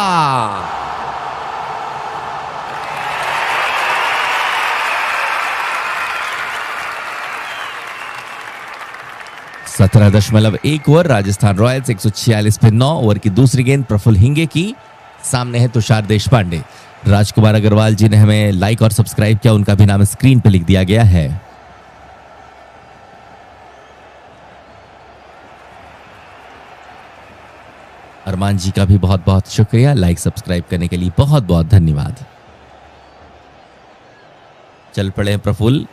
सत्रह 17.1 ओवर। राजस्थान रॉयल्स 146 पे 9 ओवर की दूसरी गेंद प्रफुल्ल हिंगे की। सामने है तुषार देशपांडे। राजकुमार अग्रवाल जी ने हमें लाइक और सब्सक्राइब किया, उनका भी नाम स्क्रीन पे लिख दिया गया है। अरमान जी का भी बहुत बहुत शुक्रिया, लाइक सब्सक्राइब करने के लिए बहुत बहुत धन्यवाद। चल पड़े हैं प्रफुल्ल।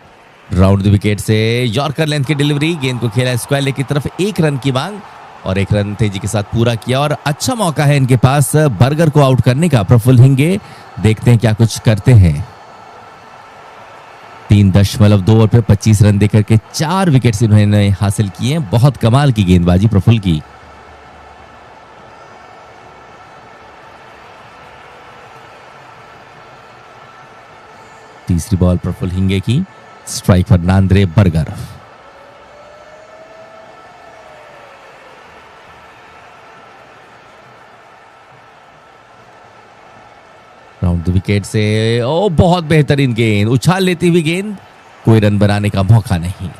राउंड द विकेट से यॉर्कर लेंथ की डिलीवरी, गेंद को खेला स्क्वायर लेग की तरफ। 1 रन की मांग और 1 रन तेजी के साथ पूरा किया और अच्छा मौका है इनके पास बर्गर को आउट करने का। प्रफुल्ल हिंगे देखते हैं क्या कुछ करते हैं। 3.2 ओवर पे 25 रन देकर के 4 विकेट्स इन्होंने हासिल किए हैं। बहुत कमाल की गेंदबाजी प्रफुल्ल की। तीसरी बॉल प्रफुल्ल हिंगे की, स्ट्राइक पर Nandre Burger. Round the wicket से ओ बहुत बेहतरीन गेंद, उछाल लेती हुई गेंद, कोई रन बनाने का मौका नहीं।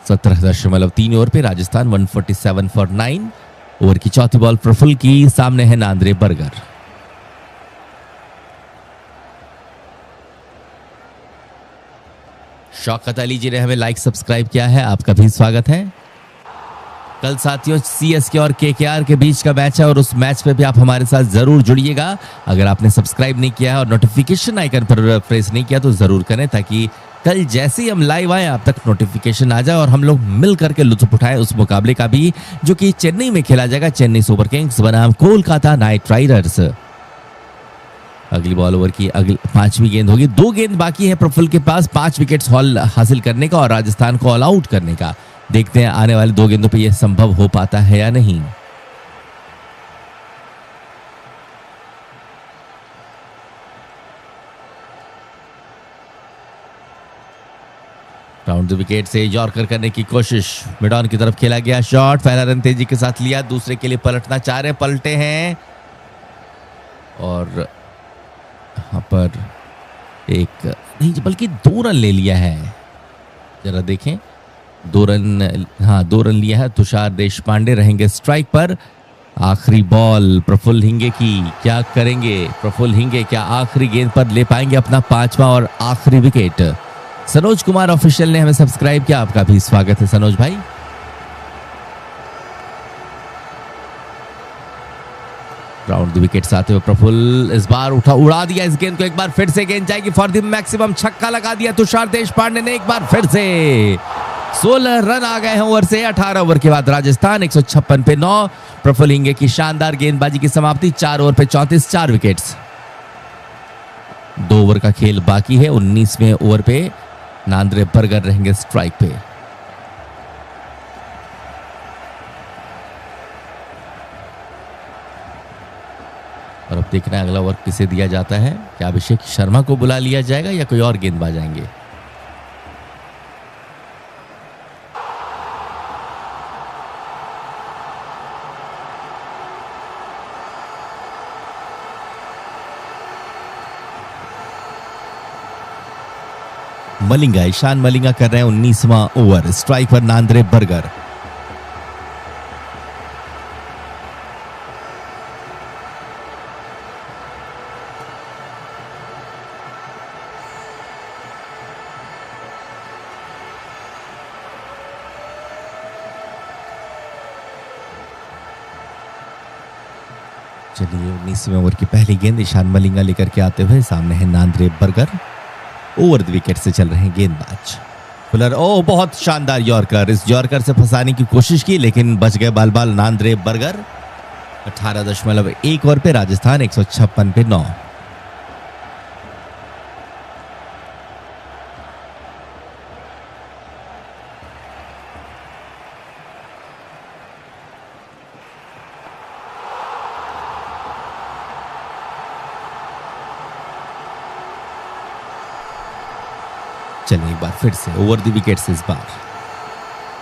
17.3 ओवर पे राजस्थान 147 फॉर 9। ओवर की चौथी बॉल प्रफुल्ल की, सामने है नांद्रे बर्गर। शौकत अली जी ने हमें लाइक सब्सक्राइब किया है, आपका भी स्वागत है। कल साथियों सीएसके और केकेआर के बीच का मैच है और उस मैच पे भी आप हमारे साथ जरूर जुड़िएगा। अगर आपने सब्सक्राइब नहीं किया है और नोटिफिकेशन आइकन पर प्रेस नहीं किया तो जरूर करें ताकि कल जैसे ही हम लाइव आए आप तक नोटिफिकेशन आ जाए और हम लोग मिल करके लुत्फ उठाएं उस मुकाबले का भी, जो कि चेन्नई में खेला जाएगा। चेन्नई सुपर किंग्स बनाम कोलकाता नाइट राइडर्स। अगली बॉल ओवर की अगली 5वीं गेंद होगी। 2 गेंद बाकी है प्रफुल्ल के पास 5 विकेट्स हॉल हासिल करने का और राजस्थान को ऑल आउट करने का। देखते हैं आने वाले 2 गेंदों पे यह संभव हो पाता है या नहीं। राउंड द विकेट से यॉर्कर करने की कोशिश, मिड ऑन की तरफ खेला गया शॉट, पहला रन तेजी के साथ लिया, दूसरे के लिए पलटना चाह रहे, पलटे हैं और यहाँ पर एक नहीं बल्कि 2 रन ले लिया है। जरा देखें, 2 रन, हाँ 2 रन लिया है। तुषार देशपांडे रहेंगे स्ट्राइक पर। आखिरी बॉल प्रफुल्ल हिंगे की, क्या करेंगे प्रफुल्ल हिंगे? क्या आखिरी गेंद पर ले पाएंगे अपना 5वां और आखिरी विकेट? सनोज कुमार ऑफिशियल ने हमें सब्सक्राइब किया, आपका भी स्वागत है सनोज भाई। राउंड द विकेट आते हुए प्रफुल्ल इस बार उड़ा दिया इस गेंद को। एक बार फिर से गेंद जाएगी फॉर द मैक्सिमम, छक्का लगा दिया तुषार देशपांडे ने एक बार फिर से। 16 रन आ गए हैं ओवर से। 18 ओवर के बाद राजस्थान 156 पे 9। प्रफुल्ल हिंगे की शानदार गेंदबाजी की समाप्ति। 4 ओवर पे 34, 4 विकेट्स। 2 ओवर का खेल बाकी है। 19वें ओवर पे नांद्रे बर्गर रहेंगे स्ट्राइक पे। और अब देखना है अगला ओवर किसे दिया जाता है। क्या अभिषेक शर्मा को बुला लिया जाएगा या कोई और गेंदबाज आएंगे? मलिंगा, ईशान मलिंगा कर रहे हैं 19वां ओवर। स्ट्राइक पर नांद्रे बर्गर। चलिए 19वें ओवर की पहली गेंद ईशान मलिंगा लेकर के आते हुए। सामने है Nandre Burger. Over the wicket से चल रहे हैं गेंदबाज। फुलर, ओ बहुत शानदार यॉर्कर। इस यॉर्कर से फंसाने की कोशिश की लेकिन बच गए बाल नांद्रे बर्गर। 18.1 ओवर पे राजस्थान 156 पे 9। चलिए एक बार फिर से ओवर द विकेट से इस बार।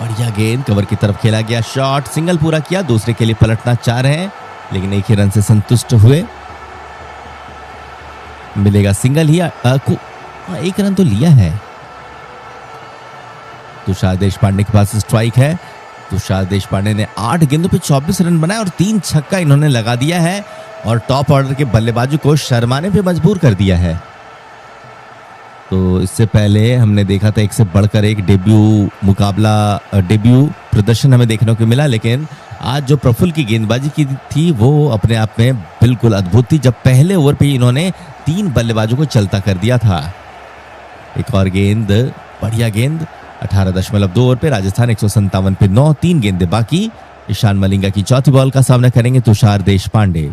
बढ़िया गेंद, कवर की तरफ खेला गया शॉट, सिंगल पूरा किया। दूसरे के लिए पलटना चाह रहे हैं लेकिन एक ही रन से संतुष्ट हुए। मिलेगा सिंगल ही। एक रन तो लिया है। तुषार देशपांडे के पास स्ट्राइक है। तुषार देशपांडे ने 8 गेंदों पे 24 रन बनाए और 3 छक्का इन्होंने लगा दिया है और टॉप ऑर्डर के बल्लेबाजों को शर्माने पे मजबूर कर दिया है। तो इससे पहले हमने देखा था एक से बढ़कर एक डेब्यू प्रदर्शन हमें देखने को मिला, लेकिन आज जो प्रफुल्ल की गेंदबाजी की थी वो अपने आप में बिल्कुल अद्भुत थी। जब पहले ओवर पे इन्होंने 3 बल्लेबाजों को चलता कर दिया था। एक और गेंद, बढ़िया गेंद। 18.2 ओवर पे राजस्थान 157 पे 9। 3 गेंदें बाकी। ईशान मलिंगा की चौथी बॉल का सामना करेंगे तुषार देशपांडे।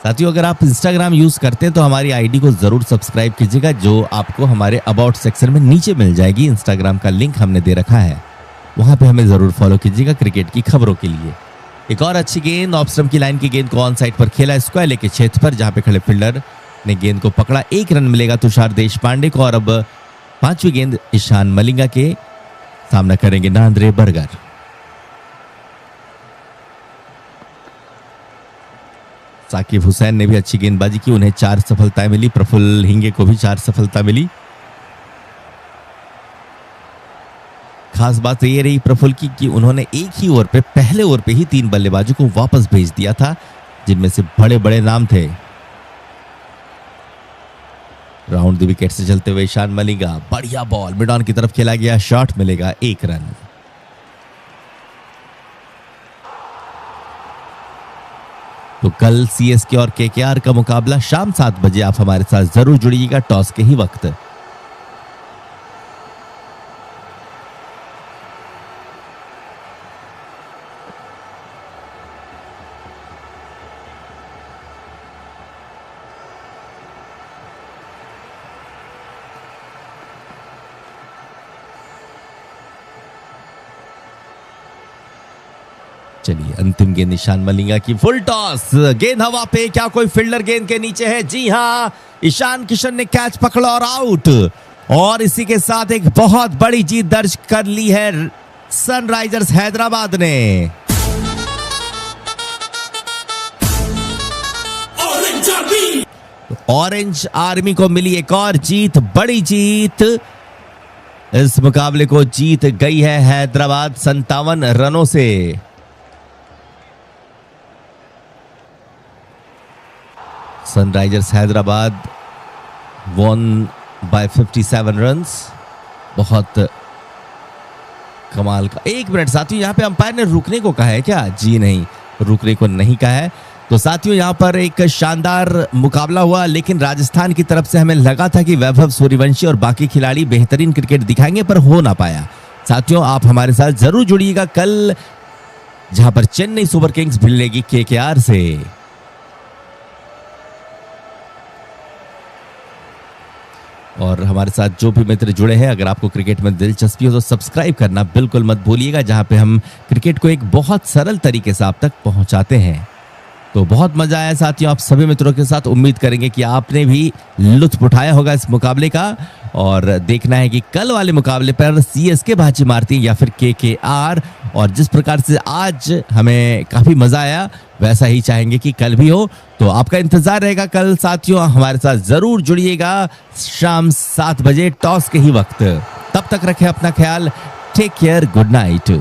साथियों, अगर आप इंस्टाग्राम यूज करते हैं तो हमारी आईडी को जरूर सब्सक्राइब कीजिएगा, जो आपको हमारे अबाउट सेक्शन में नीचे मिल जाएगी। इंस्टाग्राम का लिंक हमने दे रखा है, वहां पे हमें जरूर फॉलो कीजिएगा क्रिकेट की खबरों के लिए। एक और अच्छी गेंद, ऑफ स्टंप की लाइन की गेंद को ऑन साइड पर खेला स्क्वायर लेग के क्षेत्र पर, जहां पे खड़े फील्डर ने गेंद को पकड़ा। 1 रन मिलेगा तुषार देशपांडे को। और अब 5वीं गेंद ईशान मलिंगा के सामना करेंगे नांद्रे बर्गर। साकिब हुसैन ने भी अच्छी गेंदबाजी की, उन्हें 4 सफलताएं मिली। प्रफुल्ल हिंगे को भी 4 सफलता मिली। खास बात ये रही प्रफुल्ल की कि उन्होंने एक ही ओवर पे, पहले ओवर पे ही 3 बल्लेबाजों को वापस भेज दिया था, जिनमें से बड़े बड़े नाम थे। राउंड द विकेट से चलते हुए ईशान मलिंगा, बढ़िया बॉल, मिड ऑन की तरफ खेला गया, शॉट, मिलेगा 1 रन। तो कल सीएसके और केकेआर का मुकाबला शाम 7 बजे। आप हमारे साथ जरूर जुड़िएगा टॉस के ही वक्त। चलिए अंतिम गेंद ईशान मलिंगा की, फुल टॉस, गेंद हवा पे, क्या कोई फील्डर गेंद के नीचे है? जी हां, ईशान किशन ने कैच पकड़ा और आउट। और इसी के साथ एक बहुत बड़ी जीत दर्ज कर ली है सनराइजर्स हैदराबाद ने। ऑरेंज आर्मी को मिली एक और जीत, बड़ी जीत। इस मुकाबले को जीत गई है हैदराबाद 57 रनों से। Sunrisers Hyderabad won by 57 runs. बहुत कमाल का। 1 मिनट साथियों, यहाँ पे अंपायर ने रुकने को कहा है क्या? जी नहीं, रुकने को नहीं कहा है। तो तो साथियों यहाँ पर एक शानदार मुकाबला हुआ, लेकिन राजस्थान की तरफ से हमें लगा था कि वैभव सूर्यवंशी और बाकी खिलाड़ी बेहतरीन क्रिकेट दिखाएंगे, पर हो ना पाया। साथियों आप हमारे साथ जरूर जुड़िएगा कल, जहां पर चेन्नई सुपर किंग्स भिड़ेगी केकेआर से। और हमारे साथ जो भी मित्र जुड़े हैं, अगर आपको क्रिकेट में दिलचस्पी हो तो सब्सक्राइब करना बिल्कुल मत भूलिएगा, जहां पे हम क्रिकेट को एक बहुत सरल तरीके से आप तक पहुंचाते हैं। तो बहुत मजा आया साथियों आप सभी मित्रों के साथ। उम्मीद करेंगे कि आपने भी लुत्फ उठाया होगा इस मुकाबले का, और देखना है कि कल वाले मुकाबले पर सीएसके बाजी मारती है या फिर केकेआर। और जिस प्रकार से आज हमें काफी मजा आया, वैसा ही चाहेंगे कि कल भी हो। तो आपका इंतजार रहेगा कल साथियों, हमारे साथ जरूर जुड़िएगा शाम 7 बजे टॉस के ही वक्त। तब तक रखें अपना ख्याल। Take care, good night.